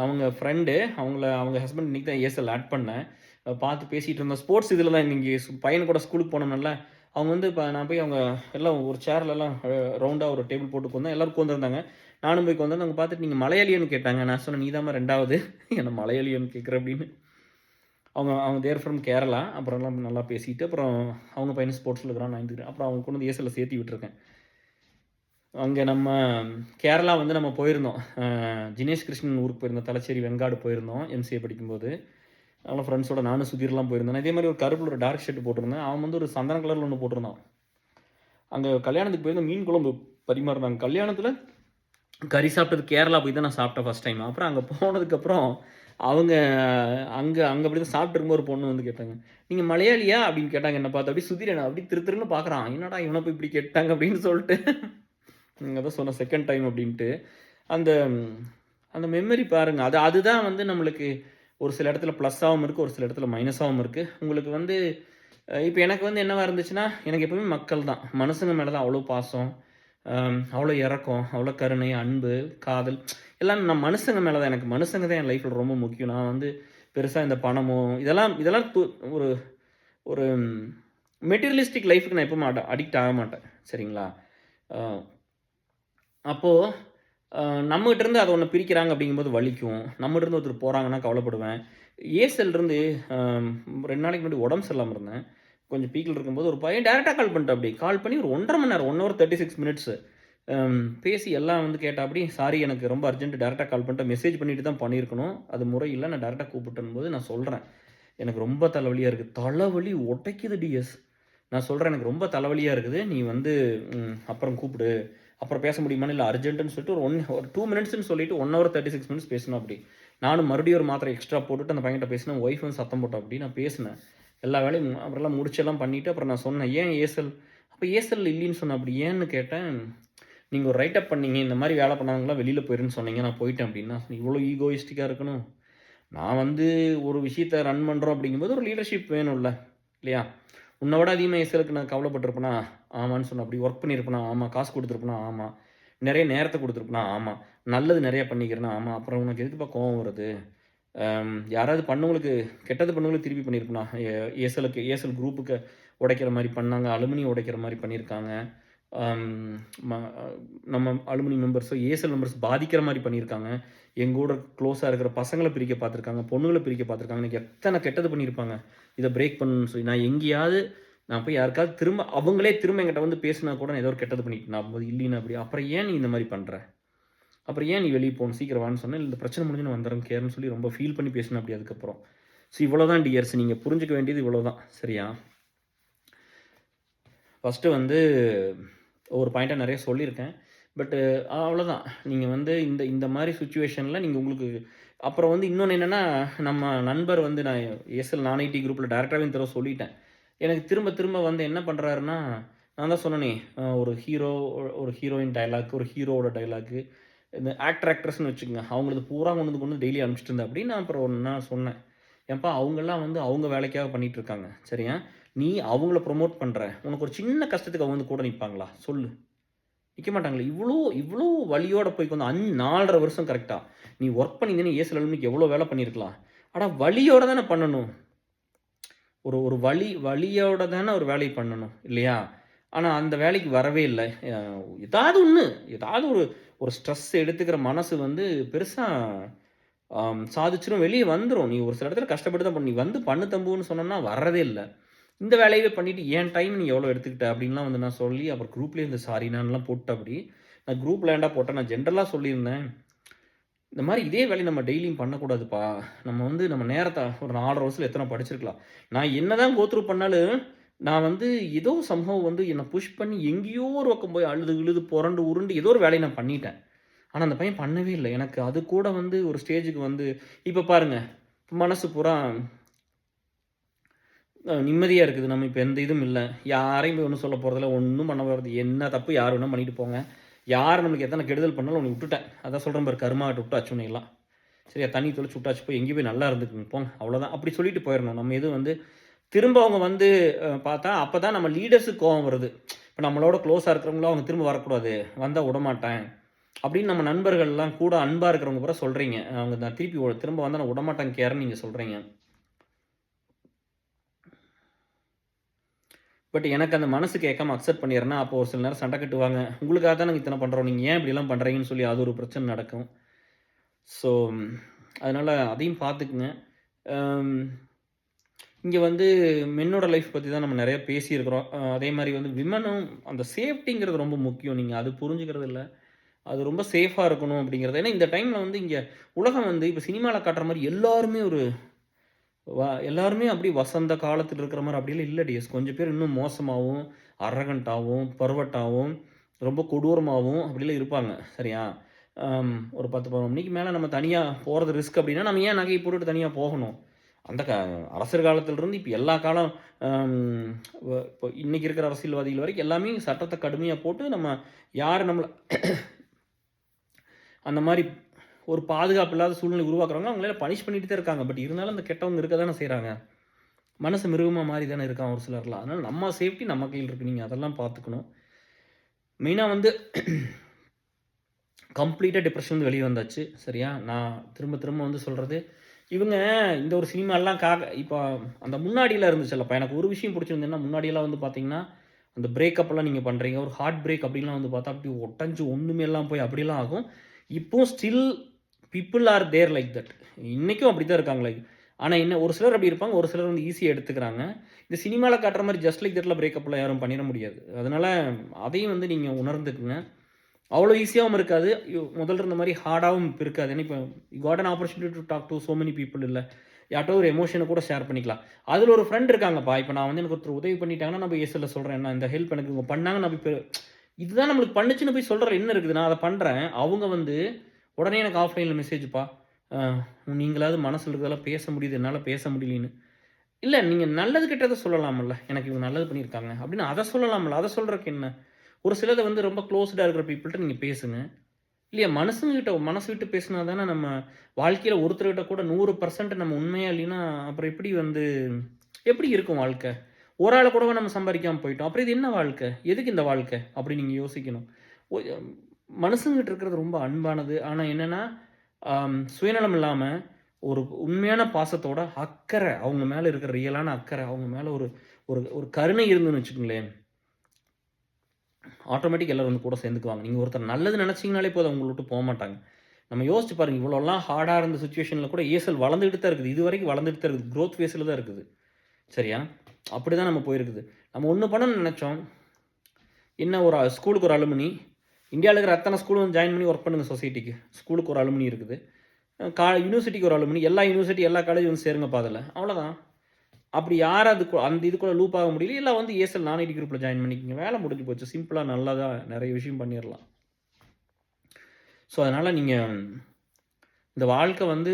அவங்க ஃப்ரெண்டு அவங்க ஹஸ்பண்ட் இன்னைக்கு தான் ஏஎஸ்எல் ஆட் பண்ணேன். பார்த்து பேசிட்டு இருந்தோம். ஸ்போர்ட்ஸ் இதில தான் இன்னைக்கு பையன் கூட ஸ்கூலுக்கு போனோம்ல. அவங்க வந்து நான் போய் அவங்க எல்லாம் ஒரு சேர்லலாம் ரவுண்டா ஒரு டேபிள் போட்டு உட்கார்ந்தோம். எல்லாரும் உட்கார்ந்துருந்தாங்க. நானும் போய் உட்கார்ந்தேன். அவங்க பார்த்துட்டு நீங்க மலையாளியான்னு கேட்டாங்க. நான் சொன்னேன், "நீ தாம்மா 2வது என்ன மலையாளியான்னு கேட்குற" அப்படின்னு. அவங்க அவங்க தேர் ஃப்ரம் கேரளா. அப்புறம்லாம் நல்லா பேசிட்டு, அப்புறம் அவங்க பையனும் ஸ்போர்ட்ஸ்ல இருக்கிறான், 9த் கிரேட். அப்புறம் அவங்க கொண்டு வந்து ஏஎஸ்எல்ல சேர்த்தி விட்டுருக்கேன். அங்க நம்ம கேரளா வந்து நம்ம போயிருந்தோம். ஜினேஷ் கிருஷ்ணன் ஊருக்கு போயிருந்தோம். தலச்சேரி வெங்காடு போயிருந்தோம் எம்சிஏ படிக்கும்போது. அதெல்லாம் ஃப்ரெண்ட்ஸோட நானும் சுதீர்லாம் போயிருந்தேன். இதே மாதிரி ஒரு கருப்புல ஒரு டார்க் ஷர்ட் போட்டிருந்தேன். அவன் வந்து ஒரு சந்தன கலர்ல ஒண்ணு போட்டிருந்தான். அங்க கல்யாணத்துக்கு போயிருந்தோம். மீன் குழம்பு பரிமாறுனாங்க. கல்யாணத்துல கறி சாப்பிட்டது கேரளா போய் தான் நான் சாப்பிட்டேன் ஃபர்ஸ்ட் டைம். அப்புறம் அங்க போனதுக்கப்புறம் அவங்க அங்க அங்க அப்படி தான் சாப்பிட்டுருக்கும்போது ஒரு பொண்ணு வந்து கேட்டாங்க. "நீங்க மலையாளியா?" அப்படின்னு கேட்டாங்க என்ன பார்த்து. அப்படியே சுதீர் என்ன அப்படியே திரு திருன்னு பார்க்குறான். என்னடா இவன போய் இப்படி கேட்டாங்க அப்படின்னு சொல்லிட்டு. அதான் சொன்னேன் செகண்ட் டைம் அப்படின்ட்டு. அந்த அந்த மெமரி பாருங்க. அதுதான் வந்து நம்மளுக்கு ஒரு சில இடத்துல ப்ளஸ்ஸாவும் இருக்கு. ஒரு சில இடத்துல மைனஸாவும் இருக்கு. உங்களுக்கு வந்து இப்ப எனக்கு வந்து என்னவா இருந்துச்சுன்னா, எனக்கு எப்பவுமே மக்கள் தான். மனுஷங்க மேல தான் அவ்வளோ பாசம். அவ்வளோ இரக்கம், அவ்வளோ கருணை, அன்பு, காதல் எல்லாம் நான் மனுஷங்க மேல தான். எனக்கு மனுஷங்க தான் என் லைஃப்ல ரொம்ப முக்கியம். நான் வந்து பெருசா இந்த பணமோ இதெல்லாம் இதெல்லாம் ஒரு ஒரு மெட்டீரியலிஸ்டிக் லைஃப்க்கு நான் எப்பவும் அடிக்ட் ஆக மாட்டேன். சரிங்களா? அ அப்போ நம்மகிட்ட இருந்து அத ஒண்ணு பிரிக்கிறாங்க அப்படிங்கும்போது வலிக்கும். நம்மகிட்ட இருந்து ஒருத்தர் போறாங்கன்னா கவலைப்படுவேன். ஏர்செல்லேருந்து 2 நாளைக்கு முன்னாடி உடம்பு சரியில்லாம இருந்தேன். கொஞ்சம் பீக்ல இருக்கும்போது ஒரு பையன் டைரக்ட்டா கால் பண்ணிட்டாப்படி. கால் பண்ணி ஒரு 1 1/2 மணி நேரம் 1 ஹவர் 36 மினிட்ஸ் பேசி எல்லாம் வந்து கேட்டாப்படி. சாரி எனக்கு ரொம்ப அர்ஜென்ட் டைரக்ட்டா கால் பண்ணிட்டேன். மெசேஜ் பண்ணிட்டு தான் பண்ணியிருக்கணும். அது முறை இல்ல. நான் டைரக்ட்டா கூப்பிட்டேன்னும்போது நான் சொல்றேன். எனக்கு ரொம்ப தலைவலியா இருக்கு. தலைவலி உடைக்குது டிஎஸ். நான் சொல்றேன் எனக்கு ரொம்ப தலைவலியா இருக்குது. நீ வந்து அப்புறம் கூப்பிடு. அப்புறம் பேச முடியுமான்னு இல்ல அர்ஜென்ட்ன்னு சொல்லிட்டு ஒரு 2 மினிட்ஸ்ன்னு சொல்லிட்டு 1 ஹவர் 36 மினிட்ஸ் பேசினாப்படி. நானும் மறுபடியும் ஒரு மாத்திரை எக்ஸ்ட்ரா போட்டுட்டு அந்த பையன்கிட்ட பேசினேன். ஒய்ஃப் வந்து சத்தம் போட்டாப்படி. நான் பேசினேன். எல்லா வேலையும் அப்புறம்லாம் முடிச்செல்லாம் பண்ணிட்டு அப்புறம் நான் சொன்னேன். ஏன் ஏர்செல் அப்ப ஏர்செல் இல்லைன்னு சொன்னாப்படி. ஏன்னு கேட்டேன். நீங்க ஒரு ரைட் அப் பண்ணீங்க. இந்த மாரி வேலை பண்ணாதவங்கலாம் வெளியில போயிருன்னு சொன்னீங்க. நான் போயிட்டேன் அப்படின்னா. இவ்வளோ ஈகோயிஸ்டிக்கா இருக்கணும். நான் வந்து ஒரு விஷயத்த ரன் பண்றோம் அப்படிங்கும்போது ஒரு லீடர்ஷிப் வேணும்ல. இல்லையா? உன்ன விட அதிகமா ஏர்செல்லுக்கு நான் கவலைப்பட்டுருப்பேனா? ஆமான்னு சொன்னேன். அப்படி ஒர்க் பண்ணியிருப்பேனா? ஆமா. காசு குடுத்துருப்பேனா? ஆமா. நெறைய நேரத்த குடுத்துருப்பேனா? ஆமா. நல்லது நெறைய பண்ணிக்கிறேனா? ஆமா. அப்புறம் உனக்கு எதுக்குப்பா கோவம் வருது? யாராவது பண்ணவங்களுக்கு கெட்டது பண்ணவங்களுக்கு திருப்பி பண்ணியிருப்பேனா? ஏர்செல் குரூப்புக்கு உடைக்கிற மாரி பண்ணாங்க. அலுமினியம் உடைக்கிற மாரி பண்ணியிருக்காங்க. அம் ம நம்ம அலுமினி மெம்பர்ஸோ, ஏர்செல் மெம்பர்ஸ் பாதிக்கிற மாரி பண்ணியிருக்காங்க. எங்கூட க்ளோஸா இருக்கிற பசங்கள பிரிக்க பார்த்துருக்காங்க. பொண்ணுங்கள பிரிக்க பார்த்துருக்காங்க. இன்னைக்கு எத்தன கெட்டது பண்ணியிருப்பாங்க. இத பிரேக் பண்ணணும்னு சொல்லி. நான் எங்கேயாவது நான் போய் யாருக்காவது அவங்களே திரும்ப என்கிட்ட வந்து பேசினா கூட நான் ஏதோ ஒரு கெட்டது பண்ணிட்டேனா? அப்பம்போது இல்லைன்னா அப்படி. அப்புறம் ஏன் நீ இந்த மாரி பண்ற? அப்புறம் ஏன் நீ வெளிய போணும்? சீக்கிரம் வான்னு சொன்னேன். இந்த பிரச்சனை முடிஞ்சு நான் வந்துர்றேன் கேர்ன்னு சொல்லி ரொம்ப ஃபீல் பண்ணி பேசினேன் அப்படி அதுக்கப்புறம். ஸோ இவ்வளோதான் டியர்ஸ். நீங்க புரிஞ்சுக்க வேண்டியது இவ்வளோதான். சரியா? ஃபர்ஸ்ட்டு வந்து ஒரு பாயிண்ட்டா நெறைய சொல்லியிருக்கேன். பட்டு அவ்வளோதான். நீங்க வந்து இந்த இந்த மாரி சிச்சுவேஷன்ல நீங்க உங்களுக்கு அப்புறம் வந்து இன்னொன்னு என்னன்னா, நம்ம நண்பர் வந்து நான் ஏர்செல் நான் ஐடி குரூப்ல டைரக்டாவே இந்த தடவ சொல்லிட்டேன். எனக்கு திரும்ப திரும்ப வந்து என்ன பண்றாருன்னா, நான் தான் சொன்னேனே, ஒரு ஹீரோயின் டயலாக், ஒரு ஹீரோவோட டயலாக்கு, இந்த ஆக்டர், ஆக்ட்ரஸ்ன்னு வச்சுக்கங்க. அவங்களது பூரா கொண்டு வந்து டெய்லி அனுப்பிச்சுட்டு இருந்தேன் அப்படின்னு நான் அப்புறம் ஒரு நாள் சொன்னேன். ஏன்பா அவங்கலாம் வந்து அவங்க வேலைக்காக பண்ணிட்டு இருக்காங்க. சரியா? நீ அவங்கள ப்ரமோட் பண்ற. உனக்கு ஒரு சின்ன கஷ்டத்துக்கு அவங்க வந்து கூட நிப்பாங்களா? சொல்லு. நிக்க மாட்டாங்களே. இவ்ளோ இவ்ளோ வலியோட போய் உட்காந்து 4 1/2 வருஷம் கரெக்ட்டா. நீ வொர்க் பண்ணியிருந்தீன்னா ஏஎஸ்எல் அலுமினிக்கு எவ்ளோ வேலை பண்ணியிருக்கலாம். ஆனா வலியோட தானே பண்ணணும். ஒரு ஒரு வலியோட தானே ஒரு வேலைய பண்ணணும். இல்லையா? ஆனா அந்த வேலைக்கு வரவே இல்ல. அ ஏதாவது ஒண்ணு, ஏதாவது ஒரு ஒரு ஸ்ட்ரெஸ் எடுத்துக்கிற மனசு வந்து பெருசா சாதிச்சுரும். வெளிய வந்துரும். நீ ஒரு சில இடத்துல கஷ்டப்பட்டு தான் நீ வந்து பண்ணு தம்புன்னு சொன்னோம்னா வர்றதே இல்ல. இந்த வேலையவே பண்ணிட்டு என் டைம் நீ எவ்வளோ எடுத்துக்கிட்ட அப்படின்லாம் வந்து நான் சொல்லி, அப்புறம் குரூப்லேயே இருந்து சாரி நான்லாம் போட்டப்படி. நான் குரூப்ல ஏன்டா போட்டேன், நான் ஜென்ரலா சொல்லியிருந்தேன். இந்த மாரி இதே வேலைய நம்ம டெய்லியும் பண்ணக்கூடாதுப்பா. நம்ம வந்து நம்ம நேரத்த ஒரு 4 1/2 வருஷத்துல எத்தன படிச்சிருக்கலாம். நான் என்னதான் கோ த்ரூ பண்ணாலும், நான் வந்து ஏதோ சம்ஹவ் வந்து என்ன புஷ் பண்ணி எங்கேயோ ஒரு பக்கம் போய் அழுது கிழுது புரண்டு உருண்டு ஏதோ ஒரு வேலைய நான் பண்ணிட்டேன். ஆனா அந்த பையன் பண்ணவே இல்ல. எனக்கு அது கூட வந்து ஒரு ஸ்டேஜுக்கு வந்து இப்ப பாருங்க, மனசு பூரா நிம்மதியா இருக்குது. நம்ம இப்ப எந்த இதுவும் இல்ல. யாரையும் போய் ஒண்ணும் சொல்ல போறதில்ல. ஒண்ணும் பண்ண போறது என்ன தப்பு யார் வேணா பண்ணிட்டு போங்க. யார் நம்மளுக்கு எத்தன கெடுதல் பண்ணாலும் உன்ன விட்டுட்டேன். அதான் சொல்றேன் பாரு கருமாட்ட விட்டாச்சு உன்னையெல்லாம். சரியா தண்ணி தெளிச்சு விட்டாச்சு போய் எங்கேயும் போய் நல்லா இருந்துக்குங்க போங்க. அவ்வளோதான். அப்படி சொல்லிட்டு போயிரணும். நம்ம எதுவும் வந்து திரும்ப அவங்க வந்து பார்த்தா அப்பதான் நம்ம லீடர்ஸுக்கு கோவம் வருது. இப்ப நம்மளோட க்ளோஸா இருக்கிறவங்களும் அவங்க திரும்ப வரக்கூடாது. வந்தா விடமாட்டேன். அப்படின்னு நம்ம நண்பர்கள்லாம் கூட அன்பா இருக்கிறவங்க பூரா சொல்றீங்க. அவங்க நான் திருப்பி திரும்ப வந்தா நான் விடமாட்டேன் கேர்ன்னு நீங்க சொல்றீங்க. பட் எனக்கு அந்த மனசு கேட்காம அக்செப்ட் பண்ணிடுறேன்னா, அப்போ ஒரு சில நேரம் சண்டை கட்டுவாங்க. உங்களுக்காக தான் நாங்க இத்தனை பண்றோம். நீங்க ஏன் இப்படிலாம் பண்றீங்கன்னு சொல்லி அது ஒரு பிரச்சனை நடக்கும். ஸோ, அதனால அதையும் பார்த்துக்குங்க. அம் இங்க வந்து மென்னோட லைஃப் பத்தி தான் நம்ம நெறைய பேசியிருக்கிறோம். அதே மாரி வந்து விமனும் அந்த சேஃப்டிங்கிறது ரொம்ப முக்கியம். நீங்க அது புரிஞ்சுக்கிறது இல்ல. அது ரொம்ப சேஃபா இருக்கணும் அப்படிங்கிறது. ஏன்னா இந்த டைம்ல வந்து இங்க உலகம் வந்து இப்ப சினிமால காட்டுற மாரி எல்லாருமே ஒரு எல்லாருமே அப்படியே வசந்த காலத்துல இருக்கிற மாரி அப்படியெல்லாம் இல்ல டியர்ஸ். கொஞ்சம் பேர் இன்னும் மோசமாவும், அரகன்ட்டாவும், பர்வர்ட்டாவும், ரொம்ப கொடூரமாவும் அப்படிலாம் இருப்பாங்க. சரியா? ஒரு 10, 11 மணிக்கு மேல நம்ம தனியா போறது ரிஸ்க் அப்படின்னா, நம்ம ஏன் நகைய போட்டுட்டு தனியா போகணும்? அந்த அரசர் காலத்திலிருந்து இப்ப எல்லா காலம் அம் இப்போ இன்னைக்கு இருக்கிற அரசியல்வாதிகள் வரைக்கும் எல்லாமே சட்டத்த கடுமையா போட்டு நம்ம யாரு நம்மள அந்த மாரி ஒரு பாதுகாப்பு இல்லாத சூழ்நிலை உருவாக்குறாங்களோ, அவங்கள பனிஷ் பண்ணிட்டு தான் இருக்காங்க. பட் இருந்தாலும் அந்த கெட்டவங்க இருக்க தானே செய்றாங்க. மனசு மிருகமா மாறி தானே இருக்கான் ஒரு சிலர்லாம். அதனால நம்ம சேஃப்டி நம்ம கையில இருக்கு. நீங்க அதெல்லாம் பார்த்துக்கணும். மெயினா வந்து கம்ப்ளீட்டா டிப்ரஷன்லருந்து வெளிய வந்தாச்சு. சரியா? நான் திரும்ப திரும்ப வந்து சொல்றது, இவங்க இந்த ஒரு சினிமாலாம் இப்ப அந்த முன்னாடிலாம் இருந்துச்சுல்லப்பா, எனக்கு ஒரு விஷயம் புடிச்சிருந்ததுன்னா, முன்னாடியெல்லாம் வந்து பார்த்தீங்கன்னா, அந்த பிரேக்கப்லாம் நீங்க பண்றீங்க. ஒரு ஹார்ட் பிரேக் அப்படின்லாம் வந்து பார்த்தா, அப்படி ஒட்டஞ்சு ஒண்ணுமே இல்லாம போய் அப்படிலாம் ஆகும். இப்பவும் still people are there like that. இன்னைக்கும் அப்படித்தான் இருக்காங்க லைக். ஆனா என்ன ஒரு சிலர் அப்படி இருப்பாங்க. ஒரு சிலர் வந்து ஈஸியா எடுத்துக்கிறாங்க. இந்த சினிமால காட்டுற மாரி ஜஸ்ட் லைக் தட்ல பிரேக்கப்லாம் யாரும் பண்ணிற முடியாது. அதனால அதையும் வந்து நீங்க உணர்ந்துக்குங்க. அவ்வளோ ஈஸியாவும் இருக்காது. முதல்ல இருந்த மாரி ஹார்டாவும் இப்ப இருக்காது. ஏன்னா, இப்ப you got an opportunity to talk to so many people இல்ல. யார்ட்ட ஒரு எமோஷன கூட ஷேர் பண்ணிக்கலாம். அதுல ஒரு ஃப்ரெண்ட் இருக்காங்கப்பா. இப்ப நான் வந்து எனக்கு ஒருத்தர் உதவி பண்ணிட்டாங்கன்னா, நான் போய் எஸ்எல்ல சொல்றேன். நான் இந்த ஹெல்ப் எனக்கு இவங்க பண்ணாங்க. நான் போய் இதுதான் நம்மளுக்கு பண்ணுச்சுன்னு போய் சொல்றதுல என்ன இருக்குது? நான் அத பண்றேன். அவங்க வந்து உடனே எனக்கு ஆஃப்லைன்ல மெசேஜ்ப்பா. அ நீங்களாவது மனசுல இருக்கிறதெல்லாம் பேச முடியுது. என்னால பேச முடியலைன்னு. இல்ல நீங்க நல்லது கெட்டத சொல்லலாம்ல. எனக்கு இவங்க நல்லது பண்ணியிருக்காங்க. அப்படின்னு அத சொல்லலாம்ல. அத சொல்றதுக்கு என்ன? ஒரு சிலத வந்து ரொம்ப குளோஸ்டா இருக்கிற பீப்பிள்ட்ட நீங்க பேசுங்க. இல்லையா மனுசங்ககிட்ட மனசு விட்டு பேசினா தானே நம்ம வாழ்க்கையில ஒருத்தர்கிட்ட கூட 100% நம்ம உண்மையா இல்லைன்னா, அப்புறம் எப்படி வந்து எப்படி இருக்கும் வாழ்க்கை? ஒரு ஆள கூடவா நம்ம சம்பாரிக்காம போயிட்டோம். அப்புறம் இது என்ன வாழ்க்கை? எதுக்கு இந்த வாழ்க்கை? அப்படி நீங்க யோசிக்கணும். ஒ மனுசங்ககிட்ட இருக்கிறது ரொம்ப அன்பானது. ஆனா என்னன்னா, சுயநலம் இல்லாம ஒரு உண்மையான பாசத்தோட அக்கறை, அவங்க மேல இருக்கிற ரியலான அக்கறை, அவங்க மேல ஒரு ஒரு ஒரு கருணை இருந்துன்னு வச்சுக்கங்களேன், ஆட்டோமேட்டிக் எல்லாரும் வந்து கூட சேர்ந்துக்குவாங்க. நீங்க ஒருத்தர் நல்லது நினைச்சீங்கனாலே போதும் உங்கள விட்டு போமாட்டாங்க. நம்ம யோசிச்சு பாருங்க, இவ்வளோலாம் ஹார்டா இருந்த சிச்சுவேஷன்ல கூட ஏசல் வளர்ந்துட்டு தான் இருக்குது. இதுவரைக்கும் வளர்ந்துட்டு தான் இருக்குது. குரோத் ஃபேஸ்ல தான் இருக்குது. சரியா? அப்படிதான் நம்ம போயிருக்குது. நம்ம ஒண்ணு பண்ணணும்னு நெனைச்சோம். என்ன ஒரு ஸ்கூலுக்கு ஒரு அலுமினி, இந்தியால இருக்கிற அத்தன ஸ்கூலும் வந்து ஜாயின் பண்ணி ஒர்க் பண்ணுங்க சொசைட்டிக்கு. ஸ்கூலுக்கு ஒரு அலுமினி இருக்குது. யூனிவர்சிட்டிக்கு ஒரு அலுமினி. எல்லா யூனிவர்சிட்டி, எல்லா காலேஜும் வந்து சேருங்கப்பா அதுல. அவ்வளோதான். அப்படி யார் அந்த இதுக்குள்ள லூப் ஆக முடியல, எல்லாம் வந்து ஏசல் நான் ஐடி குரூப்ல ஜாயின் பண்ணிக்கங்க. வேலை முடிஞ்சு போச்சு. சிம்பிளா நல்லதா நெறைய விஷயம் பண்ணிறலாம். ஸோ, அதனால நீங்க இந்த வாழ்க்கை வந்து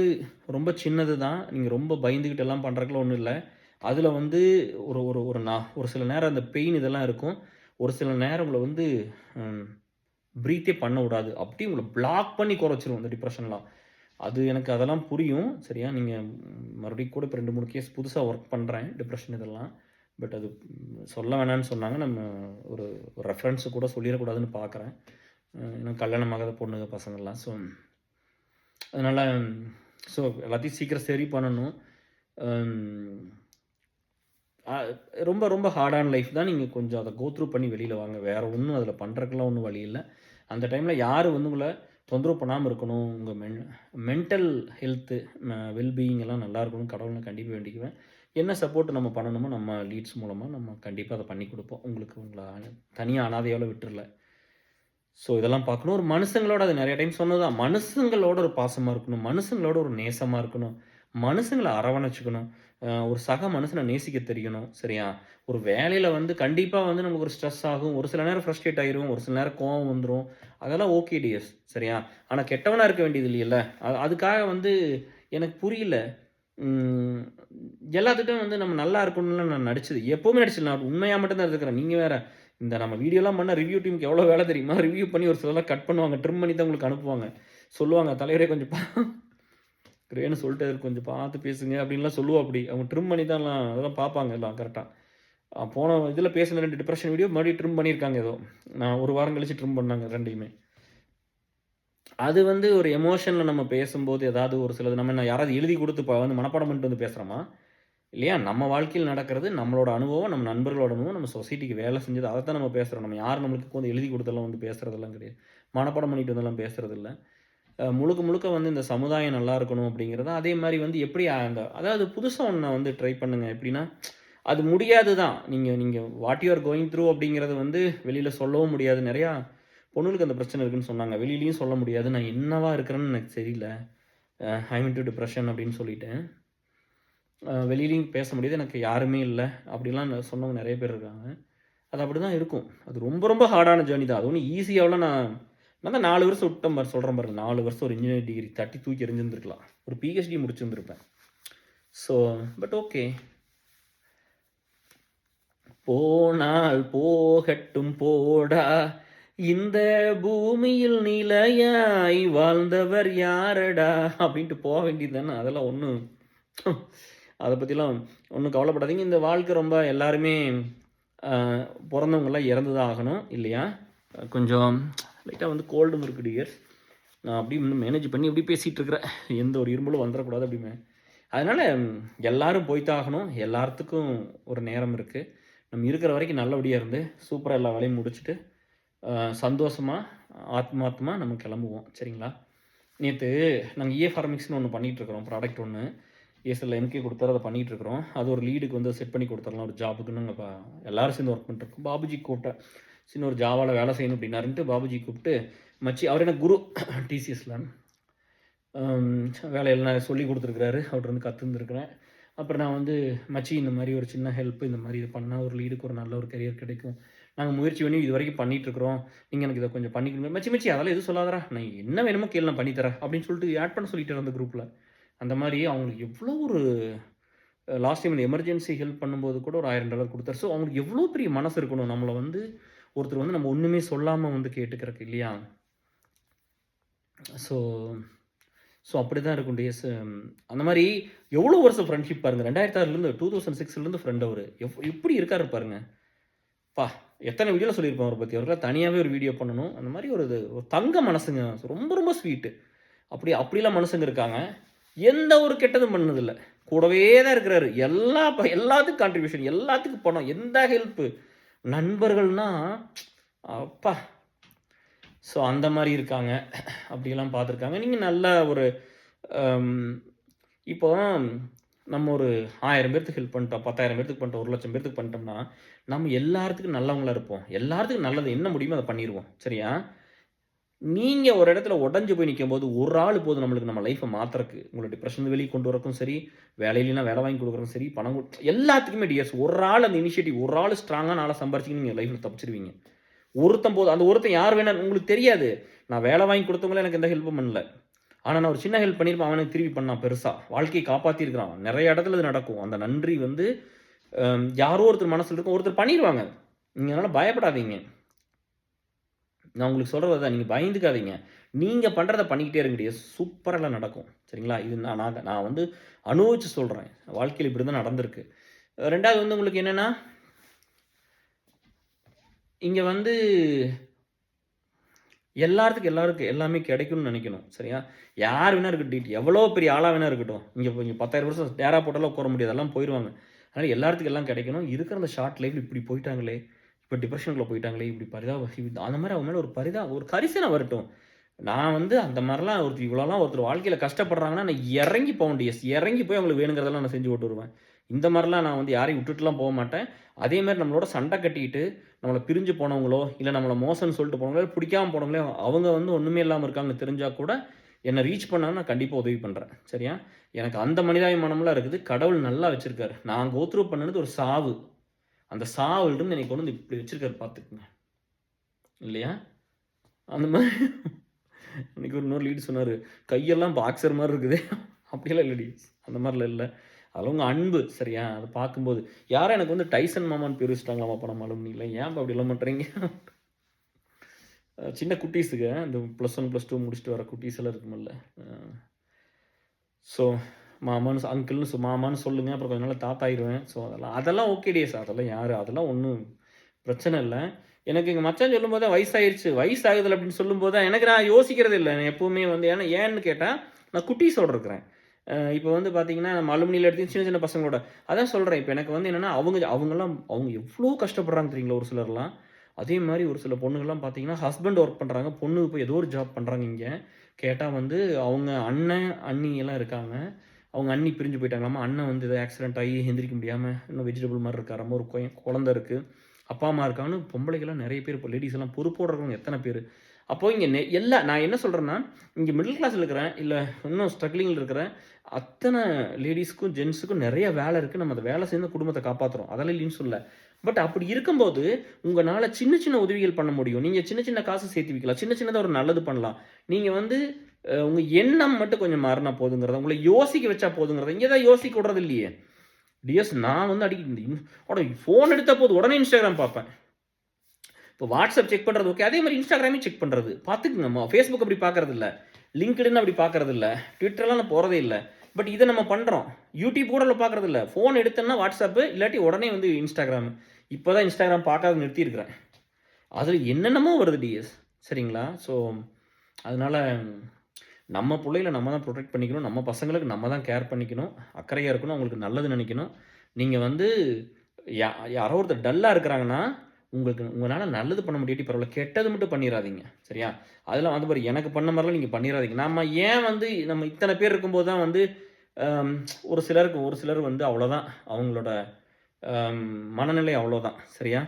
ரொம்ப சின்னது தான். நீங்க ரொம்ப பயந்துகிட்டு எல்லாம் பண்றதுக்குலாம் ஒண்ணும் இல்ல. அதுல வந்து ஒரு ஒரு ஒரு ஒரு சில நேரம் அந்த பெயின் இதெல்லாம் இருக்கும். ஒரு சில நேரம் உங்கள வந்து ம் பிரீத்தே பண்ண விடாது. அப்படியே உங்கள பிளாக் பண்ணி குறைச்சிரும் இந்த டிப்ரஷன்லாம். அது எனக்கு அதெல்லாம் புரியும். சரியா? நீங்க மறுபடியும் கூட இப்போ 2, 3 கேஸ் புதுசா ஒர்க் பண்றேன். டிப்ரஷன் இதெல்லாம். பட் அது சொல்ல வேணான்னு சொன்னாங்க. நம்ம ஒரு ஒரு ரெஃபரன்ஸ் கூட சொல்லிறக்கூடாதுன்னு பார்க்குறேன். இன்னும் கல்யாணம் ஆகாத பொண்ணுங்க, பசங்கள்லாம். அதனால எல்லாத்தையும் சீக்கிரம் சரி பண்ணணும். அம் அ ரொம்ப ரொம்ப ஹார்டான லைஃப் தான். நீங்க கொஞ்சம் அத கோ த்ரூ பண்ணி வெளில வாங்க. வேற ஒண்ணும் அதில பண்றதுக்குலாம் ஒண்ணும் வழி இல்ல. அந்த டைம்ல யாரு வந்து உங்கள தொந்தரவு பண்ணாம இருக்கணும். உங்க மென்டல் ஹெல்த்து, வெல் பீயிங் எல்லாம் நல்லா இருக்கணும்னு கடவுள கண்டிப்பா வேண்டிக்குவேன். என்ன சப்போர்ட் நம்ம பண்ணணுமோ நம்ம லீட்ஸ் மூலமா நம்ம கண்டிப்பா அத பண்ணி குடுப்போம். உங்கள தனியா அனாதையால விட்டுறல. இதெல்லாம் பார்க்கணும். ஒரு மனுஷங்களோட அது நெறைய டைம் சொன்னதுதான். மனுஷங்களோட ஒரு பாசமா இருக்கணும். மனுஷங்களோட ஒரு நேசமா இருக்கணும். மனுஷங்கள அரவணைச்சுக்கணும். ஒரு சக மனுஷன நேசிக்க தெரியணும். சரியா? ஒரு வேலையில வந்து கண்டிப்பா வந்து நமக்கு ஒரு ஸ்ட்ரெஸ் ஆகும். ஒரு சில நேரம் ஃப்ரஸ்ட்ரேட் ஆயிருவோம். ஒரு சில நேரம் கோவம் வந்துரும். அதெல்லாம் ஓகே டியர்ஸ். சரியா? ஆனா கெட்டவனா இருக்க வேண்டியது இல்லைல்ல. அதுக்காக வந்து எனக்கு புரியல. ம் எல்லாத்துட்டயும் வந்து நம்ம நல்லா இருக்கணும்னு நான் நடிச்சது. எப்பவுமே நடிச்சதில்ல. நான் உண்மையா மட்டும் தான் இருந்துக்கிறேன். நீங்க வேற. இந்த நம்ம வீடியோலாம் பண்ணா ரிவ்யூ டீமுக்கு எவ்வளோ வேலை தெரியுமா? ரிவ்யூ பண்ணி ஒரு சிலர்லாம் கட் பண்ணுவாங்க. ட்ரிம் பண்ணி தான் உங்களுக்கு அனுப்புவாங்க. சொல்லுவாங்க, "தலைவரே கொஞ்சம் ரேணு சொல்லிட்டாரு கொஞ்சம் பார்த்து பேசுங்க" அப்படின்லாம் சொல்லுவாப்படி. அவங்க ட்ரிம் பண்ணி தான்லாம் அதெல்லாம் பார்ப்பாங்க எல்லாம் கரெக்ட்டா. போன இதில பேசின 2 டிப்ரஷன் வீடியோ மறுபடியும் ட்ரிம் பண்ணியிருக்காங்க ஏதோ. நான் 1 வாரம் கழிச்சு ட்ரிம் பண்ணாங்க 2யுமே. அது வந்து ஒரு எமோஷன்ல நம்ம பேசும்போது ஏதாவது ஒரு சிலது நம்ம என்ன யாராவது எழுதி குடுத்து வந்து மனப்பாடம் பண்ணிட்டு வந்து பேசுறோமா? இல்லையா? நம்ம வாழ்க்கையில நடக்கிறது, நம்மளோட அனுபவம், நம்ம நண்பர்களோட அனுபவம், நம்ம சொசைட்டிக்கு வேலை செஞ்சது அதத்தான் நம்ம பேசுறோம். நம்ம யாரும் நம்மளுக்கு உட்காந்து எழுதி குடுத்தெல்லாம் வந்து பேசுறதெல்லாம் கிடையாது. மனப்பாடம் பண்ணிட்டு வந்தெல்லாம் பேசுறதில்ல. முழுக்க முழுக்க வந்து இந்த சமுதாயம் நல்லா இருக்கணும் அப்படிங்கிறது, அதே மாரி வந்து எப்படி அதாவது புதுசா ஒண்ண வந்து ட்ரை பண்ணுங்க. எப்படின்னா, அது முடியாது தான். நீங்க நீங்க what you are going through அப்படிங்கிறது வந்து வெளியில சொல்லவும் முடியாது. நெறையா பொண்ணுங்களுக்கு அந்த பிரச்சனை இருக்குன்னு சொன்னாங்க. வெளியிலயும் சொல்ல முடியாது. நான் என்னவா இருக்கிறேன்னு எனக்கு தெரியல. ஐ அம் இன்டூ டிப்ரஷன் அப்படின்னு சொல்லிட்டு. வெளியிலயும் பேச முடியாது. எனக்கு யாருமே இல்ல. அப்படிலாம் சொன்னவங்க நெறைய பேர் இருக்காங்க. அது அப்படிதான் இருக்கும். அது ரொம்ப ரொம்ப ஹார்டான ஜர்னி தான். அது ஒண்ணும் ஈஸியாவலாம் நான் தான் 4 வருஷம் விட்டேன் சொல்றேன் பாருங்க. 4 வருஷம் ஒரு இன்ஜினியரிங் டிகிரி தட்டி தூக்கி எறிஞ்சிருந்திருக்கலாம். ஒரு பிஹெச்டி முடிச்சிருந்திருப்பேன். So but okay. போனால் போகட்டும் போடா, இந்த பூமியில் நிலையாய் வாழ்ந்தவர் யாரடா அப்படின்ட்டு போ வேண்டியது தானே. அதெல்லாம் ஒண்ணும் அத பத்திலாம் ஒண்ணும் கவலைப்படாதீங்க. இந்த வாழ்க்கை ரொம்ப எல்லாருமே அ பொறந்தவங்கலாம் இறந்து தான் ஆகணும் இல்லையா? கொஞ்சம் லைட்டா வந்து கோல்டும் இருக்கு டியர்ஸ். நான் அப்படியே இன்னும் மேனேஜ் பண்ணி அப்படியே பேசிட்டு இருக்கிறேன். எந்த ஒரு இருமலும் வந்துறக்கூடாது அப்படிமே. அதனால எல்லாரும் போய் தான் ஆகணும். எல்லாத்துக்கும் ஒரு நேரம் இருக்கு. நம்ம இருக்கிற வரைக்கும் நல்லபடியா இருந்து, சூப்பரா எல்லா வேலையும் முடிச்சுட்டு, சந்தோஷமா, ஆத்மார்த்தமா நம்ம கிளம்புவோம். சரிங்களா? நேத்து நாங்க ஃபார்மிக்ஸ்ன்னு ஒண்ணு பண்ணிட்டு இருக்கிறோம். ப்ராடக்ட் ஒண்ணு. ESL எம்கே குடுத்தாரு. அத பண்ணிட்டு இருக்கிறோம். அது ஒரு லீடுக்கு வந்து செட் பண்ணி குடுத்துரலாம். ஒரு ஜாபுக்குன்னு நாங்க எல்லாரும் சேர்ந்து ஒர்க் பண்ணிட்டு இருக்கோம். பாபுஜி கூப்பிட்டேன். சின்ன ஒரு ஜாவால வேலை செய்யணும் அப்படின்னாருன்ட்டு பாபுஜி கூப்பிட்டு, மச்சி அவர் எனக்கு குரு டிசிஎஸ்ல. வேலையெல்லாம் சொல்லிக் குடுத்துருக்கிறாரு. அவர்ட்ட இருந்து கத்துருந்துருக்கிறேன். அப்புறம் நான் வந்து, மச்சி இந்த மாரி ஒரு சின்ன ஹெல்ப் இந்த மாரி இது பண்ணா ஒரு லீடுக்கு ஒரு நல்ல ஒரு கரியர் கிடைக்கும். நாங்க முயற்சி பண்ணி இதுவரைக்கும் பண்ணிட்டு இருக்கிறோம். நீங்க எனக்கு இத கொஞ்சம் பண்ணி குடுங்க. மச்சி மச்சி அதெல்லாம் எதுவும் சொல்லாதடா. நான் என்ன வேணுமோ கேளு நான் பண்ணி தரேன். அப்படின்னு சொல்லிட்டு ஆட் பண்ண சொல்லிட்டாரு அந்த குரூப்ல. அந்த மாரி அவங்களுக்கு எவ்வளோ ஒரு லாஸ்ட் டைம் இந்த எமர்ஜென்சி ஹெல்ப் பண்ணும்போது கூட ஒரு $1000 குடுத்தாரு. அவங்களுக்கு எவ்வளோ பெரிய மனசு இருக்கணும். நம்மள வந்து ஒருத்தர் வந்து நம்ம ஒண்ணுமே சொல்லாம வந்து கேட்டுக்கிறக்கு இல்லையா? ஸோ அப்படிதான் இருக்கும் டேஸ். அந்த மாரி எவ்வளோ வருஷம் ஃப்ரெண்ட்ஷிப் பாருங்க. 2006லேருந்து 2006லேருந்து ஃப்ரெண்ட் அவரு. எப்படி இருக்காரு பாருங்க. அப்பா! எத்தன வீடியோல சொல்லியிருப்பேன் அவர பத்தி. அவருக்கெல்லாம் தனியாவே ஒரு வீடியோ பண்ணணும். அந்த மாரி ஒரு தங்க மனசுங்க. ரொம்ப ரொம்ப ஸ்வீட்டு. அப்படிலாம் மனுஷங்க இருக்காங்க. எந்த ஒரு கெட்டதும் பண்ணதில்ல. கூடவே தான் இருக்கிறாரு. எல்லாத்துக்கும் கான்ட்ரிபியூஷன், எல்லாத்துக்கும் பணம், எந்த ஹெல்ப்பு. நண்பர்கள்னா அப்பா! அந்த மாரி இருக்காங்க. அப்படியெல்லாம் பார்த்துருக்காங்க. நீங்க நல்ல ஒரு அம் இப்போ நம்ம ஒரு 1000 பேத்துக்கு ஹெல்ப் பண்ணிட்டோம், 10,000 பேத்துக்கு பண்ணிட்டோம், 1,00,000 பேத்துக்கு பண்ணிட்டோம்னா, நம்ம எல்லாத்துக்கும் நல்லவங்களா இருப்போம். எல்லாத்துக்கும் நல்லது என்ன முடியுமோ அத பண்ணிருவோம். சரியா? நீங்க ஒரு இடத்துல உடைஞ்சு போய் நிக்கும்போது, ஒரு ஆள் போதும் நம்மளுக்கு நம்ம லைஃப்ப மாத்துறக்கு. உங்கள டிப்ரஷன்ல வெளிய கொண்டு வரக்கும் சரி, வேலையிலனா வேலை வாங்கி குடுக்குறதும் சரி, பணம் எல்லாத்துக்குமே டியர்ஸ். ஒரு ஆள் அந்த இனிஷியேட்டிவ், ஒரு ஆள் ஸ்ட்ராங்கான ஆள சம்பாரிச்சீங்கன்னா, நீங்க லைஃப்ல தப்பிச்சுருவீங்க. ஒருத்தன் போதும். அந்த ஒருத்தன் யார் வேணாலும் உங்களுக்கு தெரியாது. நான் வேலை வாங்கி குடுத்தவங்களே எனக்கு எந்த ஹெல்ப்பும் பண்ணல. ஆனா, நான் ஒரு சின்ன ஹெல்ப் பண்ணியிருப்பேன். அவன் எனக்கு திருப்பி பண்ணான் பெருசா. வாழ்க்கைய காப்பாத்தியிருக்கிறான். நெறைய இடத்துல இது நடக்கும். அந்த நன்றி வந்து யாரோ ஒருத்தர் மனசுல இருக்கும். ஒருத்தர் பண்ணிருவாங்க. நீங்க அதனால பயப்படாதீங்க. நான் உங்களுக்கு சொல்றது அதான். நீங்க பயந்துக்காதீங்க. நீங்கள் பண்ணுறத பண்ணிக்கிட்டே இருங்க. சூப்பராக நடக்கும். சரிங்களா? இது நான் வந்து அனுபவிச்சு சொல்கிறேன். வாழ்க்கையில் இப்படி தான் நடந்திருக்கு. 2வது வந்து உங்களுக்கு என்னென்னா, இங்கே வந்து எல்லாருக்கும் எல்லாமே கிடைக்கும்னு நினைக்கணும். சரியா? யார் வேணா இருக்கட்டும், எவ்வளோ பெரிய ஆளா வேணா இருக்கட்டும். இங்கே 10,000 வருஷம் டேரா போட்டாலும் உட்கார முடியாது. எல்லாம் போயிருவாங்க. அதனால எல்லாத்துக்கும் எல்லாம் கிடைக்கணும். இருக்கிற அந்த ஷார்ட் லைஃப்ல இப்படி போயிட்டாங்களே, இப்போ டிப்ரஷனுக்குள்ள போயிட்டாங்களே, இப்படி அந்த மாதிரி அவங்க மேலே ஒரு கரிசனை வரட்டும். நான் வந்து அந்த மாதிரிலாம் ஒருத்தர் வாழ்க்கையில் கஷ்டப்படுறாங்கன்னா, நான் இறங்கி போக முடியாது. இறங்கி போய் அவங்களுக்கு வேணுங்கிறதெல்லாம் நான் செஞ்சு போட்டு வருவேன். இந்த மாதிரிலாம் நான் வந்து யாரையும் விட்டுட்டுலாம் போக மாட்டேன். அதே மாதிரி நம்மளோட சண்டை கட்டிக்கிட்டு, நம்மளை பிரிஞ்சு போனவங்களோ, இல்லை நம்மளை மோசம்னு சொல்லிட்டு போனவங்களோ, பிடிக்காம போனவங்களோ, அவங்க வந்து ஒன்றுமே இல்லாமல் இருக்காங்கன்னு தெரிஞ்சா கூட, என்னை ரீச் பண்ணாங்கன்னா நான் கண்டிப்பாக உதவி பண்ணுறேன். சரியா? எனக்கு அந்த மனிதாபிமானம்லாம் இருக்குது. கடவுள் நல்லா வச்சிருக்காரு. நான் கோ த்ரூ பண்ணது ஒரு சாவு. அந்த சாவுலிருந்து என்னை கொண்டு வந்து இப்படி வச்சிருக்காரு பார்த்துக்குங்க. இல்லையா? அந்த மாதிரி அன்றைக்கி ஒரு இன்னொரு லீடு சொன்னார், கையெல்லாம் பாக்ஸர் மாதிரி இருக்குது. அப்படியெல்லாம் இல்லடி, அந்த மாதிரிலாம் இல்லை. அதில் உங்கள் அன்பு. சரியா? அதை பார்க்கும்போது யாரும் எனக்கு வந்து டைசன் மாமான்னு பேர் வச்சுட்டாங்களாமா படம் அலுமினியில். ஏன் அப்படி எல்லாம் பண்ணுறீங்க? சின்ன குட்டீஸுங்க, இந்த +1 +2 முடிச்சுட்டு வர குட்டீஸ் எல்லாம் இருக்குமில்ல. ஸோ மாமான்னு அங்கிள்னு மாமான்னு சொல்லுங்கள். அப்புறம் கொஞ்ச நாள் தாத்தா ஆயிடுவேன். ஸோ அதெல்லாம் ஓகே டேஸ். அதெல்லாம் யார், அதெல்லாம் ஒன்றும் பிரச்சனை இல்லை. எனக்கு எங்கள் மச்சான் சொல்லும்போது தான் வயசாகிடுச்சு, வயசாகுதில்ல அப்படின்னு சொல்லும்போது தான் எனக்கு நான் யோசிக்கிறது இல்லை. நான் எப்போவுமே வந்து ஏன்னு கேட்டால் நான் குட்டீஸோடு இருக்கிறேன். இப்போ வந்து பார்த்தீங்கன்னா, நம்ம அலுமினியில் எடுத்து சின்ன சின்ன பசங்களோட அதான் சொல்கிறேன். இப்போ எனக்கு வந்து என்னென்னா, அவங்க எவ்வளோ கஷ்டப்படுறாங்க தெரியுங்களா ஒரு சிலர்லாம். அதே மாதிரி ஒரு சில பொண்ணுங்கள்லாம் பார்த்தீங்கன்னா, ஹஸ்பண்ட் ஒர்க் பண்ணுறாங்க, பொண்ணு போய் ஏதோ ஒரு ஜாப் பண்ணுறாங்க இங்கே. கேட்டால் வந்து அவங்க அண்ணன், அண்ணி எல்லாம் இருக்காங்க. அவங்க அண்ணி பிரிஞ்சு போயிட்டாங்களாமா. அண்ணன் வந்து ஏதோ ஆக்சிடென்ட் ஆகி எந்திரிக்க முடியாமல் இன்னும் வெஜிடபிள் மாதிரி இருக்காராமா. ஒரு குழந்தை இருக்குது, அப்பா அம்மா இருக்காங்கன்னு பொம்பளைகள்லாம் நிறைய பேர், இப்போ லேடிஸ் எல்லாம் பொறுப்போடு இருக்கிறவங்க எத்தனை பேர். அப்போது இங்கே நான் என்ன சொல்கிறேன்னா, இங்கே மிடில் கிளாஸில் இருக்கிறேன், இல்லை இன்னும் ஸ்ட்ரகிளிங்கில் இருக்கிறேன், அத்தனை லேடிஸ்க்கும் ஜென்ஸுக்கும் நிறைய வேலை இருக்குது. நம்ம அந்த வேலை சேர்ந்து குடும்பத்தை காப்பாற்றுறோம். அதெல்லாம் இல்லைன்னு சொல்ல. பட் அப்படி இருக்கும்போது உங்களால் சின்ன சின்ன உதவிகள் பண்ண முடியும். நீங்கள் சின்ன சின்ன காசு சேர்த்து வைக்கலாம், சின்ன சின்னதாக ஒரு நல்லது பண்ணலாம். நீங்கள் வந்து உங்கள் எண்ணம் மட்டும் கொஞ்சம் மாறினா போதுங்கிறத, உங்களை யோசிக்க வச்சா போதுங்கிறத. இங்கே தான் யோசிக்க விடுறது இல்லையே டிஎஸ். நான் வந்து அடிக்கடி ஃபோன் எடுத்தால் போதும், உடனே இன்ஸ்டாகிராம் பார்ப்பேன். இப்போ வாட்ஸ்அப் செக் பண்ணுறது ஓகே, அதே மாதிரி இன்ஸ்டாகிராமே செக் பண்ணுறது பார்த்துக்குங்கம்மா. ஃபேஸ்புக் அப்படி பார்க்கறது இல்லை, லிங்க்டின் அப்படி பார்க்கறது இல்லை, ட்விட்டர்லாம் நான் போகிறதே இல்லை. பட் இதை நம்ம பண்ணுறோம். யூடியூப் கூட பார்க்குறது இல்லை. ஃபோன் எடுத்தேன்னா வாட்ஸ்அப்பு, இல்லாட்டி உடனே வந்து இன்ஸ்டாகிராம். இப்போ தான் இன்ஸ்டாகிராம் பார்க்காத நிறுத்தியிருக்கிறேன். அதில் என்னென்னமோ வருது டிஎஸ். சரிங்களா? ஸோ அதனால் நம்ம பிள்ளைகளை நம்ம தான் ப்ரொடெக்ட் பண்ணிக்கணும். நம்ம பசங்களுக்கு நம்ம தான் கேர் பண்ணிக்கணும், அக்கறையாக இருக்கணும், அவங்களுக்கு நல்லது நினைக்கணும். நீங்கள் வந்து யாரோ ஒருத்தர் டல்லாக இருக்கிறாங்கன்னா, உங்களால் நல்லது பண்ண முடியாட்டி பரவாயில்ல, கெட்டது மட்டும் பண்ணிடாதீங்க. சரியா? அதெல்லாம் வந்து பாரு, எனக்கு பண்ண மாதிரிலாம் நீங்கள் பண்ணிடாதீங்க. நம்ம இத்தனை பேர் இருக்கும்போது தான் வந்து ஒரு சிலர் வந்து அவ்வளோதான், அவங்களோட மனநிலை அவ்வளோதான். சரியா?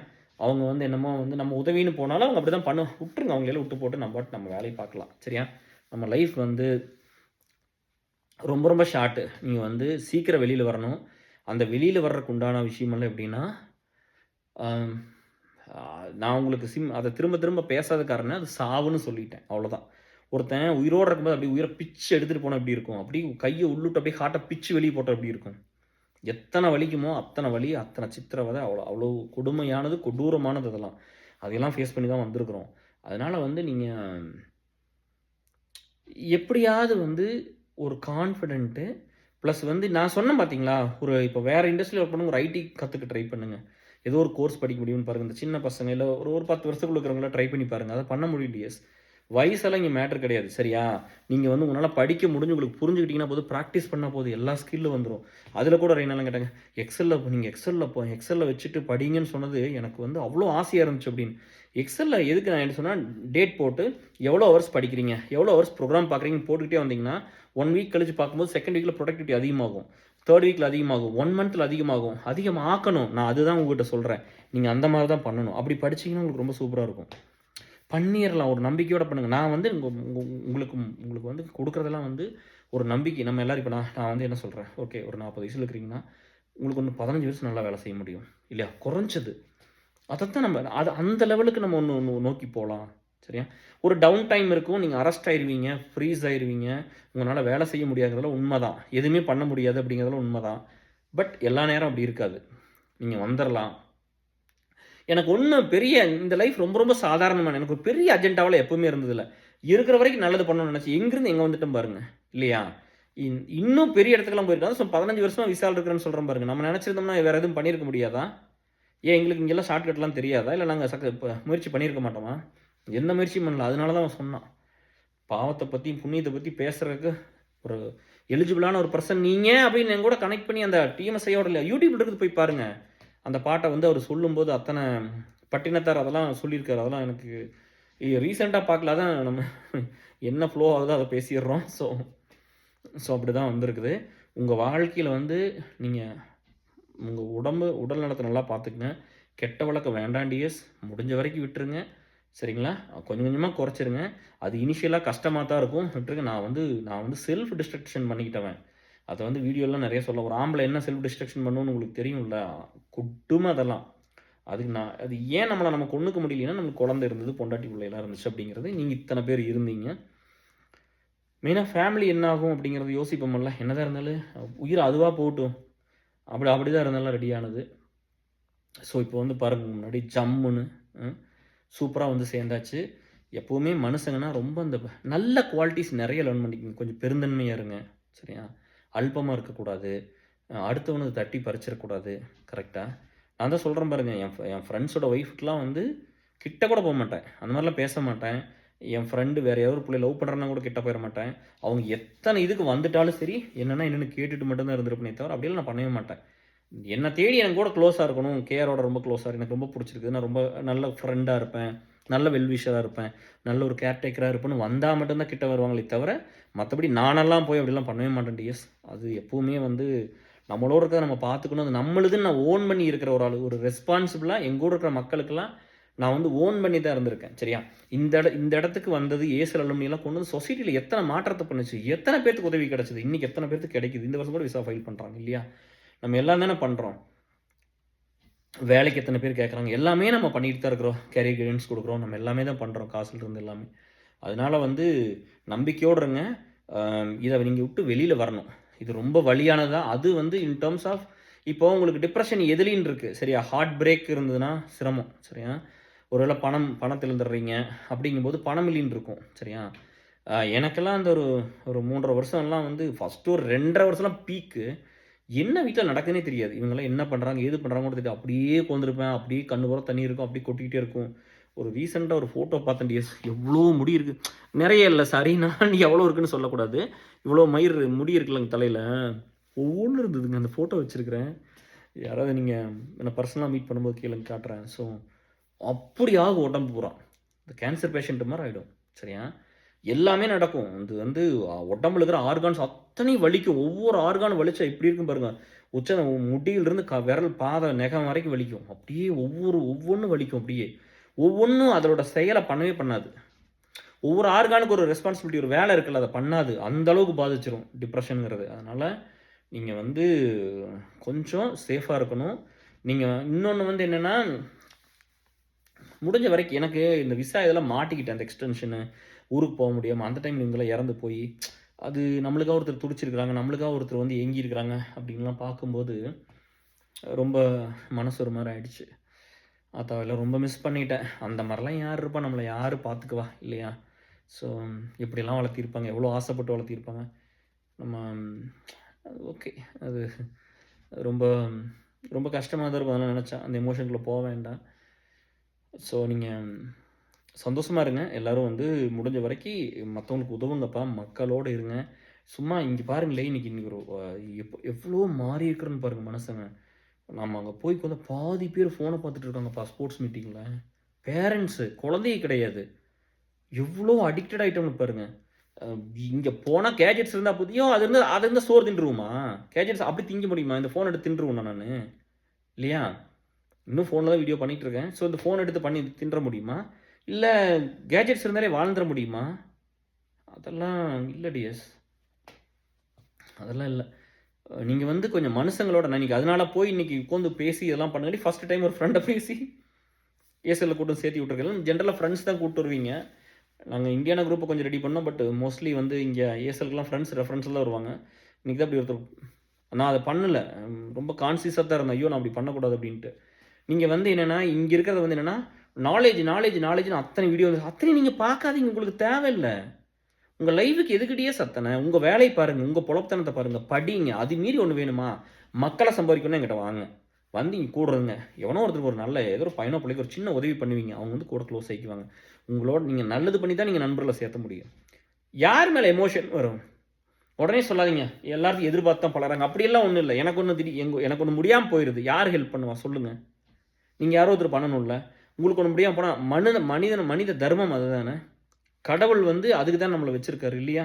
அவங்க வந்து என்னமோ வந்து நம்ம உதவின்னு போனாலும் அவங்க அப்படி தான் விட்டுருங்க. அவங்களெல்லாம் விட்டு போட்டு நம்ம வேலையை பார்க்கலாம். சரியா? நம்ம லைஃப் வந்து ரொம்ப ரொம்ப ஷார்ட்டு. நீங்கள் வந்து சீக்கிரம் வெளியில் வரணும். அந்த வெளியில் வர்றதுக்கு உண்டான விஷயமெல்லாம் எப்படின்னா, நான் உங்களுக்கு அதை திரும்ப திரும்ப பேசாத காரணம் அது சாவுன்னு சொல்லிட்டேன். அவ்வளோதான். ஒருத்தன் உயிரோடு இருக்கும்போது அப்படியே உயிரை பிச்சு எடுத்துகிட்டு போனால் எப்படி இருக்கும், அப்படி கையை உள்ளுட்டு அப்படியே ஹார்ட்டை பிச்சு வெளியே போட்டால் எப்படி இருக்கும். எத்தனை வலிக்குமோ அத்தனை வலி, அத்தனை சித்திரவதை, அவ்வளோ கொடுமையானது, கொடூரமானது. அதையெல்லாம் ஃபேஸ் பண்ணி தான் வந்திருக்கிறோம். அதனால் வந்து நீங்கள் எப்படியாவது வந்து ஒரு கான்ஃபிடென்ட்டு ப்ளஸ் வந்து நான் சொன்னேன் பார்த்தீங்களா, இப்போ வேறு இண்டஸ்ட்ரியில் ஒர்க் பண்ணுங்க, ஒரு ஐடி கற்றுக்க ட்ரை பண்ணுங்கள். ஏதோ ஒரு கோர்ஸ் படிக்க முடியும்னு பாருங்கள். இந்த சின்ன பசங்க இல்லை ஒரு 10 வருஷத்துக்குள்ள இருக்கிறவங்களாம் ட்ரை பண்ணி பாருங்கள். அதை பண்ண முடியும் டிஎஸ். வயசெல்லாம் இங்கே மேட்ரு கிடையாது. சரியா? நீங்கள் வந்து உங்களால் படிக்க முடிஞ்சு உங்களுக்கு புரிஞ்சுக்கிட்டிங்கன்னா போதும், ப்ராக்டிஸ் பண்ணால் போதும், எல்லா ஸ்கில்லும் வந்துடும். அதில் கூட ரெய்னாலாம் கேட்டாங்க, நீங்கள் எக்ஸலில் வச்சுட்டு படிங்கன்னு சொன்னது எனக்கு வந்து அவ்வளோ ஆசையாக இருந்துச்சு அப்படின்னு. எக்ஸலில் எதுக்கு நான் என்ன சொன்னால், டேட் போட்டு எவ்வளோ ஹவர்ஸ் படிக்கிறீங்க, எவ்வளோ ஹவர்ஸ் ப்ரோக்ராம் பார்க்குறீங்கன்னு போட்டுக்கிட்டே வந்தீங்கன்னா 1 வீக் கழிச்சு பார்க்கும்போது 2nd வீக்கில் ப்ரொடக்டிவிட்டி அதிகமாகும், 3rd வீக்கில் அதிகமாகும், 1 மந்தில் அதிகமாகும். அதிகமாக்கணும். நான் அதுதான் உங்கள்கிட்ட சொல்கிறேன். நீங்கள் அந்த மாதிரி தான் பண்ணணும். அப்படி படிச்சிங்கன்னா உங்களுக்கு ரொம்ப சூப்பராக இருக்கும். பண்ணிடலாம். ஒரு நம்பிக்கையோடு பண்ணுங்கள். நான் வந்து உங்களுக்கு வந்து கொடுக்குறதெல்லாம் வந்து ஒரு நம்பிக்கை. நம்ம எல்லோரும் இப்போ நான் வந்து என்ன சொல்கிறேன், ஓகே ஒரு 40 வயசில் இருக்கிறீங்கன்னா உங்களுக்கு ஒன்று 15 வயசு நல்லா வேலை செய்ய முடியும் இல்லையா, குறைஞ்சது. அதைத்தான் நம்ம அந்த லெவலுக்கு நம்ம ஒன்று நோக்கி போகலாம். சரியா? ஒரு டவுன் டைம் இருக்கும், நீங்கள் அரெஸ்ட் ஆயிடுவீங்க, ஃப்ரீஸ் ஆயிடுவீங்க, உங்களால் வேலை செய்ய முடியாததெல்லாம் உண்மை தான், எதுவுமே பண்ண முடியாது அப்படிங்கிறதெல்லாம் உண்மை தான். பட் எல்லா நேரம் அப்படி இருக்காது. நீங்கள் வந்துடலாம். எனக்கு ஒன்றும் பெரிய இந்த லைஃப் ரொம்ப ரொம்ப சாதாரணமான, எனக்கு ஒரு பெரிய அஜெண்டாவில் எப்போவுமே இருந்ததில்லை. இருக்கிற வரைக்கும் நல்லது பண்ணணும்னு நினச்சி எங்கேருந்து எங்கே வந்துட்டோம் பாருங்க இல்லையா? இன்னும் பெரிய இடத்துக்குலாம் போயிருக்காங்க. ஸோ 15 வருஷமா விசால இருக்கிறேன்னு சொல்கிறேன் பாருங்க. நம்ம நினச்சிருந்தோம்னா வேறு எதுவும் பண்ணியிருக்க முடியாதா? ஏன் எங்களுக்கு இங்கெல்லாம் ஷார்ட்கட்லாம் தெரியாதா? இல்லை நாங்கள் முயற்சி பண்ணியிருக்க மாட்டோமா? எந்த முயற்சியும் பண்ணல. அதனால தான் அவன் சொன்னான். பாவத்தை பற்றி புண்ணியத்தை பற்றி பேசுகிறதுக்கு ஒரு எலிஜிபிளான ஒரு பர்சன் நீங்கள் அப்படின்னு என் கூட கனெக்ட் பண்ணி அந்த டிஎம்எஸ்ஐயோட இல்லை யூடியூப்ல இருக்குது போய் பாருங்கள். அந்த பாட்டை வந்து அவர் சொல்லும்போது அத்தனை பட்டினத்தார் அதெல்லாம் சொல்லியிருக்காரு. அதெல்லாம் எனக்கு ரீசெண்டாக பார்க்கல. அதான் நம்ம என்ன ஃப்ளோ ஆகுதோ அதை பேசிடுறோம். ஸோ அப்படி தான் வந்திருக்குது. உங்கள் வாழ்க்கையில் வந்து நீங்கள் உங்கள் உடல் நலத்தை நல்லா பார்த்துக்குங்க. கெட்ட வழக்கம் வேண்டாம் டிஎஸ். முடிஞ்ச வரைக்கும் விட்டுருங்க. சரிங்களா? கொஞ்சம் கொஞ்சமாக குறைச்சிருங்க. அது இனிஷியலாக கஷ்டமாக தான் இருக்கும். விட்டுருங்க. நான் வந்து செல்ஃப் டிஸ்ட்ரக்ஷன் பண்ணிக்கிட்டவன். அதை வந்து வீடியோலாம் நிறைய சொல்ல. ஒரு ஆம்பளை என்ன செல்ஃப் டிஸ்ட்ரக்ஷன் பண்ணணும்னு உங்களுக்கு தெரியும்ல? கொட்டுமே அதெல்லாம். அதுக்கு அது ஏன் நம்ம கொண்டுக்க முடியலன்னா, நம்மளுக்கு குழந்தை இருந்தது, பொண்டாட்டி பிள்ளைலாம் இருந்துச்சு அப்படிங்கிறது. நீங்கள் இத்தனை பேர் இருந்தீங்க. மெயினாக ஃபேமிலி என்ன ஆகும் அப்படிங்கிறது யோசிப்போம்ல. என்னதான் இருந்தாலும் உயிர் அதுவாக போகட்டும். அப்படி தான் இருந்தாலும் ரெடியானது. ஸோ இப்போ வந்து பாருங்க, முன்னாடி ஜம்முன்னு சூப்பராக வந்து சேர்ந்தாச்சு. எப்போவுமே மனுஷங்கன்னா ரொம்ப அந்த நல்ல குவாலிட்டிஸ் நிறைய லேர்ன் பண்ணிக்கோங்க. கொஞ்சம் பெருந்தன்மையாக இருங்க. சரியா? அல்பமாக இருக்கக்கூடாது. அடுத்தவனுக்கு தட்டி பறிச்சிடக்கூடாது. கரெக்டாக? நான் தான் சொல்கிறேன் பாருங்க, என் ஃப்ரெண்ட்ஸோட ஒய்ஃபுக்கெலாம் வந்து கிட்ட கூட போக மாட்டேன். அந்த மாதிரிலாம் பேச மாட்டேன். என் ஃப்ரெண்டு வேறு யாரும் பிள்ளை லவ் பண்ணுறேன்னா கூட கிட்ட போயிட மாட்டேன். அவங்க எத்தனை இதுக்கு வந்துட்டாலும் சரி, என்னென்னு கேட்டுட்டு மட்டும்தான் இருந்திருப்பேனே தவிர அப்படியெல்லாம் நான் பண்ணவே மாட்டேன். என்னை தேடி எனக்கு கூட க்ளோஸாக இருக்கணும், கேரோட ரொம்ப க்ளோஸாக எனக்கு ரொம்ப பிடிச்சிருக்கு, நான் ரொம்ப நல்ல ஃப்ரெண்டாக இருப்பேன், நல்ல வெல்விஷராக இருப்பேன், நல்ல ஒரு கேர்டேக்கராக இருப்பேன்னு வந்தால் மட்டும்தான் கிட்ட வருவாங்களே தவிர, மற்றபடி நானெல்லாம் போய் அப்படிலாம் பண்ணவே மாட்டேன் டிஎஸ். அது எப்போவுமே வந்து நம்மளோட இருக்கிறத நம்ம பார்த்துக்கணும். அது நம்மளுதுன்னு நான் ஓன் பண்ணி இருக்கிற ஒரு ஆள், ஒரு ரெஸ்பான்சிபிளாக எங்கூட இருக்கிற மக்களுக்கெல்லாம் நான் வந்து ஓன் பண்ணி தான் இருந்திருக்கேன். சரியா? இந்த இடத்துக்கு வந்தது ஏசல் அலுமினியெல்லாம் கொண்டு வந்து சொசைட்டியில் எத்தனை மாற்றத்தை பண்ணுச்சு, எத்தனை பேருக்கு உதவி கிடச்சிது, இன்றைக்கி எத்தனை பேருக்கு கிடைக்குது. இந்த வருஷம் கூட விசா ஃபைல் பண்ணுறாங்க இல்லையா? நம்ம எல்லாம் தானே பண்ணுறோம். வேலைக்கு எத்தனை பேர் கேட்குறாங்க, எல்லாமே நம்ம பண்ணிட்டு தான் இருக்கிறோம். கேரியர் கைடன்ஸ் கொடுக்குறோம், நம்ம எல்லாமே தான் பண்ணுறோம், காசுல இருந்து எல்லாமே. அதனால் வந்து நம்பிக்கையோடு இருங்க. இதை நீங்கள் விட்டு வெளியில் வரணும். இது ரொம்ப வலியானதா. அது வந்து இன் டேர்ம்ஸ் ஆஃப் இப்போ உங்களுக்கு டிப்ரெஷன் எதுலின்னு இருக்குது. சரியா? ஹார்ட் பிரேக் இருந்ததுன்னா சிரமம். சரியா? ஒருவேளை பணத்தில் இருந்துடுறீங்க அப்படிங்கும்போது பணம் இல்லைன்னு இருக்கும். சரியா? எனக்கெல்லாம் அந்த ஒரு 3.5 வருஷம்லாம் வந்து ஃபஸ்ட்டு ஒரு 2.5 வருஷம்லாம் பீக்கு. என்ன வீட்டில் நடக்குதுன்னே தெரியாது. இவங்கெல்லாம் என்ன பண்ணுறாங்க, ஏது பண்ணுறாங்கன்னு தெரியாது. அப்படியே உட்காந்துருப்பேன். அப்படியே கண்ணு போகிற தண்ணி இருக்கும், அப்படியே கொட்டிக்கிட்டே இருக்கும். ஒரு ரீசெண்டாக ஒரு ஃபோட்டோ பார்த்தேன் டிஎஸ். எவ்வளோ முடி இருக்குது. நிறைய இல்லை, சாரி, நான் எவ்வளோ இருக்குன்னு சொல்லக்கூடாது. இவ்வளோ முடி இருக்குல்லங்க தலையில், ஒவ்வொன்றும் இருந்ததுங்க. அந்த ஃபோட்டோ வச்சுருக்கிறேன். யாராவது நீங்கள் என்னை பர்சனலாக மீட் பண்ணும்போது கேளுங்க, காட்டுறேன். ஸோ அப்படி ஆகும் உடம்பு பூரா. இந்த கேன்சர் பேஷண்ட்டு மாதிரி ஆகிடும். சரியா? எல்லாமே நடக்கும். இது வந்து உடம்புல இருக்கிற ஆர்கான்ஸ் அத்தனையும் வலிக்கும். ஒவ்வொரு ஆர்கானும் வலிச்சா இப்படி இருக்கும் பாருங்கள். முடியிலிருந்து விரல் பாத நெகம் வரைக்கும் வலிக்கும். அப்படியே ஒவ்வொன்றும் வலிக்கும். அப்படியே ஒவ்வொன்றும் அதோட செயலை பண்ணவே பண்ணாது. ஒவ்வொரு ஆர்கானுக்கு ஒரு ரெஸ்பான்சிபிலிட்டி, ஒரு வேலை இருக்குல்ல, அதை பண்ணாது. அந்த அளவுக்கு பாதிச்சிடும் டிப்ரெஷனுங்கிறது. அதனால் நீங்கள் வந்து கொஞ்சம் சேஃபாக இருக்கணும். நீங்கள் இன்னொன்று வந்து என்னென்னா, முடிஞ்ச வரைக்கும் எனக்கு இந்த விசா இதெல்லாம் மாட்டிக்கிட்டேன். அந்த எக்ஸ்டென்ஷனு ஊருக்கு போக முடியாமல் அந்த டைம் இவங்களாம் இறந்து போய், அது நம்மளுக்காக ஒருத்தர் துடிச்சிருக்கிறாங்க, நம்மளுக்காக ஒருத்தர் வந்து ஏங்கியிருக்கிறாங்க அப்படின்லாம் பார்க்கும்போது ரொம்ப மனசு ஒரு மாதிரி ஆயிடுச்சு. அதாவெல்லாம் ரொம்ப மிஸ் பண்ணிட்டேன். அந்த மாதிரிலாம் யார் இருப்பா, நம்மளை யார் பார்த்துக்குவா இல்லையா? ஸோ இப்படிலாம் வளர்த்திருப்பாங்க, எவ்வளோ ஆசைப்பட்டு வளர்த்திருப்பாங்க. நம்ம ஓகே, அது ரொம்ப ரொம்ப கஷ்டமாக தான் இருக்கும். அதெல்லாம் நினச்சா அந்த எமோஷனுக்குள்ளே போக வேண்டாம். ஸோ நீங்கள் சந்தோஷமாக இருங்க. எல்லோரும் வந்து முடிஞ்ச வரைக்கும் மற்றவங்களுக்கு உதவுங்கப்பா. மக்களோடு இருங்க. சும்மா இங்கே பாருங்களேன், இன்றைக்கி ஒரு எவ்வளோ மாறி இருக்கிறன்னு பாருங்கள் மனுஷங்க. நம்ம அங்கே போய் வந்து பாதி பேர் ஃபோனை பார்த்துட்டு இருக்காங்கப்பா ஸ்போர்ட்ஸ் மீட்டிங்கில். பேரண்ட்ஸு, குழந்தையே கிடையாது. எவ்வளோ அடிக்டட் ஆகிட்டோம்னு பாருங்கள். இங்கே போனால் கேஜெட்ஸ் இருந்தால் புதியும் அது இருந்தால் சோறு தின்றுவோமா? கேஜெட்ஸ் அப்படி திங்க முடியுமா? இந்த ஃபோன் எடுத்து தின்றுவோம் நான் இல்லையா? இன்னும் ஃபோனில் தான் வீடியோ பண்ணிகிட்ருக்கேன். ஸோ இந்த ஃபோன் எடுத்து பண்ணி தின்ற முடியுமா? இல்லை கேஜெட்ஸ் இருந்தாலே வாழ்ந்துட முடியுமா? அதெல்லாம் இல்லை டிஎஸ், அதெல்லாம் இல்லை. நீங்கள் வந்து கொஞ்சம் மனுஷங்களோட நான் இன்றைக்கி அதனால போய் இன்றைக்கி உட்காந்து பேசி இதெல்லாம் பண்ணி ஃபஸ்ட்டு டைம் ஒரு ஃப்ரெண்டை பேசி ஏசலில் கூட்டம் சேர்த்து விட்ருக்கேன். ஜென்ரலாக ஃப்ரெண்ட்ஸ் தான் கூப்பிட்டு வருவீங்க. நாங்கள் இந்தியான குரூப்பை கொஞ்சம் ரெடி பண்ணோம். பட் மோஸ்ட்லி வந்து இங்கே ஏசலுக்குலாம் ரெஃபரன்ஸில் தான் வருவாங்க. இன்றைக்கி தான் அப்படி ஒருத்தர், நான் அதை பண்ணலை, ரொம்ப கான்சியஸாக தான் இருந்தேன். ஐயோ நான் அப்படி பண்ணக்கூடாது அப்படின்ட்டு. நீங்கள் வந்து என்னென்னா, இங்கே இருக்கிறது வந்து என்னென்னா, நாலேஜ்னு அத்தனை வீடியோ அத்தனை நீங்கள் பார்க்காதீங்க. உங்களுக்கு தேவையில்லை. உங்கள் லைஃபுக்கு எதுக்கிட்டே சத்தனை? உங்கள் வேலையை பாருங்கள், உங்கள் பொழப்புத்தனத்தை பாருங்கள், படிங்க. அது மீறி ஒன்று வேணுமா? மக்களை சம்பாதிக்கணும்னு என்கிட்ட வாங்க, வந்து இங்கே கூடுறதுங்க. எவனோ ஒருத்தருக்கு ஒரு நல்ல ஏதோ ஒரு பையனோ பிள்ளைக்கு ஒரு சின்ன உதவி பண்ணுவீங்க, அவங்க வந்து கூட க்ளோஸ் ஆகிக்குவாங்க. உங்களோட நீங்கள் நல்லது பண்ணி தான் நீங்கள் நண்பர்களை சேர்த்த முடியும். யார் மேலே எமோஷன் வரும்? உடனே சொல்லாதீங்க எல்லாத்தையும் எதிர்பார்த்து தான் பழகிறாங்க. அப்படியெல்லாம் ஒன்றும் இல்லை. எனக்கு ஒன்று எனக்கு ஒன்று முடியாமல் போயிடுது, யார் ஹெல்ப் பண்ணுவா சொல்லுங்கள்? நீங்கள் யாரோ ஒருத்தர் பண்ணணும்ல. உங்களுக்கு ஒன்று முடியாமல் போனால் மனித தர்மம் அதுதானே. கடவுள் வந்து அதுக்கு தான் நம்மளை வச்சுருக்காரு இல்லையா?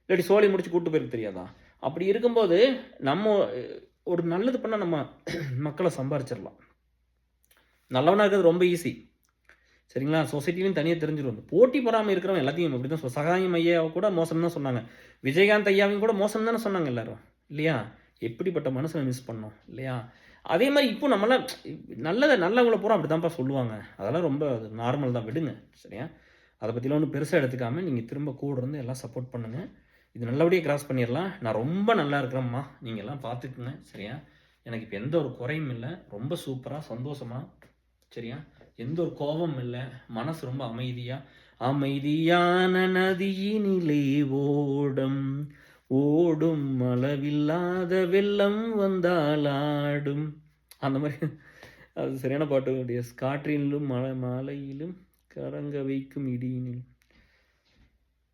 இல்லாட்டி சோழி முடிச்சு கூப்பிட்டு போயிருக்கு தெரியாதா? அப்படி இருக்கும்போது நம்ம ஒரு நல்லது பண்ணால் நம்ம மக்களை சம்பாரிச்சிடலாம். நல்லவனாக இருக்கிறது ரொம்ப ஈஸி, சரிங்களா? சொசைட்டிலையும் தனியாக தெரிஞ்சிடும். போட்டி பொறாமல் இருக்கிறவங்க எல்லாத்தையும் அப்படி தான் சகாயம் ஐயாவை கூட மோசம் தான் சொன்னாங்க, விஜயகாந்த் ஐயாவையும் கூட மோசம் தானே சொன்னாங்க எல்லாரும் இல்லையா? எப்படிப்பட்ட மனுஷனை மிஸ் பண்ணோம் இல்லையா? அதே மாதிரி இப்போ நம்மளாம் நல்லவங்களை பூரா அப்படி தான்ப்பா சொல்லுவாங்க. அதெல்லாம் ரொம்ப நார்மல் தான், விடுங்க சரியா? அதை பற்றிலாம் ஒன்றும் பெருசாக எடுத்துக்காமல் நீங்கள் திரும்ப கூட இருந்து எல்லாம் சப்போர்ட் பண்ணுங்கள். இது நல்லபடியாக கிராஸ் பண்ணிடலாம். நான் ரொம்ப நல்லா இருக்கிறேம்மா, நீங்கள் எல்லாம் பார்த்துக்குங்க சரியா? எனக்கு இப்போ எந்த ஒரு குறையும் இல்லை, ரொம்ப சூப்பராக சந்தோஷமாக சரியா? எந்த ஒரு கோபமும் இல்லை, மனசு ரொம்ப அமைதியான நதியினிலே ஓடும் அளவில்லாத வெள்ளம் வந்தால் ஆடும், அந்த மாதிரி அது சரியான பாட்டு. காற்றினிலும் மாலையிலும் கரங்க வைக்கும் இடியினிலும்,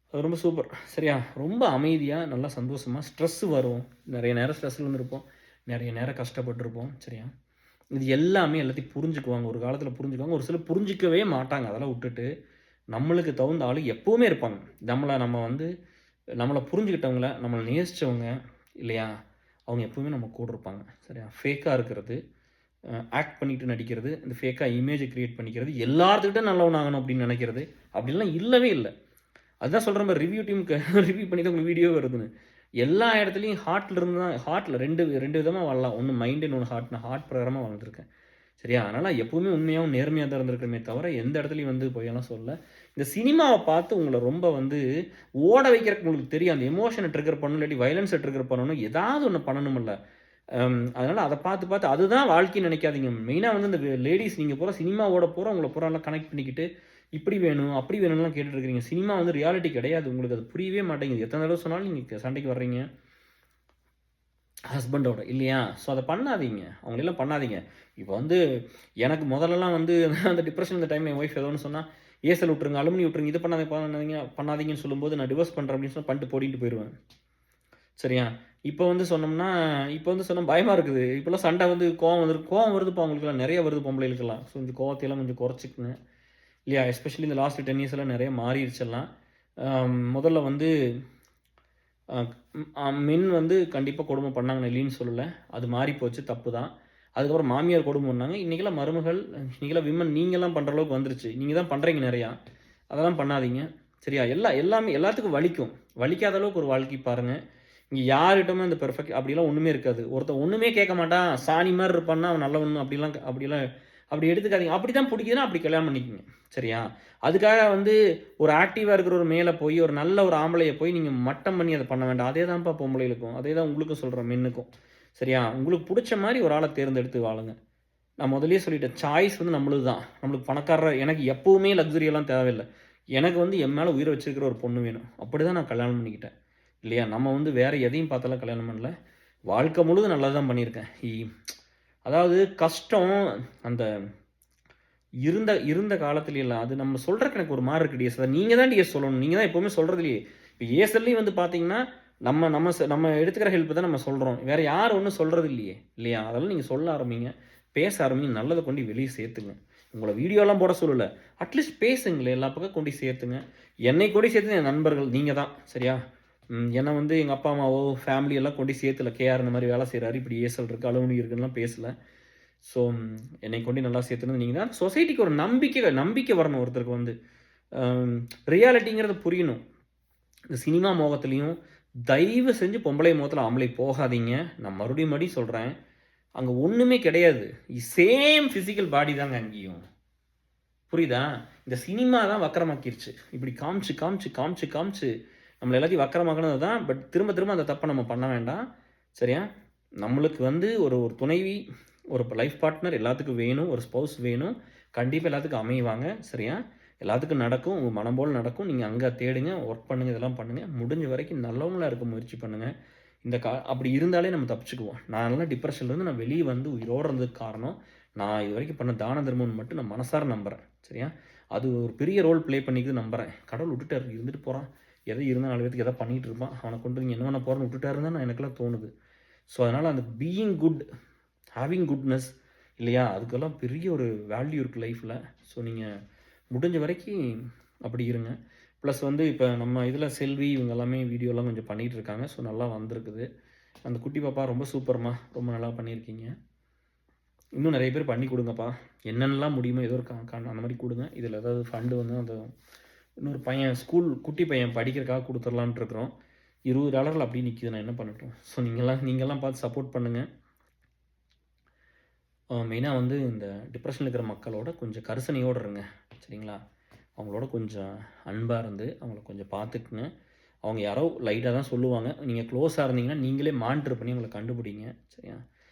அது ரொம்ப சூப்பர் சரியா? ரொம்ப அமைதியாக நல்லா சந்தோஷமாக. ஸ்ட்ரெஸ்ஸு வரும், நிறைய நேரம் ஸ்ட்ரெஸ்ஸில் இருந்திருப்போம், நிறைய நேரம் கஷ்டப்பட்டுருப்போம் சரியா? இது எல்லாத்தையும் புரிஞ்சுக்குவாங்க, ஒரு காலத்தில் புரிஞ்சுக்குவாங்க. ஒரு சிலர் புரிஞ்சிக்கவே மாட்டாங்க. அதெல்லாம் விட்டுட்டு நம்மளுக்கு தகுந்த ஆள் எப்போவுமே இருப்பாங்க. நம்மளை புரிஞ்சுக்கிட்டவங்கள, நம்மளை நேசித்தவங்க இல்லையா, அவங்க எப்போவுமே நம்ம கூட இருப்பாங்க சரியா? ஃபேக்காக இருக்கிறது, ஆக்ட் பண்ணிட்டு நடிக்கிறது, இந்த ஃபேக்காக இமேஜை க்ரியேட் பண்ணிக்கிறது, எல்லாத்துக்கிட்ட நல்லவனாகணும் அப்படின்னு நினைக்கிறது, அப்படிலாம் இல்லவே இல்லை. அதுதான் சொல்கிற மாதிரி ரிவ்யூ டீமுக்கு ரிவ்யூ பண்ணி தான் உங்களுக்கு வீடியோ வருதுன்னு. எல்லா இடத்துலையும் ஹார்ட்டில் இருந்து தான், ஹார்ட்டில் ரெண்டு விதமாக வாழலாம். ஒன்று மைண்டு, இன்னொன்று ஹார்ட். நான் ஹார்ட் பிரகாரமாக வாழ்ந்துருக்கேன் சரியா? அதனால் எப்போவுமே உண்மையாகவும் நேர்மையாக தான் இருந்திருக்கிறமே தவிர எந்த இடத்துலையும் வந்து போயெல்லாம் சொல்ல. இந்த சினிமாவை பார்த்து உங்களை ரொம்ப வந்து ஓட வைக்கிறதுக்கு உங்களுக்கு தெரியும், அந்த எமோஷனை ட்ரிகர் பண்ணணும், இல்லாட்டி வயலன்ஸை ட்ரிகர் பண்ணணும், ஏதாவது ஒன்று பண்ணணுமில்ல. அதனால் அதை பார்த்து அதுதான் வாழ்க்கைன்னு நினைக்காதீங்க. மெயினாக வந்து இந்த லேடிஸ் நீங்கள் பூரா சினிமாவோட பூரா உங்களை பூரா எல்லாம் கனெக்ட் பண்ணிக்கிட்டு இப்படி வேணும் அப்படி வேணும்லாம் கேட்டுட்ருக்கிறீங்க. சினிமா வந்து ரியாலிட்டி கிடையாது, உங்களுக்கு அது புரியவே மாட்டேங்குது. எத்தனை தடவை சொன்னாலும் நீங்கள் சண்டைக்கு வர்றீங்க ஹஸ்பண்டோட இல்லையா? ஸோ அதை பண்ணாதீங்க, அவங்களெல்லாம் பண்ணாதீங்க. இப்போ வந்து எனக்கு முதல்லலாம் வந்து அந்த டிப்ரெஷன் இந்த டைம் என் ஒய்ஃப் ஏதோ ஒன்று சொன்னால், ஏசல் விட்ருங்க, அலுமினி விட்ருங்க, இது பண்ணாதீங்கன்னு சொல்லும்போது நான் டிவோர்ஸ் பண்ணுறேன் அப்படின்னு சொன்னால் பண்ணிட்டு போடிட்டு போயிடுவேன் சரியா? இப்போ வந்து சொன்னால் பயமாக இருக்குது. இப்போல்லாம் சண்டை வந்து கோவம் வருதுப்பா, அவங்களுக்குலாம் நிறைய வருது, பொம்பளைகளுக்கெல்லாம். ஸோ இந்த கோவத்தையெல்லாம் கொஞ்சம் குறைச்சிக்குங்க இல்லையா? எஸ்பெஷலி இந்த லாஸ்ட் 10 இயர்ஸ் எல்லாம் நிறைய மாறிடுச்செல்லாம். முதல்ல வந்து மென் வந்து கண்டிப்பாக கொடுமை பண்ணாங்க, இல்லைன்னு சொல்லலை, அது மாறி போச்சு, தப்பு தான். அதுக்கப்புறம் மாமியார் கொடுமை பண்ணாங்க. இன்றைக்கெல்லாம் மருமகள், இன்றைக்கெல்லாம் விமன் நீங்கள்லாம் பண்ணுற அளவுக்கு வந்துருச்சு. நீங்கள் தான் பண்ணுறீங்க நிறையா, அதெல்லாம் பண்ணாதீங்க சரியா? எல்லாத்துக்கும் வலிக்காத அளவுக்கு ஒரு வாழ்க்கை பாருங்கள். இங்கே யார்கிட்டமே அந்த பெர்ஃபெக்ட் அப்படிலாம் ஒன்றுமே இருக்காது. ஒருத்தன் ஒன்றுமே கேட்க மாட்டான், சாணி மாதிரி இருப்பான்னா அவன் நல்லவன், அப்படி எடுத்துக்காதீங்க. அப்படி தான் பிடிக்குதுன்னா அப்படி கல்யாணம் பண்ணிக்கோங்க சரியா? அதுக்காக வந்து ஒரு ஆக்டிவாக இருக்கிற ஒரு மேலே போய் ஒரு நல்ல ஒரு ஆம்பளையை போய் நீங்கள் மட்டம் பண்ணி அதை பண்ண வேண்டாம். அதே தான்ப்பா பொம்பளைகளுக்கும், அதே தான் உங்களுக்கும் சொல்கிறேன், மென்னுக்கும் சரியா? உங்களுக்கு பிடிச்ச மாதிரி ஒரு ஆளை தேர்ந்தெடுத்து வாழுங்க. நான் முதலே சொல்லிட்டேன், சாய்ஸ் வந்து நம்மளுக்கு தான். நம்மளுக்கு பணக்காரர், எனக்கு எப்போவுமே லக்ஸுரியெல்லாம் தேவையில்லை. எனக்கு வந்து என் மேலே உயிரை வச்சுருக்கிற ஒரு பொண்ணு வேணும். அப்படி தான் நான் கல்யாணம் பண்ணிக்கிட்டேன் இல்லையா? நம்ம வந்து வேறு எதையும் பார்த்தாலும் கல்யாணம் பண்ணல. வாழ்க்கை முழுதும் நல்லா தான் பண்ணியிருக்கேன். அதாவது கஷ்டம் அந்த இருந்த காலத்துலையெல்லாம் அது நம்ம சொல்கிறக்கு எனக்கு ஒரு மாதிரி இருக்குது டிஎஸ். அதை நீங்கள் தான் டிஎஸ் சொல்லணும், நீங்கள் தான் எப்போவுமே சொல்கிறது இல்லையே. இப்போ ஏசல்லையும் வந்து பார்த்தீங்கன்னா நம்ம எடுத்துக்கிற ஹெல்ப் தான் நம்ம சொல்கிறோம், வேறு யார் ஒன்றும் சொல்கிறது இல்லையா? அதெல்லாம் நீங்கள் சொல்ல ஆரம்பிங்க, பேச ஆரம்பிங்க, நல்லதை கொண்டு வெளியே சேர்த்துங்க. உங்களை வீடியோலாம் போட சொல்லலை, அட்லீஸ்ட் பேசுங்களேன், எல்லா பக்கம் கொண்டு சேர்த்துங்க. என்னை கொண்டு சேர்த்து என் நண்பர்கள் நீங்கள் தான் சரியா? என்னை வந்து எங்கள் அப்பா அம்மாவோ ஃபேமிலியெல்லாம் கொண்டு சேர்த்துல, கேஆர் இந்த மாதிரி வேலை செய்கிறாரு, இப்படி ஏசல் இருக்குது, அலுவலி இருக்குன்னுலாம் பேசலை. ஸோ என்னை கொண்டு நல்லா சேர்த்துனது நீங்கள் தான். சொசைட்டிக்கு ஒரு நம்பிக்கை வரணும். ஒருத்தருக்கு வந்து ரியாலிட்டிங்கிறது புரியணும். இந்த சினிமா மோகத்துலேயும் தயவு செஞ்சு பொம்பளை முகத்தில் ஆம்பளை போகாதீங்க. நான் மறுபடியும் சொல்கிறேன், அங்கே ஒன்றுமே கிடையாது. சேம் ஃபிசிக்கல் பாடி தாங்க அங்கேயும், புரியுதா? இந்த சினிமா தான் வக்கரமாக்கிருச்சு. இப்படி காமிச்சு நம்மளை எல்லாத்தையும் வக்கரமாக்கினது தான். பட் திரும்ப அந்த தப்பை நம்ம பண்ண வேண்டாம் சரியா? நம்மளுக்கு வந்து ஒரு துணைவி, ஒரு லைஃப் பார்ட்னர் எல்லாத்துக்கும் வேணும், ஒரு ஸ்பௌஸ் வேணும். கண்டிப்பாக எல்லாத்துக்கும் அமைவாங்க. சரியா? எல்லாத்துக்கும் நடக்கும். உங்க மனம் போல நடக்கும். நீங்க அங்க தேடுங்க, ஒர்க் பண்ணுங்க, இதெல்லாம் பண்ணுங்க. முடிஞ்ச வரைக்கும் நல்லவங்களா இருக்க முயற்சி பண்ணுங்க. அப்படி இருந்தாலே நம்ம தப்பிச்சுக்குவோம். நான்லாம் டிப்ரஷன்லேருந்து நான் வெளிய வந்து உயிரோட இருந்ததுக்கு காரணம், நான் இதுவரைக்கும் பண்ண தான தர்மம்னு மட்டும் நான் மனசார நம்புறேன். சரியா? அது ஒரு பெரிய ரோல் ப்ளே பண்ணிக்குதுன்னு நம்புறேன். கடவுள் விட்டுட்டாரு, இருந்துட்டு போறான். ஏதோ இருந்தா 4 பேத்துக்கு ஏதோ பண்ணிட்டு இருப்பான். அவன கொண்டு நீங்க என்ன பண்ண போறன்னு விட்டுட்டாருன்னு தான் எனக்கெல்லாம் தோணுது. ஸோ, அதனால அந்த பீயிங் குட், ஹேவிங் குட்னஸ் இல்லையா? அதுக்கெல்லாம் பெரிய ஒரு வேல்யூ இருக்கு லைஃப்ல. ஸோ, நீங்க முடிஞ்ச வரைக்கும் அப்படி இருங்க. ப்ளஸ் வந்து இப்போ நம்ம இதில் செல்வி இவங்க எல்லாமே வீடியோலாம் கொஞ்சம் பண்ணிகிட்டு இருக்காங்க. ஸோ, நல்லா வந்திருக்குது. அந்த குட்டி பாப்பா ரொம்ப சூப்பர்மா, ரொம்ப நல்லா பண்ணியிருக்கீங்க. இன்னும் நிறைய பேர் பண்ணி கொடுங்கப்பா. என்னென்னலாம் முடியுமோ ஏதோ ஒரு அந்த மாதிரி கொடுங்க. இதில் ஏதாவது ஃபண்டு வந்து அந்த இன்னொரு பையன் குட்டி பையன் படிக்கிறதுக்காக கொடுத்துடலான்ட்டு இருக்கிறோம். $20 அப்படி நிற்கிது, நான் என்ன பண்ணட்டும்? ஸோ, நீங்கள்லாம் பார்த்து சப்போர்ட் பண்ணுங்கள். மெயினாக வந்து இந்த டிப்ரெஷனில் இருக்கிற மக்களோட கொஞ்சம் கரிசனையோடு இருங்க. சரிங்களா? அவங்களோட கொஞ்சம் அன்பாக இருந்து அவங்கள கொஞ்சம் பார்த்துக்குங்க. அவங்க யாரோ லைட்டாக தான் சொல்லுவாங்க. நீங்கள் க்ளோஸாக இருந்தீங்கன்னா நீங்களே மானிட்டர் பண்ணி அவங்கள கண்டுபிடிங்க. சரியா?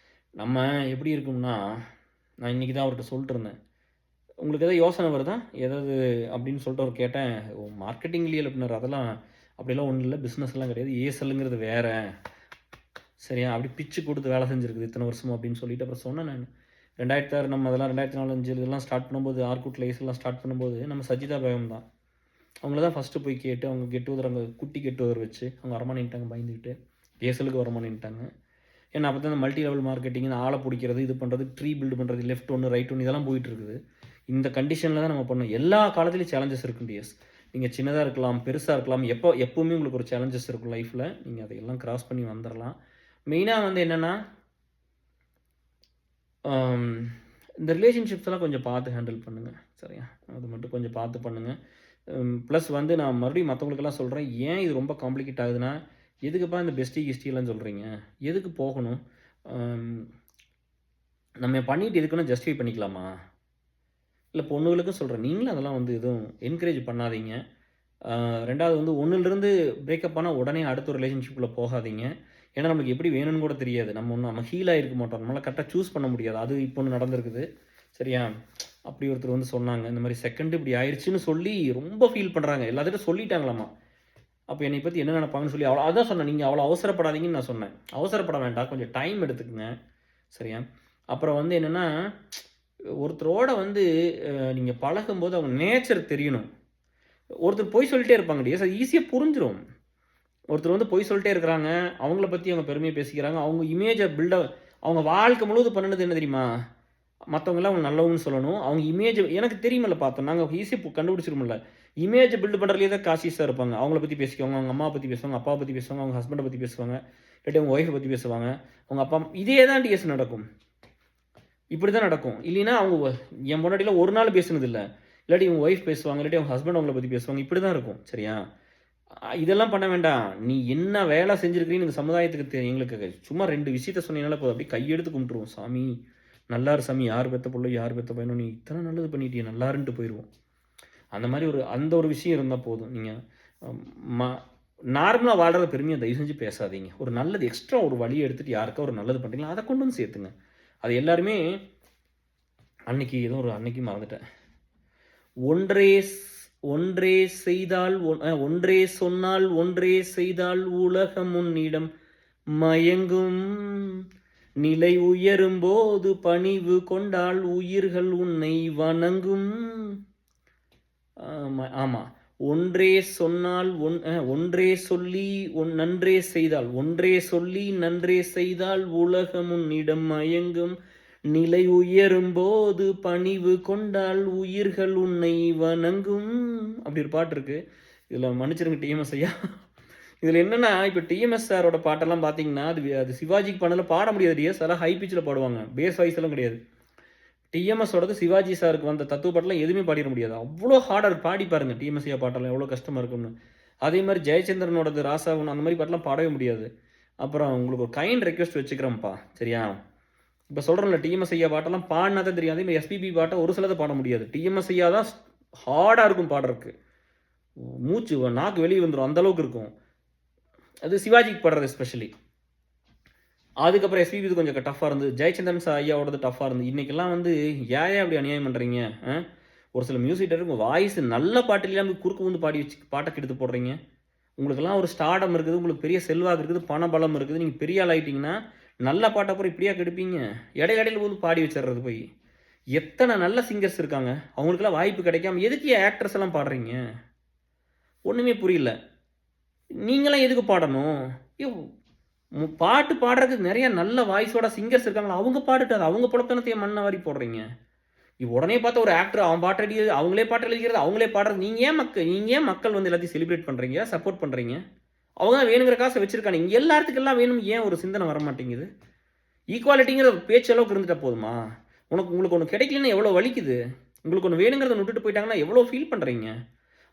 நம்ம எப்படி இருக்கும்னா, நான் இன்றைக்கி தான் அவர்கிட்ட சொல்லிட்டு இருந்தேன். உங்களுக்கு எதாவது யோசனை வருதா? ஏதாவது அப்படின்னு சொல்லிட்டு அவர் கேட்டேன். மார்க்கெட்டிங்லேயே அப்படின்னாரு. அதெல்லாம் அப்படிலாம் ஒன்றும் இல்லை, பிஸ்னஸ்லாம் கிடையாது. ஏஎஸ்எல்லுங்கிறது வேறு. சரியா? அப்படி பிச்சு கொடுத்து வேலை செஞ்சுருக்குது இத்தனை வருஷமும் அப்படின்னு சொல்லிட்டு அப்புறம் சொன்னேன் நான். 2006 நம்ம அதெல்லாம் 2004, 5 இதெல்லாம் ஸ்டார்ட் பண்ணும்போது, ஆர்குட் லைஸ்லாம் ஸ்டார்ட் பண்ணும்போது நம்ம சஜிதா பேகம் தான். அவங்கள தான் ஃபஸ்ட்டு போய் கேட்டு அவங்க கெட் டுகெதர், அங்கே குட்டி கெட் டுகெதர் வச்சு அவங்க வரமானிட்டாங்க பயந்துக்கிட்டு. ஏஎஸ்எல்லுக்கு வரமானிட்டாங்க. ஏன்னா அப்போ தான் மல்டி லெவல் மார்க்கெட்டிங், ஆளை பிடிக்கிறது, இது பண்ணுறது, ட்ரீ பில்டு பண்ணுறது, லெஃப்ட் ஒன்று ரைட் ஒன்று இதெல்லாம் போயிட்டு இருக்குது. இந்த கண்டிஷனில் தான் நம்ம பண்ணோம். எல்லா காலத்துலேயும் சேலஞ்சஸ் இருக்கும் டிஎஸ். நீங்கள் சின்னதாக இருக்கலாம், பெருசாக இருக்கலாம், எப்போவுமே உங்களுக்கு ஒரு சேலஞ்சஸ் இருக்கும் லைஃப்பில். நீங்கள் அதையெல்லாம் கிராஸ் பண்ணி வந்துடலாம். மெயினாக வந்து என்னென்னா, இந்த ரிலேஷன்ஷிப்ஸ்லாம் கொஞ்சம் பார்த்து ஹேண்டில் பண்ணுங்கள். சரியா? அது மட்டும் கொஞ்சம் பார்த்து பண்ணுங்கள். ப்ளஸ் வந்து நான் மறுபடியும் மற்றவங்களுக்கெல்லாம் சொல்கிறேன், ஏன் இது ரொம்ப காம்ப்ளிகேட் ஆகுதுன்னா, எதுக்குப்பா இந்த கிஸ்டிலாம் சொல்கிறீங்க? எதுக்கு போகணும்? நம்ம பண்ணிட்டு எதுக்குன்னா ஜஸ்டிஃபை பண்ணிக்கலாமா? இல்லை பொண்ணுகளுக்கும் சொல்கிறேன், நீங்களும் அதெல்லாம் வந்து எதுவும் என்கரேஜ் பண்ணாதீங்க. 2வது வந்து ஒன்றுலேருந்து பிரேக்கப் ஆனால் உடனே அடுத்த ஒரு ரிலேஷன்ஷிப்பில் போகாதீங்க. ஏன்னா நம்மளுக்கு எப்படி வேணும்னு கூட தெரியாது. நம்ம ஹீல் ஆகிருக்க மாட்டோம். நம்மளால் கரெக்டாக சூஸ் பண்ண முடியாது. அது இப்போ ஒன்று நடந்திருக்குது. சரியா? அப்படி ஒருத்தர் வந்து சொன்னாங்க, இந்த மாதிரி செகண்ட் இப்படி ஆயிடுச்சுன்னு சொல்லி ரொம்ப ஃபீல் பண்ணுறாங்க. எல்லாத்துட்டும் சொல்லிட்டாங்களாம்மா. அப்போ என்னை பற்றி என்ன நினைப்பாங்கன்னு சொல்லி அதான் சொன்னேன், நீங்கள் அவ்வளோ அவசரப்படாதீங்கன்னு நான் சொன்னேன். அவசரப்பட வேண்டாம், கொஞ்சம் டைம் எடுத்துக்கங்க. சரியா? அப்புறம் வந்து என்னென்னா, ஒருத்தரோட வந்து நீங்கள் பழகும்போது அவங்க நேச்சர் தெரியணும். ஒருத்தர் பொய் சொல்லிட்டே இருப்பாங்க டிஎஸ், அது ஈஸியாக புரிஞ்சிடும். ஒருத்தர் வந்து பொய் சொல்லிட்டே இருக்கிறாங்க, அவங்கள பற்றி அவங்க பெருமையை பேசிக்கிறாங்க, அவங்க இமேஜை அவங்க வாழ்க்கை முழுவதும் பண்ணினது என்ன தெரியுமா? மற்றவங்களாம் அவங்க நல்லவங்கன்னு சொல்லணும். அவங்க இமேஜ் எனக்கு தெரியுமில்ல, பார்த்தோம் நாங்கள் ஈஸியாக கண்டுபிடிச்சிருமில்ல. இமேஜை பில்டு பண்ணுறதுலேயே தான் காசிஸாக இருப்பாங்க. அவங்கள பற்றி பேசிக்குவாங்க, அவங்க அம்மாவை பற்றி பேசுவாங்க, அப்பாவை பற்றி பேசுவாங்க, அவங்க ஹஸ்பண்டை பற்றி பேசுவாங்க, இல்லாட்டி அவங்க ஒய்ஃபை பற்றி பேசுவாங்க, அவங்க அப்பா. இதே தான் டிஎஸ் நடக்கும். இப்படி தான் நடக்கும். இல்லைன்னா அவங்க என் முன்னாடியில் ஒரு நாள் பேசுனது இல்லை, இல்லாட்டி அவங்க ஒய்ஃப் பேசுவாங்க, இல்லாட்டி அவங்க ஹஸ்பண்ட் அவங்கள பற்றி பேசுவாங்க. இப்படி தான் இருக்கும். சரியா? இதெல்லாம் பண்ண வேண்டாம். நீ என்ன வேலை செஞ்சுருக்கிறீன்னு இந்த சமுதாயத்துக்கு எங்களுக்கு சும்மா 2 விஷயத்த சொன்னீங்கனால போதும், அப்படியே கையெடுத்து கும்பிட்டுருவோம். சாமி நல்லாரு சாமி, யார் பெற்ற பிள்ளை யார் பெற்ற பையனோ, நீ இத்தனை நல்லது பண்ணிட்டியே நல்லாருன்ட்டு போயிடுவோம். அந்த மாதிரி அந்த ஒரு விஷயம் இருந்தால் போதும். நீங்கள் நார்மலாக வாழ்கிற பெருமையை தயவு செஞ்சு பேசாதீங்க. ஒரு நல்லது எக்ஸ்ட்ரா ஒரு வழியை எடுத்துகிட்டு யாருக்கா ஒரு நல்லது பண்ணுறீங்களா, அதை கொண்டு வந்து சேர்த்துங்க. அது எல்லாருமே அன்னைக்கு மறந்துட்டேன். ஒன்றே செய்தால் ஒன்றே சொன்னால் ஒன்றே செய்தால் உலகம் உன்னிடம் மயங்கும். நிலை உயரும் போது பணிவு கொண்டால் உயிர்கள் உன்னை வணங்கும். ஆமாம், ஒன்றே சொன்னால் ஒன்றே சொல்லி நன்றே செய்தால், ஒன்றே சொல்லி நன்றே செய்தால் உலகம் உன்னிடம் மயங்கும். நிலை உயரும் போது பணிவு கொண்டால் உயிர்கள் உன்னை வணங்கும். அப்படி ஒரு பாட்டு இருக்கு. இதில் மன்னிச்சிருங்க டிஎம்எஸ் ஐயா. இதில் என்னென்னா, இப்போ டிஎம்எஸ் சாரோட பாட்டெல்லாம் பார்த்தீங்கன்னா அது சிவாஜிக்கு பண்ணல பாட முடியாது டிஎஸ். அதெல்லாம் ஹை பிச்சில் பாடுவாங்க, பேஸ் வாய்ஸ் எல்லாம் கிடையாது. டிஎம்எஸோடது சிவாஜி சாருக்கு வந்த தத்துவ பாட்டெல்லாம் எதுவுமே பாடிட முடியாது. அவ்வளோ ஹார்டாக பாடி பாருங்கள் டிஎம்எஸ் ஐயா பாட்டெல்லாம் எவ்வளோ கஷ்டமாக இருக்கும்னு. அதே மாதிரி ஜெயச்சந்திரனோடது ராசாவன் அந்த மாதிரி பாட்டெல்லாம் பாடவே முடியாது. அப்புறம் உங்களுக்கு ஒரு கைண்ட் ரெக்வெஸ்ட் வச்சுக்கிறேன்ப்பா. சரியா? இப்போ சொல்கிறேன்ல, டிஎம்எஸ் ஐயா பாட்டெல்லாம் பாடினா தான் தெரியும். அதே மாதிரி எஸ்பிபி பாட்டை ஒரு சிலதை பாட முடியாது. டிஎம்எஸ் ஐயா தான் ஹார்டாக இருக்கும் பாடுறதுக்கு. மூச்சு நாக்கு வெளியே வந்துடும், அந்தளவுக்கு இருக்கும். அது சிவாஜிக்கு பாடுறது எஸ்பெஷலி. அதுக்கப்புறம் எஸ்பிபி கொஞ்சம் டஃப்பாக இருந்தது. ஜெயச்சந்திரன் ஐயாவோடது டஃப்பாக இருந்தது. இன்னைக்கெல்லாம் வந்து ஏன் அப்படி அநியாயம் பண்ணுறீங்க? ஒரு சில மியூசிக் டைரக்டர் வாய்ஸ் நல்ல பாட்டு இல்லாம குறுக்கு வந்து பாடி வச்சு பாட்டை கெடுத்து போடுறீங்க. உங்களுக்கெல்லாம் ஒரு ஸ்டார்டம் இருக்குது, உங்களுக்கு பெரிய செல்வாக்கு இருக்குது, பணபலம் இருக்குது. நீங்க பெரிய ஆள் ஆயிட்டீங்கன்னா, நல்ல பாட்ட அப்புறம் இப்படியா கெடுப்பீங்க? இடையில இடையில வந்து பாடி வச்சுர்றது போய். எத்தனை நல்ல சிங்கர்ஸ் இருக்காங்க. அவங்களுக்கெல்லாம் வாய்ப்பு கிடைக்காம எதுக்கு ஆக்டர்ஸ் எல்லாம் பாடுறீங்க? ஒண்ணுமே புரியல. நீங்கலாம் எதுக்கு பாடணும்? யோ பாட்டு பாடுறதுக்கு நெறைய நல்ல வாய்ஸோட சிங்கர்ஸ் இருக்காங்களா, அவங்க பாடட்டும். அது அவங்க பொழப்புத்தனத்த ஏன் மண்ண வாரி போடுறீங்க? உடனே பார்த்த ஒரு ஆக்டர் அவன் பாட்டு எழுதி அவங்களே பாட்டு எழுதிக்கிறது, அவங்களே பாடுறது. நீங்க ஏன் மக்கள் வந்து எல்லாத்தையும் செலிப்ரேட் பண்றீங்க? சப்போர்ட் பண்றீங்க? அவங்க தான் வேணுங்கிற காசை வச்சிருக்காங்க. இங்க எல்லாத்துக்கும் எல்லாம் வேணும் ஏன் ஒரு சிந்தனை வர மாட்டேங்குது? ஈக்குவாலிட்டிங்கிற பேச்சு அளவுக்கு இருந்துட்டா போதுமா? உங்களுக்கு ஒண்ணு கிடைக்கலன்னா எவ்வளோ வலிக்குது? உங்களுக்கு ஒண்ணு வேணுங்கிறத விட்டுட்டு போயிட்டாங்கன்னா எவ்வளோ ஃபீல் பண்றீங்க?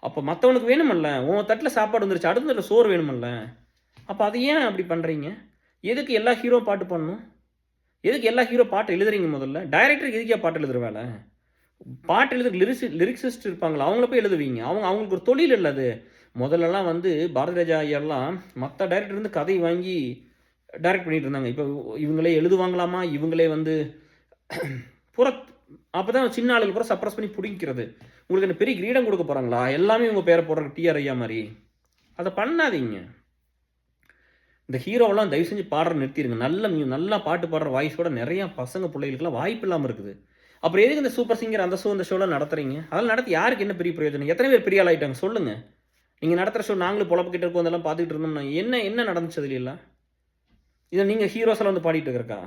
அப்ப மத்தவனுக்கு வேணுமல்ல. உன் தட்டுல சாப்பாடு வந்துருச்சு. அடுத்த தட்டுல சோறு வேணுமல்ல. அப்ப அத ஏன் அப்படி பண்றீங்க? எதுக்கு எல்லா ஹீரோ பாட்டு பாடணும்? எதுக்கு எல்லா ஹீரோ பாட்டு எழுதுறீங்க முதல்ல? டைரக்டருக்கு எதுக்குய்யா பாட்டு எழுதுற வேலை? பாட்டு எழுதுற லிரிக்ஸிஸ்ட் இருப்பாங்களா, அவங்கள போய் எழுதுவீங்க. அவங்களுக்கு ஒரு தொழில் இல்ல அது. முதல்லலாம் வந்து பாரதிராஜா ஐயாலாம் மத்த டைரக்டர் இருந்து கதை வாங்கி டைரக்ட் பண்ணிட்டு இருந்தாங்க. இப்போ இவங்களே எழுதுவாங்களாமா, இவங்களே வந்து புறத் அப்பதான் சின்ன ஆளுங்க பூரா சப்ரஸ் பண்ணி புடிங்கிறது. உங்களுக்கு என்ன பெரிய கிரீடம் கொடுக்க போறாங்களா? எல்லாமே உங்க பேரை போடுற டிஆர் ஐயா மாரி. அத பண்ணாதீங்க. இந்த ஹீரோவெல்லாம் தயவு செஞ்சு பாடுறத நிறுத்திருங்க. நல்லா பாட்டு பாடுற வாய்ஸோட நிறைய பசங்க பிள்ளைகளுக்குலாம் வாய்ப்பு இல்லாம இருக்குது. அப்புறம் எதுக்கு இந்த சூப்பர் சிங்கர் அந்த ஷோ இந்த ஷோலாம் நடத்துறீங்க? அதெல்லாம் நடத்தி யாருக்கு என்ன பெரிய பிரயோஜனம்? எத்தனை பேர் பெரிய ஆள் ஆயிட்டாங்க சொல்லுங்க. நீங்க நடத்துற ஷோ நாங்களும் பொழப்புக்கிட்டு இருக்கோம், அதெல்லாம் பார்த்துக்கிட்டு இருந்தோம்னா என்ன நடந்துச்சு அதுலலாம்? இதை நீங்க ஹீரோஸ் எல்லாம் வந்து பாடிட்டு இருக்கா?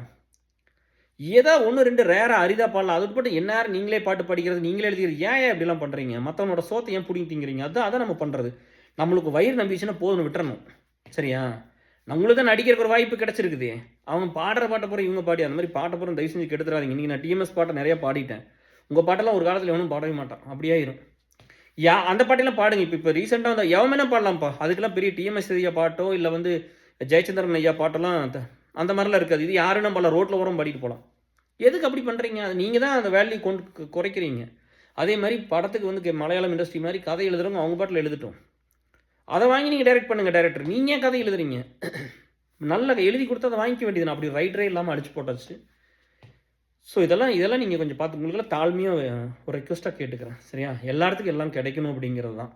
ஏதோ ஒன்று ரெண்டு ரேரா அரிதா பாடலாம். அதுக்கு மட்டும் என்ன நீங்களே பாட்டு படிக்கிறது, நீங்களே எழுதிக்கிறது. ஏன் இப்படிலாம் பண்றீங்க? மற்றவனோட சோத்தை ஏன் பிடிங்கி திங்கிறீங்க? அதான் நம்ம பண்றது. நம்மளுக்கு வயிறு நம்பிச்சுன்னா போதும்னு விட்டுறணும். சரியா? நம்மளுக்கு தான் நடிக்கிறதுக்கு ஒரு வாய்ப்பு கிடைச்சிருக்குது. அவன் பாடுற பாட்டை பூரா இவங்க பாடி அந்த மாதிரி பாட்டை பூரா தயவு செஞ்சு கெடுத்துறாதீங்க. இன்னைக்கு நான் டிஎம்எஸ் பாட்டை நிறைய பாடிட்டேன். உங்க பாட்டெல்லாம் ஒரு காலத்தில் எவனும் பாடவே மாட்டான். அப்படியே ஆயிரும். அந்த பாட்டெல்லாம் பாடுங்க. இப்போ ரீசெண்டாக வந்து எவன் பாடலாம்ப்பா. அதுக்கெல்லாம் பெரிய டிஎம்எஸ் ஐயா பாட்டோ இல்லை வந்து ஜெயச்சந்திரன் ஐயா பாட்டெல்லாம் அந்த மாதிரிலாம் இருக்காது. இது யாரும் பாடலாம், ரோட்டில் ஓரம் பாடிட்டு போகலாம். எதுக்கு அப்படி பண்ணுறீங்க? அது நீங்கள் தான் அந்த வேல்யூ குறைக்கிறீங்க. அதே மாதிரி படத்துக்கு வந்து மலையாளம் இண்டஸ்ட்ரி மாதிரி கதை எழுதுறவங்க அவங்க பாட்டில் எழுதட்டும். அதை வாங்கி நீங்கள் டைரக்ட் பண்ணுங்கள். டைரக்டர் நீங்கள் ஏன் கதை எழுதுறீங்க? நல்ல எழுதி கொடுத்து அதை வாங்கிக்க வேண்டியது. அப்படி ரைட்டரே இல்லாமல் அடிச்சு போட்டாச்சு. ஸோ இதெல்லாம் நீங்கள் கொஞ்சம் பார்த்து உங்களுக்கெல்லாம் தாழ்மையாக ஒரு ரெக்வஸ்ட்டாக கேட்டுக்கிறேன். சரியா? எல்லா இடத்துக்கும் எல்லாம் கிடைக்கணும் அப்படிங்கிறது தான்.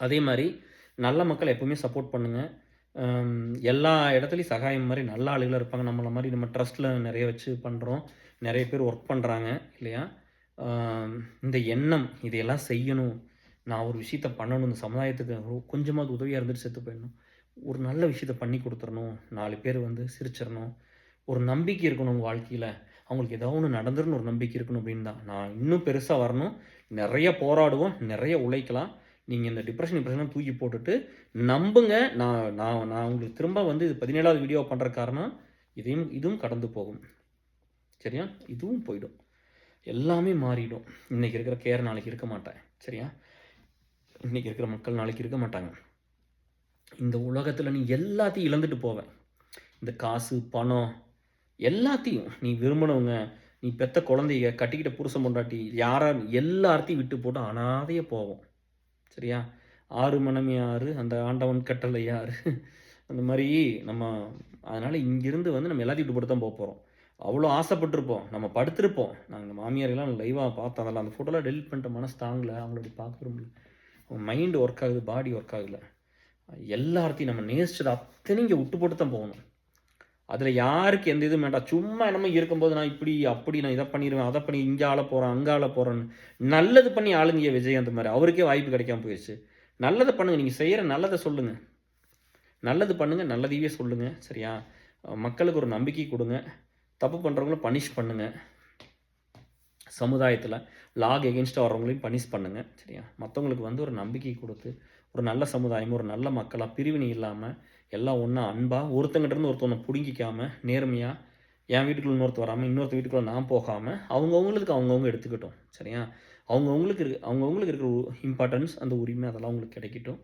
அதே மாதிரி நல்ல மக்கள் எப்பவுமே சப்போர்ட் பண்ணுங்கள். எல்லா இடத்துலையும் சகாயம் மாதிரி நல்ல ஆளுகளாக இருப்பாங்க. நம்மளை மாதிரி நம்ம ட்ரஸ்ட்டில் நிறைய வச்சு பண்ணுறோம். நிறைய பேர் ஒர்க் பண்ணுறாங்க இல்லையா? இந்த எண்ணம் இதையெல்லாம் செய்யணும், நான் ஒரு விஷயத்த பண்ணணும், இந்த சமுதாயத்துக்கு கொஞ்சமாவது உதவியாக இருந்துட்டு செத்து போயிடணும், ஒரு நல்ல விஷயத்த பண்ணி கொடுத்துடணும், 4 பேர் வந்து சிரிச்சிடணும், ஒரு நம்பிக்கை இருக்கணும் உங்கள் வாழ்க்கையில், அவங்களுக்கு ஏதோ ஒன்று நடந்துருன்னு ஒரு நம்பிக்கை இருக்கணும் அப்படின்னு தான். நான் இன்னும் பெருசாக வரணும், நிறைய போராடுவோம், நிறைய உழைக்கலாம். நீங்கள் இந்த டிப்ரெஷன் தூக்கி போட்டுட்டு நம்புங்க. நான் நான் நான் உங்களுக்கு திரும்ப வந்து இது 17வது வீடியோ பண்ணுற காரணம் இதுவும் கடந்து போகும். சரியா? இதுவும் போயிடும். எல்லாமே மாறிடும். இன்னைக்கு இருக்கிற கேர் நாளைக்கு இருக்க மாட்டேன். சரியா? இன்னைக்கு இருக்கிற மக்கள் நாளைக்கு இருக்க மாட்டாங்க. இந்த உலகத்தில் நீ எல்லாத்தையும் இழந்துட்டு போவேன். இந்த காசு, பணம் எல்லாத்தையும் நீ விரும்பினவங்க, நீ பெத்த குழந்தைங்க, கட்டிக்கிட்ட புருஷன் பொண்டாட்டி, எல்லாத்தையும் விட்டு போட்டு அனாதையாக போவோம். சரியா? 6 மனமே 6 அந்த ஆண்டவன் கட்டளை 6 அந்த மாதிரி நம்ம. அதனால் இங்கிருந்து வந்து நம்ம எல்லாத்தையும் விட்டு போட்டு தான் போக போகிறோம். அவ்வளோ ஆசைப்பட்டிருப்போம், நம்ம படுத்திருப்போம். நாங்கள் மாமியாரெல்லாம் லைவாக பார்த்தோம். அதெல்லாம் அந்த ஃபோட்டோலாம் டெலிட் பண்ணிட்ட மனசு தாங்கலை. அவங்கள அப்படி பார்க்க முடியல. மைண்டு ஒர்க் ஆகுது, பாடி ஒர்க் ஆகலை. எல்லாத்தையும் நம்ம நேசிச்சது அத்தனையும் இங்கே விட்டு போட்டு தான் போகணும். அதில் யாருக்கு எந்த இதுவும் வேண்டாம். சும்மா என்னமோ இருக்கும்போது நான் இப்படி அப்படி நான் இதை பண்ணிடுவேன், அதை பண்ணி இங்கே ஆள போகிறேன், அங்கே ஆள போகிறேன்னு நல்லது பண்ணி ஆளுங்க விஜயகாந்த் மாதிரி. அவருக்கே வாய்ப்பு கிடைக்காம போயிடுச்சு. நல்லதை பண்ணுங்கள். நீங்கள் செய்கிற நல்லதை சொல்லுங்கள். நல்லது பண்ணுங்கள், நல்லதையே சொல்லுங்கள். சரியா? மக்களுக்கு ஒரு நம்பிக்கை கொடுங்க. தப்பு பண்ணுறவங்கள பனிஷ் பண்ணுங்கள். சமுதாயத்தில் லாக் எகென்ஸ்டாக வர்றவங்களையும் பனிஷ் பண்ணுங்கள். சரியா? மற்றவங்களுக்கு வந்து ஒரு நம்பிக்கை கொடுத்து ஒரு நல்ல சமுதாயம், ஒரு நல்ல மக்களாக பிரிவினை இல்லாமல் எல்லாம் ஒன்றா அன்பாக ஒருத்தங்கிட்டேருந்து ஒருத்தவனை பிடுங்கிக்காமல் நேர்மையாக என் வீட்டுக்குள்ளே இன்னொருத்தர் வராமல் இன்னொருத்த வீட்டுக்குள்ளே நான் போகாமல் அவங்கவுங்களுக்கு எடுத்துக்கிட்டோம். சரியா? அவங்கவுங்களுக்கு இருக்கிற இம்பார்ட்டன்ஸ், அந்த உரிமை அதெல்லாம் அவங்களுக்கு கிடைக்கட்டும்.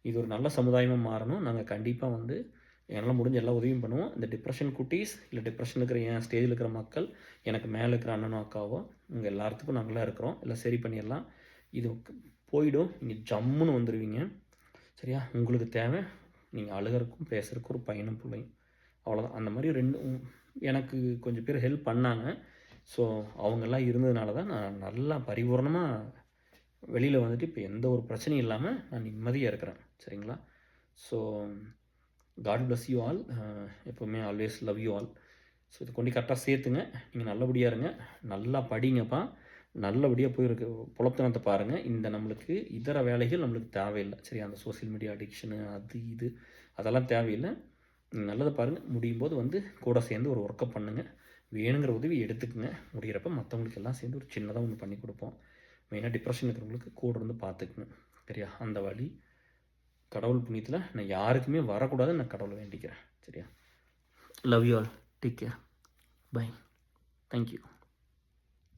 இது ஒரு நல்ல சமுதாயமாக மாறணும். நாங்கள் கண்டிப்பாக வந்து என்னால் முடிஞ்ச எல்லா உதவியும் பண்ணுவோம். இந்த டிப்ரெஷன் குட்டீஸ் இல்லை டிப்ரெஷன் இருக்கிற என் ஸ்டேஜில் இருக்கிற மக்கள், எனக்கு மேலே இருக்கிற அண்ணனும் அக்காவோ, உங்கள் எல்லாத்துக்கும் நாங்களாம் இருக்கிறோம். எல்லாம் சரி பண்ணிடலாம். இது போயிடும். நீங்கள் ஜம்முன்னு வந்துடுவீங்க. சரியா? உங்களுக்கு தேவை நீங்கள் அழுகிறக்கும் பேசுகிறக்கும் ஒரு பையனும் பிள்ளையும். அவ்வளோதான். அந்த மாரி 2 எனக்கு கொஞ்சம் பேர் ஹெல்ப் பண்ணாங்க. ஸோ அவங்கலாம் இருந்ததுனால தான் நான் நல்லா பரிபூரணமா வெளியில வந்துட்டு இப்போ எந்த ஒரு பிரச்சனையும் இல்லாம நான் நிம்மதியா இருக்கிறேன். சரிங்களா? So God bless you all. எப்பவுமே always love you all. So இத கொண்டு கரெக்ட்டா சேர்த்துங்க. நீங்க நல்லபடியா இருங்க. நல்லா படிங்கப்பா. நல்லபடியா போய் பொழப்புத்தனத்த பாருங்க. இந்த நம்மளுக்கு இதர வேலைகள் நம்மளுக்கு தேவையில்ல. சரியா? அந்த சோசியல் மீடியா அடிக்ஷனு அது இது அதெல்லாம் தேவையில்ல. நீங்க நல்லத பாருங்க. முடியும்போது வந்து கூட சேர்ந்து ஒரு ஒர்க்க பண்ணுங்க. வேணுங்கிற உதவி எடுத்துக்கங்க. முடியிறப்ப மத்தவங்களுக்கு எல்லாம் சேர்ந்து ஒரு சின்னதா ஒண்ணு பண்ணி குடுப்போம். மெயினா டிப்ரஷன் இருக்கிறவங்களுக்கு கூட இருந்து பார்த்துக்குங்க. சரியா? அந்த வலி கடவுள் புண்ணியத்துல நான் யாருக்குமே வரக்கூடாதுன்னு நான் கடவுள வேண்டிக்கிறேன். சரியா? Love you all. Take care. Bye. Thank you.